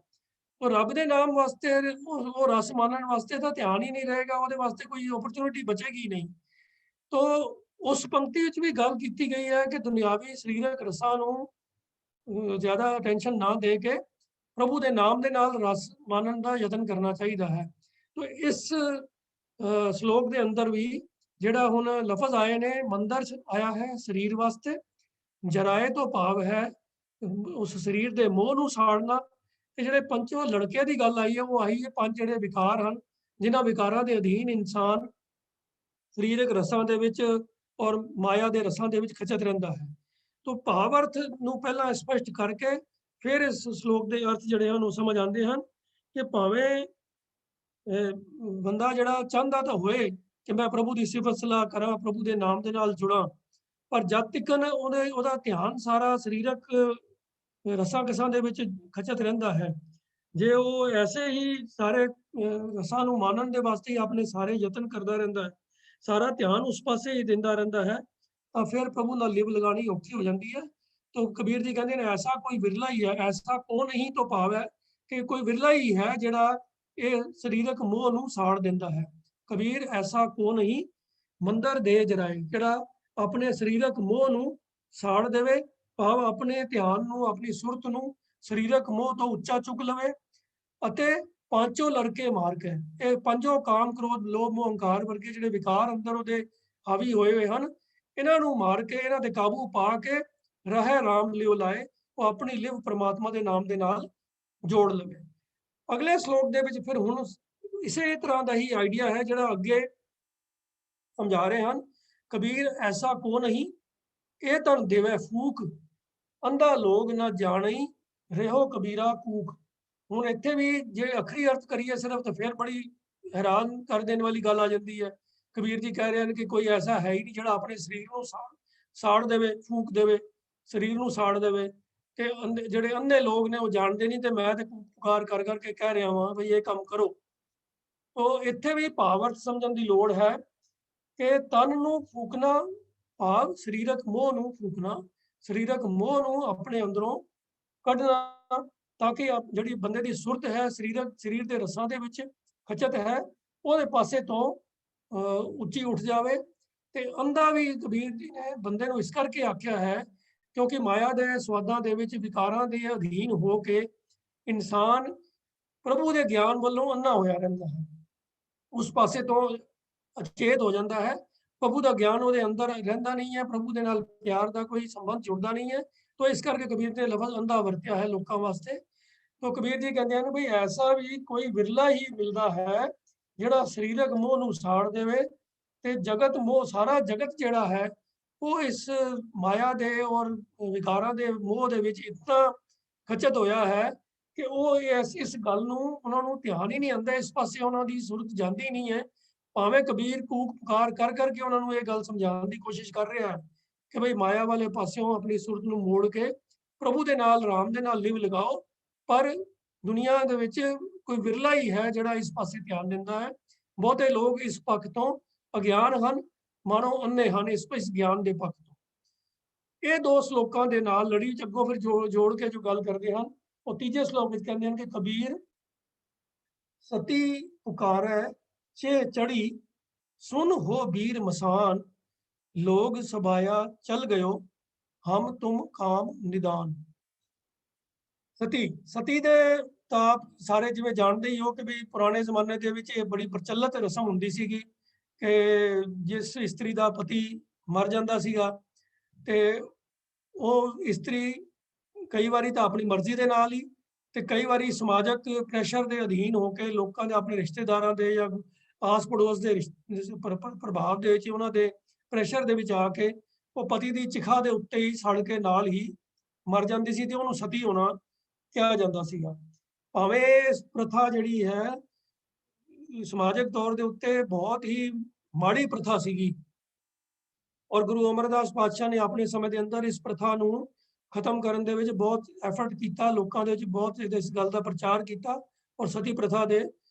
ਉਹ ਰੱਬ ਦੇ ਨਾਮ ਵਾਸਤੇ, ਉਹ ਰਸ ਮਾਨਣ ਵਾਸਤੇ ਤਾਂ ਧਿਆਨ ਹੀ ਨਹੀਂ ਰਹੇਗਾ, ਉਹਦੇ ਵਾਸਤੇ ਕੋਈ ਓਪਰਚੁਨਿਟੀ ਬਚੇਗੀ ਨਹੀਂ। ਤੋ ਉਸ ਪੰਕਤੀ ਵਿੱਚ ਵੀ ਗੱਲ ਕੀਤੀ ਗਈ ਹੈ ਕਿ ਦੁਨਿਆਵੀ ਸਰੀਰਕ ਰਸਾਂ ਨੂੰ ਜ਼ਿਆਦਾ ਅਟੈਂਸ਼ਨ ਨਾ ਦੇ ਕੇ ਪ੍ਰਭੂ ਦੇ ਨਾਮ ਦੇ ਨਾਲ ਰਸ ਮਾਨਣ ਦਾ ਯਤਨ ਕਰਨਾ ਚਾਹੀਦਾ ਹੈ। ਤੋ ਇਸ ਸ਼ਲੋਕ ਦੇ ਅੰਦਰ ਵੀ ਜਿਹੜਾ ਹੁਣ ਲਫ਼ਜ਼ ਆਏ ਨੇ, ਮੰਦਰ 'ਚ ਆਇਆ ਹੈ ਸਰੀਰ ਵਾਸਤੇ, ਜਰਾਏ ਤੋਂ ਭਾਵ ਹੈ ਉਸ ਸਰੀਰ ਦੇ ਮੋਹ ਨੂੰ ਸਾੜਨਾ। ਤੇ ਜਿਹੜੇ ਪੰਜੋ ਲੜਕੇ ਦੀ ਗੱਲ ਆਈ ਹੈ ਉਹ ਆਈ ਹੈ ਪੰਜ ਜਿਹੜੇ ਵਿਕਾਰ ਹਨ, ਜਿਨ੍ਹਾਂ ਵਿਕਾਰਾਂ ਦੇ ਅਧੀਨ ਇਨਸਾਨ ਸਰੀਰਕ ਰਸਾਂ ਦੇ ਵਿੱਚ ਔਰ ਮਾਇਆ ਦੇ ਰਸਾਂ ਦੇ ਵਿੱਚ ਖਚਤ ਰਹਿੰਦਾ ਹੈ। ਤੋ ਭਾਵ ਅਰਥ ਨੂੰ ਪਹਿਲਾਂ ਸਪਸ਼ਟ ਕਰਕੇ ਫਿਰ ਇਸ ਸ਼ਲੋਕ ਦੇ ਅਰਥ ਜਿਹੜੇ ਹਨ ਉਹ ਸਮਝ ਆਉਂਦੇ ਹਨ ਕਿ ਭਾਵੇਂ ਬੰਦਾ ਜਿਹੜਾ ਚਾਹੁੰਦਾ ਤਾਂ ਹੋਏ ਕਿ ਮੈਂ ਪ੍ਰਭੂ ਦੀ ਸਿਫਤ ਸਲਾਹ ਕਰਾਂ, ਪ੍ਰਭੂ ਦੇ ਨਾਮ ਦੇ ਨਾਲ ਜੁੜਾਂ, ਪਰ ਜਦ ਤੱਕ ਉਹਦਾ ਧਿਆਨ ਸਾਰਾ ਸਰੀਰਕ ਰਸਾਂ ਕਸਾਂ ਦੇ ਵਿੱਚ ਖਚਤ ਰਹਿੰਦਾ ਹੈ, ਜੇ ਉਹ ਐਸੇ ਹੀ ਸਾਰੇ ਰਸਾਂ ਨੂੰ ਮਾਨਣ ਦੇ ਵਾਸਤੇ ਆਪਣੇ ਸਾਰੇ ਯਤਨ ਕਰਦਾ ਰਹਿੰਦਾ ਹੈ, ਸਾਰਾ ਧਿਆਨ ਉਸ ਪਾਸੇ ਹੀ ਦਿੰਦਾ ਰਹਿੰਦਾ ਹੈ, ਤਾਂ ਫਿਰ ਪ੍ਰਭੂ ਨਾਲ ਲਿਵ ਲਗਾਣੀ ਔਖੀ ਹੋ ਜਾਂਦੀ ਹੈ। तो कबीर जी कहते हैं ऐसा कोई विरला ही है, ऐसा को नहीं तो भाव है कि कोई विरला ही है जिहड़ा ये शरीरक मोह नूं साड़ दिंदा है। कबीर ऐसा को नहीं मंदर दे जराए, जिहड़ा अपने शरीरक मोह नूं साड़ देवे, भाव अपने ध्यान नूं, अपनी सुरत नूं शरीरक मोह तो उच्चा चुक लवे ਅਤੇ पांचों लड़के मार के, ये पांचों काम क्रोध लोभ मोह अहंकार वर्गे जिहड़े विकार अंदर ਉਹਦੇ हावी होए हुए ਹਨ, ਇਹਨਾਂ ਨੂੰ ਮਾਰ ਕੇ, ਇਹਨਾਂ ਤੇ ਕਾਬੂ ਪਾ ਕੇ ਰਹਿ ਰਾਮ ਲਿਓ ਲਾਏ, ਉਹ ਆਪਣੀ ਲਿਵ ਪ੍ਰਮਾਤਮਾ ਦੇ ਨਾਮ ਦੇ ਨਾਲ ਜੋੜ ਲਵੇ। ਅਗਲੇ ਸ਼ਲੋਕ ਦੇ ਵਿੱਚ ਫਿਰ ਹੁਣ ਇਸੇ ਤਰ੍ਹਾਂ ਦਾ ਹੀ ਆਈਡੀਆ ਹੈ ਜਿਹੜਾ ਅੱਗੇ ਸਮਝਾ ਰਹੇ ਹਨ। ਕਬੀਰ ਐਸਾ ਕੋ ਨਹੀਂ ਇਹ ਤਨ ਦੇਵੇ ਫੂਕ, ਅੰਧਾ ਲੋਗ ਨਾ ਜਾਣਈ ਰਹਿਓ ਕਬੀਰਾ ਕੂਕ। ਹੁਣ ਇੱਥੇ ਵੀ ਜੇ ਅਖਰੀ ਅਰਥ ਕਰੀਏ ਸਿਰਫ ਤਾਂ ਫਿਰ ਬੜੀ ਹੈਰਾਨ ਕਰ ਦੇਣ ਵਾਲੀ ਗੱਲ ਆ ਜਾਂਦੀ ਹੈ। ਕਬੀਰ ਜੀ ਕਹਿ ਰਹੇ ਹਨ ਕਿ ਕੋਈ ਐਸਾ ਹੈ ਹੀ ਨਹੀਂ ਜਿਹੜਾ ਆਪਣੇ ਸਰੀਰ ਨੂੰ ਸਾੜ ਦੇਵੇ, ਫੂਕ ਦੇਵੇ, ਸਰੀਰ ਨੂੰ ਸਾੜ ਦੇਵੇ। ਤੇ ਜਿਹੜੇ ਅੰਨੇ ਲੋਕ ਨੇ ਉਹ ਜਾਣਦੇ ਨਹੀਂ, ਤੇ ਮੈਂ ਤੇ ਪੁਕਾਰ ਕਰ ਕਰਕੇ ਕਹਿ ਰਿਹਾ ਹਾਂ ਬਈ ਇਹ ਕੰਮ ਕਰੋ। ਤੋ ਇੱਥੇ ਵੀ ਭਾਵ ਅਰਥ ਸਮਝਣ ਦੀ ਲੋੜ ਹੈ ਕਿ ਤਨ ਨੂੰ ਫੂਕਣਾ ਭਾਵ ਸਰੀਰਕ ਮੋਹ ਨੂੰ ਫੂਕਣਾ, ਸਰੀਰਕ ਮੋਹ ਨੂੰ ਆਪਣੇ ਅੰਦਰੋਂ ਕੱਢਣਾ, ਤਾਂ ਕਿ ਜਿਹੜੀ ਬੰਦੇ ਦੀ ਸੁਰਤ ਹੈ ਸਰੀਰ ਦੇ ਰਸਾਂ ਦੇ ਵਿੱਚ ਖਚਤ ਹੈ ਉਹਦੇ ਪਾਸੇ ਤੋਂ ਉੱਚੀ ਉੱਠ ਜਾਵੇ। ਤੇ ਅੰਧਾ ਵੀ ਕਬੀਰ ਜੀ ਨੇ ਬੰਦੇ ਨੂੰ ਇਸ ਕਰਕੇ ਆਖਿਆ ਹੈ ਕਿਉਂਕਿ ਮਾਇਆ ਦੇ ਸਵਾਦਾਂ ਦੇ ਵਿੱਚ ਵਿਕਾਰਾਂ ਦੇ ਅਧੀਨ ਹੋ ਕੇ ਇਨਸਾਨ ਪ੍ਰਭੂ ਦੇ ਗਿਆਨ ਵੱਲੋਂ ਅੰਨਾ ਹੋਇਆ ਰਹਿੰਦਾ ਹੈ, ਉਸ ਪਾਸੇ ਤੋਂ ਅਚੇਤ ਹੋ ਜਾਂਦਾ ਹੈ। ਪ੍ਰਭੂ ਦਾ ਗਿਆਨ ਉਹਦੇ ਅੰਦਰ ਰਹਿੰਦਾ ਨਹੀਂ ਹੈ, ਪ੍ਰਭੂ ਦੇ ਨਾਲ ਪਿਆਰ ਦਾ ਕੋਈ ਸੰਬੰਧ ਜੁੜਦਾ ਨਹੀਂ ਹੈ। ਤੋ ਇਸ ਕਰਕੇ ਕਬੀਰ ਨੇ ਲਫ਼ਜ਼ ਅੰਧਾ ਵਰਤਿਆ ਹੈ ਲੋਕਾਂ ਵਾਸਤੇ। ਤੋ ਕਬੀਰ ਜੀ ਕਹਿੰਦੇ ਹਨ ਵੀ ਐਸਾ ਵੀ ਕੋਈ ਵਿਰਲਾ ਹੀ ਮਿਲਦਾ ਹੈ ਜਿਹੜਾ ਸਰੀਰਕ ਮੋਹ ਨੂੰ ਸਾੜ ਦੇਵੇ, ਤੇ ਜਗਤ ਮੋਹ, ਸਾਰਾ ਜਗਤ ਜਿਹੜਾ ਹੈ ਉਹ ਇਸ ਮਾਇਆ ਦੇ ਔਰ ਵਿਕਾਰਾਂ ਦੇ ਮੋਹ ਦੇ ਵਿੱਚ ਇਤਨਾ ਖਚਤ ਹੋਇਆ ਹੈ ਕਿ ਉਹ ਇਸ ਗੱਲ ਨੂੰ ਉਹਨਾਂ ਨੂੰ ਧਿਆਨ ਹੀ ਨਹੀਂ ਆਉਂਦਾ, ਇਸ ਪਾਸੇ ਉਹਨਾਂ ਦੀ ਸੁਰਤ ਜਾਂਦੀ ਨਹੀਂ ਹੈ। ਭਾਵੇਂ ਕਬੀਰ ਕੂਕ ਪੁਕਾਰ ਕਰ ਕਰਕੇ ਉਹਨਾਂ ਨੂੰ ਇਹ ਗੱਲ ਸਮਝਾਉਣ ਦੀ ਕੋਸ਼ਿਸ਼ ਕਰ ਰਿਹਾ ਹੈ ਕਿ ਭਈ ਮਾਇਆ ਵਾਲੇ ਪਾਸਿਓਂ ਆਪਣੀ ਸੁਰਤ ਨੂੰ ਮੋੜ ਕੇ ਪ੍ਰਭੂ ਦੇ ਨਾਲ, ਰਾਮ ਦੇ ਨਾਲ ਲਿਵ ਲਗਾਓ। ਪਰ ਦੁਨੀਆ ਦੇ ਵਿੱਚ ਕੋਈ ਵਿਰਲਾ ਹੀ ਹੈ ਜਿਹੜਾ ਇਸ ਪਾਸੇ ਧਿਆਨ ਦਿੰਦਾ ਹੈ। ਬਹੁਤੇ ਲੋਕ ਇਸ ਪੱਖ ਤੋਂ ਅਗਿਆਨ ਹਨ, ਮਾਨੋ ਅੰਨੇ ਹਨ ਇਸ ਗਿਆਨ ਦੇ ਪੱਖ ਤੋਂ। ਇਹ ਦੋ ਸ਼ਲੋਕਾਂ ਦੇ ਨਾਲ ਲੜੀ ਚ ਅੱਗੋਂ ਫਿਰ ਜੋੜ ਕੇ ਜੋ ਗੱਲ ਕਰਦੇ ਹਨ, ਉਹ ਤੀਜੇ ਸ਼ਲੋਕ ਵਿੱਚ ਕਹਿੰਦੇ ਹਨ ਕਿ ਕਬੀਰ ਸਤੀ ਪੁਕਾਰੈ ਚੇ ਚੜੀ, ਸੁਨ ਹੋ ਬੀਰ ਮਸਾਨ, ਲੋਗ ਸਬਾਇਆ ਚਲ ਗਇਓ, ਹਮ ਤੁਮ ਕਾਮ ਨਿਦਾਨ। ਸਤੀ ਦੇ ਤਾਂ ਸਾਰੇ ਜਿਵੇਂ ਜਾਣਦੇ ਹੀ ਹੋ ਕਿ ਵੀ ਪੁਰਾਣੇ ਜ਼ਮਾਨੇ ਦੇ ਵਿੱਚ ਇਹ ਬੜੀ ਪ੍ਰਚਲਿਤ ਰਸਮ ਹੁੰਦੀ ਸੀਗੀ ਕਿ ਜਿਸ ਇਸਤਰੀ ਦਾ ਪਤੀ ਮਰ ਜਾਂਦਾ ਸੀਗਾ ਤੇ ਉਹ ਇਸਤਰੀ ਕਈ ਵਾਰੀ ਤਾਂ ਆਪਣੀ ਮਰਜ਼ੀ ਦੇ ਨਾਲ ਹੀ ਤੇ ਕਈ ਵਾਰੀ ਸਮਾਜਕ ਪ੍ਰੈਸ਼ਰ ਦੇ ਅਧੀਨ ਹੋ ਕੇ ਲੋਕਾਂ ਦੇ ਆਪਣੇ ਰਿਸ਼ਤੇਦਾਰਾਂ ਦੇ ਜਾਂ ਆਸ ਪੜੋਸ ਦੇ ਪ੍ਰਭਾਵ ਦੇ ਵਿੱਚ ਉਹਨਾਂ ਦੇ ਪ੍ਰੈਸ਼ਰ ਦੇ ਵਿੱਚ ਆ ਕੇ ਉਹ ਪਤੀ ਦੀ ਚਿਖਾ ਦੇ ਉੱਤੇ ਹੀ ਸੜ ਕੇ ਨਾਲ ਹੀ ਮਰ ਜਾਂਦੀ ਸੀ ਤੇ ਉਹਨੂੰ ਸਤੀ ਹੋਣਾ ਕਿਹਾ ਜਾਂਦਾ ਸੀਗਾ। ਭਾਵੇਂ ਇਸ ਪ੍ਰਥਾ ਜਿਹੜੀ ਹੈ ਸਮਾਜਿਕ ਤੌਰ ਦੇ ਉੱਤੇ ਬਹੁਤ ਹੀ ਮਾੜੀ ਪ੍ਰਥਾ ਸੀਗੀ ਔਰ ਗੁਰੂ ਅਮਰਦਾਸ ਪਾਤਸ਼ਾਹ ਨੇ ਆਪਣੇ ਸਮੇਂ ਦੇ ਅੰਦਰ ਇਸ ਪ੍ਰਥਾ ਨੂੰ ਖਤਮ ਕਰਨ ਦੇ ਵਿੱਚ ਬਹੁਤ ਐਫਰਟ ਕੀਤਾ, ਲੋਕਾਂ ਦੇ ਵਿੱਚ ਬਹੁਤ ਇਸ ਗੱਲ ਦਾ ਪ੍ਰਚਾਰ ਕੀਤਾ ਔਰ ਸਤੀ ਪ੍ਰਥਾ ਦੇ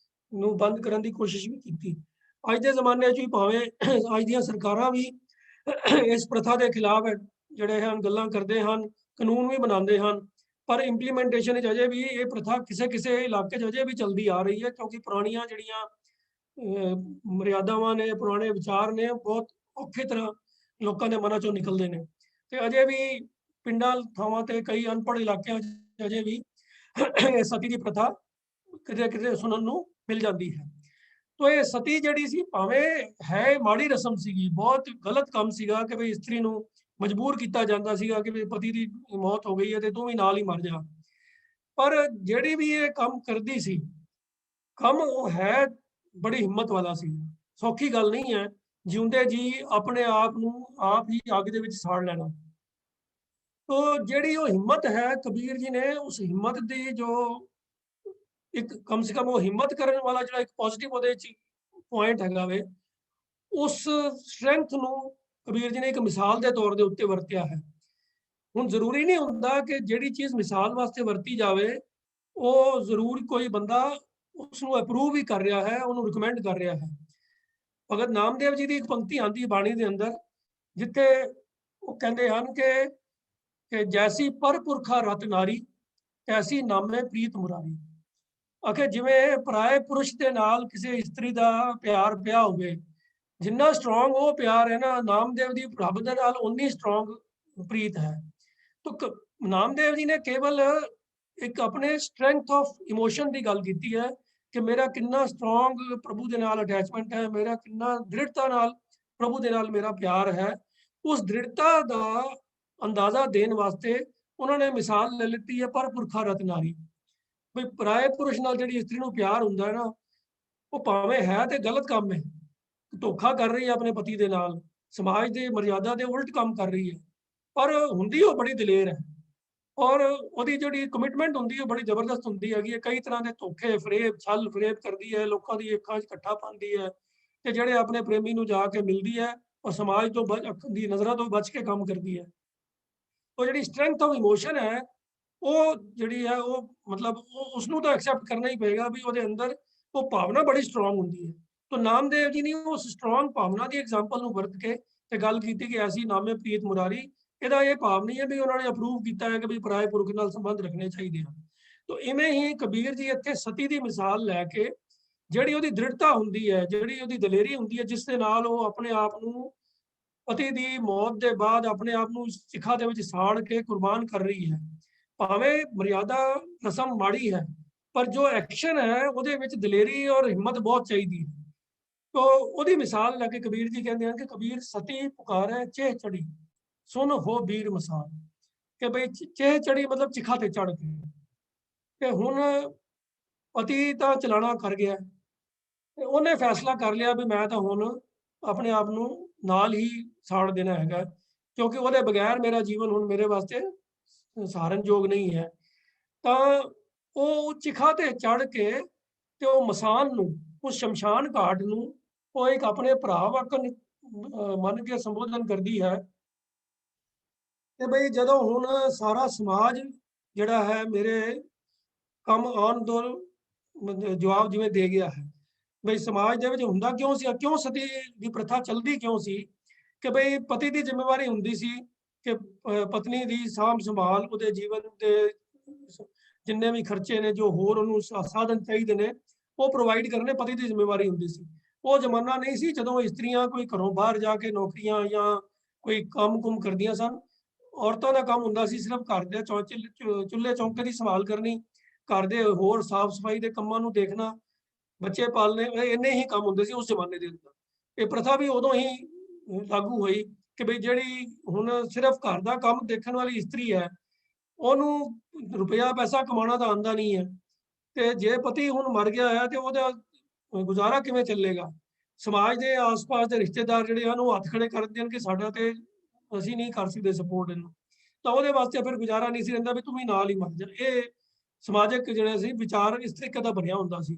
ਨੂੰ ਬੰਦ ਕਰਨ ਦੀ ਕੋਸ਼ਿਸ਼ ਵੀ ਕੀਤੀ। ਅੱਜ ਦੇ ਜ਼ਮਾਨੇ 'ਚ ਵੀ ਭਾਵੇਂ ਅੱਜ ਦੀਆਂ ਸਰਕਾਰਾਂ ਵੀ ਇਸ ਪ੍ਰਥਾ ਦੇ ਖਿਲਾਫ ਜਿਹੜੇ ਹਨ ਗੱਲਾਂ ਕਰਦੇ ਹਨ, ਕਾਨੂੰਨ ਵੀ ਬਣਾਉਂਦੇ ਹਨ, ਪਰ ਇੰਪਲੀਮੈਂਟੇਸ਼ਨ ਵਿੱਚ ਅਜੇ ਵੀ ਇਹ ਪ੍ਰਥਾ ਕਿਸੇ ਇਲਾਕੇ 'ਚ ਅਜੇ ਵੀ ਚੱਲਦੀ ਆ ਰਹੀ ਹੈ ਕਿਉਂਕਿ ਪੁਰਾਣੀਆਂ ਜਿਹੜੀਆਂ ਮਰਿਆਦਾਵਾਂ ਨੇ, ਪੁਰਾਣੇ ਵਿਚਾਰ ਨੇ, ਬਹੁਤ ਔਖੇ ਤਰ੍ਹਾਂ ਲੋਕਾਂ ਦੇ ਮਨਾਂ 'ਚੋਂ ਨਿਕਲਦੇ ਨੇ ਤੇ ਅਜੇ ਵੀ ਪਿੰਡਾਂ ਥਾਵਾਂ ਤੇ ਕਈ ਅਨਪੜ੍ਹ ਇਲਾਕਿਆਂ 'ਚ ਅਜੇ ਵੀ ਸਤੀ ਦੀ ਪ੍ਰਥਾ ਕਿਤੇ ਸੁਣਨ ਨੂੰ ਮਿਲ ਜਾਂਦੀ ਹੈ। ਤੋ ਇਹ ਸਤੀ ਜਿਹੜੀ ਸੀ ਭਾਵੇਂ ਹੈ ਮਾੜੀ ਰਸਮ ਸੀਗੀ, ਬਹੁਤ ਗਲਤ ਕੰਮ ਸੀਗਾ ਕਿ ਵੀ ਇਸਤਰੀ ਨੂੰ ਮਜਬੂਰ ਕੀਤਾ ਜਾਂਦਾ ਸੀਗਾ ਕਿ ਵੀ ਪਤੀ ਦੀ ਮੌਤ ਹੋ ਗਈ ਹੈ ਤੇ ਤੂੰ ਵੀ ਨਾਲ ਹੀ ਮਰ ਜਾ। ਪਰ ਜਿਹੜੀ ਵੀ ਇਹ ਕੰਮ ਕਰਦੀ ਸੀ, ਕੰਮ ਉਹ ਹੈ ਬੜੀ ਹਿੰਮਤ ਵਾਲਾ ਸੀ, ਸੌਖੀ ਗੱਲ ਨਹੀਂ ਹੈ ਜਿਉਂਦੇ ਜੀ ਆਪਣੇ ਆਪ ਨੂੰ ਆਪ ਹੀ ਅੱਗ ਦੇ ਵਿੱਚ ਸਾੜ ਲੈਣਾ। ਤੋ ਜਿਹੜੀ ਉਹ ਹਿੰਮਤ ਹੈ ਕਬੀਰ ਜੀ ਨੇ ਉਸ ਹਿੰਮਤ ਦੀ ਜੋ ਇੱਕ ਕਮ ਸੇ ਕਮ ਉਹ ਹਿੰਮਤ ਕਰਨ ਵਾਲਾ ਜਿਹੜਾ ਇੱਕ ਪੋਜ਼ਿਟਿਵ ਉਹਦੇ ਵਿੱਚ ਪੁਆਇੰਟ ਹੈਗਾ ਵੇ, ਉਸ ਸਟਰੈਂਥ ਨੂੰ ਕਬੀਰ ਜੀ ਨੇ ਇੱਕ ਮਿਸਾਲ ਦੇ ਤੌਰ ਦੇ ਉੱਤੇ ਵਰਤਿਆ ਹੈ। ਹੁਣ ਜ਼ਰੂਰੀ ਨਹੀਂ ਹੁੰਦਾ ਕਿ ਜਿਹੜੀ ਚੀਜ਼ ਮਿਸਾਲ ਵਾਸਤੇ ਵਰਤੀ ਜਾਵੇ ਉਹ ਜ਼ਰੂਰ ਕੋਈ ਬੰਦਾ ਉਸ ਨੂੰ ਅਪਰੂਵ ਹੀ ਕਰ ਰਿਹਾ ਹੈ, ਉਹਨੂੰ ਰਿਕਮੈਂਡ ਕਰ ਰਿਹਾ ਹੈ। ਭਗਤ ਨਾਮਦੇਵ ਜੀ ਦੀ ਇੱਕ ਪੰਕਤੀ ਆਉਂਦੀ ਬਾਣੀ ਦੇ ਅੰਦਰ ਜਿੱਥੇ ਉਹ ਕਹਿੰਦੇ ਹਨ ਕਿ ਜੈਸੀ ਪਰ ਪੁਰਖਾ ਰਤ ਨਾਰੀ, ਐਸੀ ਨਾਮੇ ਪ੍ਰੀਤ ਮੁਰਾਰੀ। ਆਖੇ ਜਿਵੇਂ ਪਰਾਏ ਪੁਰਸ਼ ਦੇ ਨਾਲ ਕਿਸੇ ਇਸਤਰੀ ਦਾ ਪਿਆਰ ਪਿਆ ਹੋਵੇ, ਜਿੰਨਾ ਸਟਰੋਂਗ ਉਹ ਪਿਆਰ ਹੈ ਨਾ ਨਾਮਦੇਵ ਦੀ ਰੱਬ ਦੇ ਨਾਲ ਉਨੀ ਸਟਰੋਂਗ ਪ੍ਰੀਤ ਹੈ। ਤਾਂ ਨਾਮਦੇਵ ਜੀ ਨੇ ਕੇਵਲ ਇੱਕ ਆਪਣੇ ਸਟਰੈਂਥ ਆਫ ਇਮੋਸ਼ਨ ਦੀ ਗੱਲ ਕੀਤੀ ਹੈ ਕਿ ਮੇਰਾ ਕਿੰਨਾ ਸਟਰੋਂਗ ਪ੍ਰਭੂ ਦੇ ਨਾਲ ਅਟੈਚਮੈਂਟ ਹੈ, ਮੇਰਾ ਕਿੰਨਾ ਦ੍ਰਿੜਤਾ ਨਾਲ ਪ੍ਰਭੂ ਦੇ ਨਾਲ ਮੇਰਾ ਪਿਆਰ ਹੈ। ਉਸ ਦ੍ਰਿੜਤਾ ਦਾ ਅੰਦਾਜ਼ਾ ਦੇਣ ਵਾਸਤੇ ਉਹਨਾਂ ਨੇ ਮਿਸਾਲ ਲੈ ਲਿੱਤੀ ਹੈ ਪਰ ਪੁਰਖਾ ਰਤ ਨਾਰੀ। ਵੀ ਪਰਾਏ ਪੁਰਸ਼ ਨਾਲ ਜਿਹੜੀ ਇਸਤਰੀ ਨੂੰ ਪਿਆਰ ਹੁੰਦਾ ਹੈ ਨਾ, ਉਹ ਭਾਵੇਂ ਹੈ ਤੇ ਗਲਤ ਕੰਮ ਹੈ, ਧੋਖਾ ਕਰ ਰਹੀ ਹੈ ਆਪਣੇ ਪਤੀ ਦੇ ਨਾਲ, ਸਮਾਜ ਦੇ ਮਰਿਆਦਾ ਦੇ ਉਲਟ ਕੰਮ ਕਰ ਰਹੀ ਹੈ, ਪਰ ਹੁੰਦੀ ਉਹ ਬੜੀ ਦਲੇਰ ਹੈ ਔਰ ਉਹਦੀ ਜਿਹੜੀ ਕਮਿਟਮੈਂਟ ਹੁੰਦੀ ਹੈ ਬੜੀ ਜ਼ਬਰਦਸਤ ਹੁੰਦੀ ਹੈਗੀ ਹੈ। ਕਈ ਤਰ੍ਹਾਂ ਦੇ ਧੋਖੇ ਫਰੇਬ ਛਲ ਫਰੇਬ ਕਰਦੀ ਹੈ, ਲੋਕਾਂ ਦੀ ਅੱਖਾਂ 'ਚ ਇਕੱਠਾ ਪਾਉਂਦੀ ਹੈ ਤੇ ਜਿਹੜੇ ਆਪਣੇ ਪ੍ਰੇਮੀ ਨੂੰ ਜਾ ਕੇ ਮਿਲਦੀ ਹੈ ਉਹ ਸਮਾਜ ਤੋਂ ਦੀ ਨਜ਼ਰਾਂ ਤੋਂ ਬਚ ਕੇ ਕੰਮ ਕਰਦੀ ਹੈ। ਉਹ ਜਿਹੜੀ ਸਟਰੈਂਥ ਆਫ ਇਮੋਸ਼ਨ ਹੈ ਉਹ ਜਿਹੜੀ ਹੈ ਉਹ ਮਤਲਬ ਉਸ ਨੂੰ ਤਾਂ ਐਕਸੈਪਟ ਕਰਨਾ ਹੀ ਪਏਗਾ ਵੀ ਉਹਦੇ ਅੰਦਰ ਉਹ ਭਾਵਨਾ ਬੜੀ ਸਟਰੋਂਗ ਹੁੰਦੀ ਹੈ। ਤਾਂ ਨਾਮਦੇਵ ਜੀ ਨੇ ਉਸ ਸਟਰੋਂਗ ਭਾਵਨਾ ਦੀ ਐਗਜ਼ਾਮਪਲ ਨੂੰ ਵਰਤ ਕੇ ਤੇ ਗੱਲ ਕੀਤੀ ਕਿ ਐਸੀ ਨਾਮੇ ਪ੍ਰੀਤ ਮੁਰਾਰੀ। ਇਹਦਾ ਇਹ ਭਾਵ ਨਹੀਂ ਹੈ ਵੀ ਉਹਨਾਂ ਨੇ ਅਪਰੂਵ ਕੀਤਾ ਹੈ ਕਿ ਵੀ ਪਰਾਏ ਪੁਰਖ ਨਾਲ ਸੰਬੰਧ ਰੱਖਣੇ ਚਾਹੀਦੇ ਹਨ। ਤਾਂ ਇਵੇਂ ਹੀ ਕਬੀਰ ਜੀ ਇੱਥੇ ਸਤੀ ਦੀ ਮਿਸਾਲ ਲੈ ਕੇ ਜਿਹੜੀ ਉਹਦੀ ਦ੍ਰਿੜਤਾ ਹੁੰਦੀ ਹੈ, ਜਿਹੜੀ ਉਹਦੀ ਦਲੇਰੀ ਹੁੰਦੀ ਹੈ, ਜਿਸ ਦੇ ਨਾਲ ਉਹ ਆਪਣੇ ਆਪ ਨੂੰ ਪਤੀ ਦੀ ਮੌਤ ਦੇ ਬਾਅਦ ਆਪਣੇ ਆਪ ਨੂੰ ਚਿਖਾ ਦੇ ਵਿੱਚ ਸਾੜ ਕੇ ਕੁਰਬਾਨ ਕਰ ਰਹੀ ਹੈ। ਭਾਵੇਂ ਮਰਿਆਦਾ ਰਸਮ ਮਾੜੀ ਹੈ ਪਰ ਜੋ ਐਕਸ਼ਨ ਹੈ ਉਹਦੇ ਵਿੱਚ ਦਲੇਰੀ ਔਰ ਹਿੰਮਤ ਬਹੁਤ ਚਾਹੀਦੀ ਹੈ। ਤੋ ਉਹਦੀ ਮਿਸਾਲ ਲੈ ਕੇ ਕਬੀਰ ਜੀ ਕਹਿੰਦੇ ਹਨ ਕਿ ਕਬੀਰ ਸਤੀ ਪੁਕਾਰੈ ਚੇਹ ਚੜੀ, ਸੁਨ ਹੋ ਬੀਰ ਮਸਾਨ। ਕਿ ਬਈ ਚੇਹ ਚੜੀ ਮਤਲਬ ਚਿਖਾ ਤੇ ਚੜ ਕੇ ਤੇ ਹੁਣ ਪਤੀ ਤਾਂ ਚਲਾਣਾ ਕਰ ਗਿਆ ਤੇ ਉਹਨੇ ਫੈਸਲਾ ਕਰ ਲਿਆ ਵੀ ਮੈਂ ਤਾਂ ਹੁਣ ਆਪਣੇ ਆਪ ਨੂੰ ਨਾਲ ਹੀ ਸਾੜ ਦੇਣਾ ਹੈਗਾ ਕਿਉਂਕਿ ਉਹਦੇ ਬਗੈਰ ਮੇਰਾ ਜੀਵਨ ਹੁਣ ਮੇਰੇ ਵਾਸਤੇ ਸਹਾਰਨਯੋਗ ਨਹੀਂ ਹੈ। ਤਾਂ ਉਹ ਚਿਖਾ ਤੇ ਚੜ ਕੇ ਤੇ ਉਹ ਮਸਾਨ ਨੂੰ, ਉਸ ਸ਼ਮਸ਼ਾਨ ਘਾਟ ਨੂੰ ਉਹ ਇੱਕ ਆਪਣੇ ਭਰਾ ਵਾਂਗ ਮੰਨ ਕੇ ਸੰਬੋਧਨ ਕਰਦੀ ਹੈ ਕਿ ਬਈ ਜਦੋਂ ਹੁਣ ਸਾਰਾ ਸਮਾਜ ਜਿਹੜਾ ਹੈ ਮੇਰੇ ਕੰਮ ਆਉਣ ਤੋਂ ਜਵਾਬ ਜਿਵੇਂ ਦੇ ਗਿਆ ਹੈ, ਬਈ ਸਮਾਜ ਦੇ ਵਿੱਚ ਹੁੰਦਾ ਕਿਉਂ ਸੀ, ਕਿਉਂ ਸਤੀ ਦੀ ਪ੍ਰਥਾ ਚੱਲਦੀ ਕਿਉਂ ਸੀ ਕਿ ਬਈ ਪਤੀ ਦੀ ਜ਼ਿੰਮੇਵਾਰੀ ਹੁੰਦੀ ਸੀ ਕਿ ਪਤਨੀ ਦੀ ਸਾਂਭ ਸੰਭਾਲ, ਉਹਦੇ ਜੀਵਨ ਦੇ ਜਿੰਨੇ ਵੀ ਖਰਚੇ ਨੇ, ਜੋ ਹੋਰ ਉਹਨੂੰ ਸਾਧਨ ਚਾਹੀਦੇ ਨੇ, ਉਹ ਪ੍ਰੋਵਾਈਡ ਕਰਨੇ ਪਤੀ ਦੀ ਜ਼ਿੰਮੇਵਾਰੀ ਹੁੰਦੀ ਸੀ। ਉਹ ਜ਼ਮਾਨਾ ਨਹੀਂ ਸੀ ਜਦੋਂ ਇਸਤਰੀਆਂ ਕੋਈ ਘਰੋਂ ਬਾਹਰ ਜਾ ਕੇ ਨੌਕਰੀਆਂ ਜਾਂ ਕੋਈ ਕੰਮ-ਕੁਮ ਕਰਦੀਆਂ ਸਨ। ਔਰਤਾਂ ਦਾ ਕੰਮ ਹੁੰਦਾ ਸੀ ਸਿਰਫ ਘਰ ਦੇ ਚੁੱਲ੍ਹੇ ਚੌਂਕੇ ਦੀ ਸੰਭਾਲ ਕਰਨੀ, ਘਰ ਦੇ ਹੋਰ ਸਾਫ਼ ਸਫਾਈ ਦੇ ਕੰਮਾਂ ਨੂੰ ਦੇਖਣਾ, ਬੱਚੇ ਪਾਲਣੇ, ਇੰਨੇ ਹੀ ਕੰਮ ਹੁੰਦੇ ਸੀ ਉਸ ਜ਼ਮਾਨੇ ਦੇ ਅੰਦਰ। ਇਹ ਪ੍ਰਥਾ ਵੀ ਉਦੋਂ ਹੀ ਲਾਗੂ ਹੋਈ ਕਿ ਬਈ ਜਿਹੜੀ ਹੁਣ ਸਿਰਫ ਘਰ ਦਾ ਕੰਮ ਦੇਖਣ ਵਾਲੀ ਇਸਤਰੀ ਹੈ, ਉਹਨੂੰ ਰੁਪਇਆ ਪੈਸਾ ਕਮਾਉਣਾ ਤਾਂ ਆਉਂਦਾ ਨਹੀਂ ਹੈ, ਤੇ ਜੇ ਪਤੀ ਹੁਣ ਮਰ ਗਿਆ ਹੈ ਤੇ ਉਹਦਾ ਗੁਜ਼ਾਰਾ ਕਿਵੇਂ ਚੱਲੇਗਾ? ਸਮਾਜ ਦੇ ਆਸ-ਪਾਸ ਦੇ ਰਿਸ਼ਤੇਦਾਰ ਜਿਹੜੇ ਹਨ ਉਹ ਹੱਥ ਖੜੇ ਕਰ ਦੇਣ ਕਿ ਸਾਡਾ ਤੇ ਅਸੀਂ ਨਹੀਂ ਕਰ ਸਕਦੇ ਸਪੋਰਟ ਇਹਨੂੰ, ਤਾਂ ਉਹਦੇ ਵਾਸਤੇ ਫਿਰ ਗੁਜ਼ਾਰਾ ਨਹੀਂ ਸੀ ਰਹਿੰਦਾ ਵੀ ਤੂੰ ਵੀ ਨਾਲ ਹੀ ਮਰ ਜਾ। ਇਹ ਸਮਾਜਿਕ ਜਿਹੜੇ ਸੀ ਵਿਚਾਰ ਇਸ ਤਰੀਕੇ ਦਾ ਬਣਿਆ ਹੁੰਦਾ ਸੀ।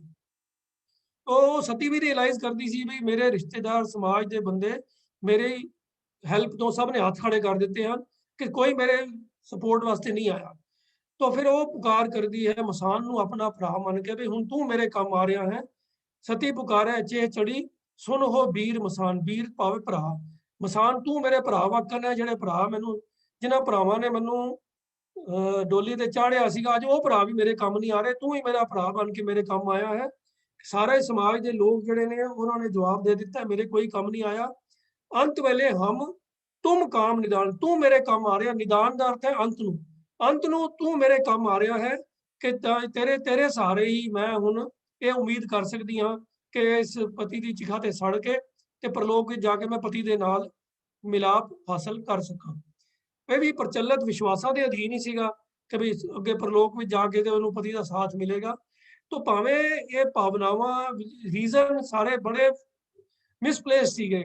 ਉਹ ਸਤੀ ਵੀ ਰਿਅਲਾਈਜ਼ ਕਰਦੀ ਸੀ ਵੀ ਮੇਰੇ ਰਿਸ਼ਤੇਦਾਰ, ਸਮਾਜ ਦੇ ਬੰਦੇ ਮੇਰੀ ਹੈਲਪ ਤੋਂ ਸਭ ਨੇ ਹੱਥ ਖੜੇ ਕਰ ਦਿੱਤੇ ਹਨ ਕਿ ਕੋਈ ਮੇਰੇ ਸਪੋਰਟ ਵਾਸਤੇ ਨਹੀਂ ਆਇਆ। तो फिर वो पुकार कर दी है मसान नू अपना भरा मन के भी हुण तू मेरे काम आ रहा है। सती पुकारे चेह चढ़ी सुन हो वीर मसान, वीर पावे भरा मसान, तू मेरे भरा वाकन है, जेड़े भरा मैनू जिन्हां भरावां ने मैनू डोली ते चाढ़िया सीगा, अज वो भरा भी मेरे काम नहीं आ रहे, तू ही मेरा भरा बन के मेरे काम आया है। सारे समाज के लोग जिहड़े ने उन्होंने जवाब दे दिता मेरे कोई काम नहीं आया। अंत वेले हम तुम काम निदान, तू मेरे काम आ रहा, निदान का अर्थ है अंत नू, अंत नू तू मेरे काम आ रहा है कि तेरे तेरे सहारे ही मैं हुण ये उम्मीद कर सकती हाँ कि इस पति की चिखा ते सड़ के ते परलोक जाके मैं पति दे नाल मिलाप हासिल कर सकां। ये भी प्रचलित विश्वासां दे अधीन ही सीगा कि भी अगे परलोक में जाके ते उहनूं पति दा साथ मिलेगा। तो भावें ये भावनावां रीजन सारे बड़े मिसप्लेस सीगे,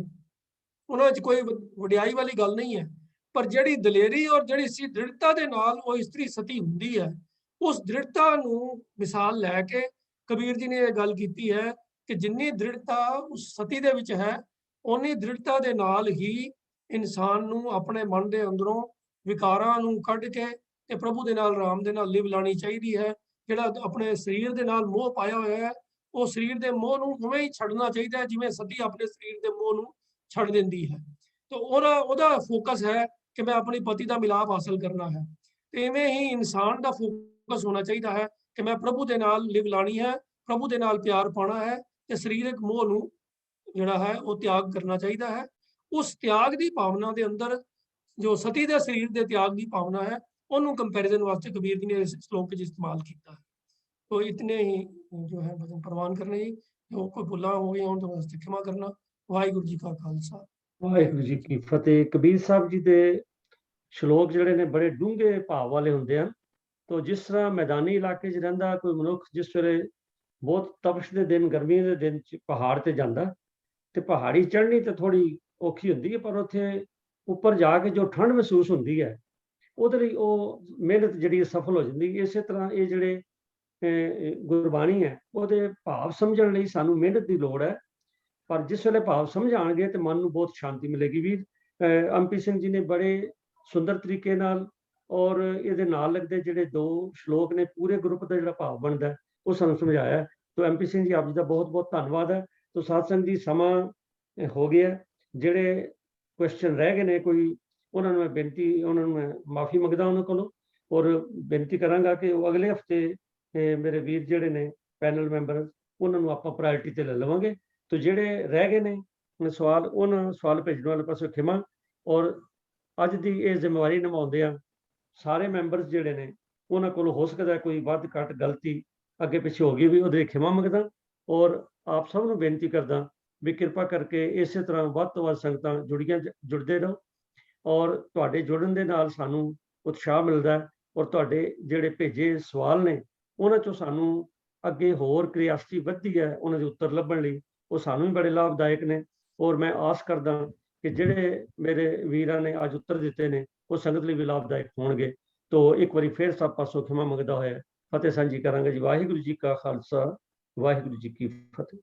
उन्हां च कोई वडियाई वाली गल नहीं है, पर जिहड़ी दलेरी और जिहड़ी दृढ़ता दे नाल वो इस्त्री सती हुंदी है, उस दृढ़ता नूं मिसाल लैके कबीर जी ने यह गल कीती है कि जिन्नी दृढ़ता उस सती दे विच है, उन्नी दृढ़ता दे नाल ही इंसान नूं अपने मन दे अंदरों विकारां नूं कढ के ते प्रभु दे नाल राम दे नाल लिव लानी चाहिदी है। जिहड़ा अपने शरीर दे नाल मोह पाया होया है, वो शरीर दे मोह नूं उवें ही छड्डना चाहिदा है जिवें सती अपने शरीर दे मोह नूं छड्ड दिंदी है। तो ओहदा फोकस है कि मैं अपनी पति का मिलाप हासिल करना है। तो इवें ही इंसान का फोकस होना चाहिए है कि मैं प्रभु के नाल लिव लानी है, प्रभु के नाल प्यार पाना है, तो शरीरक मोह नूं जिहड़ा है वो त्याग करना चाहिए है। उस त्याग की भावना के अंदर जो सती के शरीर के त्याग की भावना है, उन्होंने कंपैरिजन वास्ते कबीर जी ने इस श्लोक इस्तेमाल किया है। तो इतने ही जो है वचन प्रवान करने जी, जो कोई भुला हो गई हो तो वास्ते क्षमा करना। वाहिगुरू जी का खालसा वाहिगुरू जी की फतेह। कबीर साहब जी के श्लोक जिहड़े ने बड़े डूंघे भाव वाले हुंदे हन। तो जिस तरह मैदानी इलाके च रहिंदा कोई मनुख जिस वेले बहुत तपश दे दिन, गर्मी दे दिन च पहाड़ ते जांदा ते पहाड़ी चढ़नी तो थोड़ी औखी हुंदी है, पर उत्थे उपर जाके जो ठंड महसूस हुंदी है ਉਹਦੇ ਲਈ ਉਹ ਮਿਹਨਤ ਜਿਹੜੀ ਸਫਲ ਹੋ ਜਾਂਦੀ। ਇਸੇ ਤਰ੍ਹਾਂ ਇਹ ਜਿਹੜੇ ਗੁਰਬਾਣੀ ਹੈ ਉਹਦੇ ਭਾਵ ਸਮਝਣ ਲਈ ਸਾਨੂੰ ਮਿਹਨਤ ਦੀ ਲੋੜ ਹੈ, ਪਰ ਜਿਸ ਵੇਲੇ ਭਾਵ ਸਮਝ ਆਣਗੇ ਤੇ ਮਨ ਨੂੰ ਬਹੁਤ ਸ਼ਾਂਤੀ ਮਿਲੇਗੀ। ਵੀਰ ਐਮਪੀ ਸਿੰਘ ਜੀ ਨੇ ਬੜੇ ਸੁੰਦਰ ਤਰੀਕੇ ਨਾਲ ਔਰ ਇਹਦੇ ਨਾਲ ਲੱਗਦੇ ਜਿਹੜੇ ਦੋ ਸ਼ਲੋਕ ਨੇ ਪੂਰੇ ਗਰੁੱਪ ਦਾ ਜਿਹੜਾ ਭਾਵ ਬਣਦਾ ਉਹ ਸਾਨੂੰ ਸਮਝਾਇਆ। तो एमपी सिंह जी आप जी का बहुत बहुत धन्यवाद है। तो साध संगत जी समा हो गया, ਜਿਹੜੇ क्वेश्चन रह गए ने कोई उन्होंने मैं बेनती उन्होंने मैं माफ़ी मंगदा उन्होंने कोलों और बेनती करांगा कि वो अगले हफ्ते मेरे वीर ਜਿਹੜੇ ने पैनल मैंबर उन्होंने आप प्रायोरिटी ते ले लवांगे। तो ਜਿਹੜੇ रह गए ने सवाल उन्होंने सवाल भेजने वाले पासों खिमा और अज की ये जिम्मेवारी निभाते हैं सारे मैंबरस ਜਿਹੜੇ ने उन्होंने कोलों हो सकता है कोई वध घट गलती अगे पिछे हो गई भी वो खिमा मंगदा और आप सब नूं बेनती करदा भी कृपा करके इस तरह वध तो वध संगतां जुड़ते रहो और तुहाडे जुड़न दे नाल सानूं उत्साह मिलदा और तुहाडे जिहड़े भेजे सवाल ने उन्हां चों सानूं अगे होर क्रियासिटी वधदी है, उन्हां दे उत्तर लभण लई वो सानूं भी बड़े लाभदायक ने। और मैं आस करदा कि जिहड़े मेरे वीरां ने अज उत्तर दिते ने वो संगत लई भी लाभदायक होणगे। तो एक बारी फिर सब पासों खिमा मंगदा होया फतेह सांझी करांगे जी। वाहिगुरू जी का खालसा, वाहिगुरू जी की फतेह।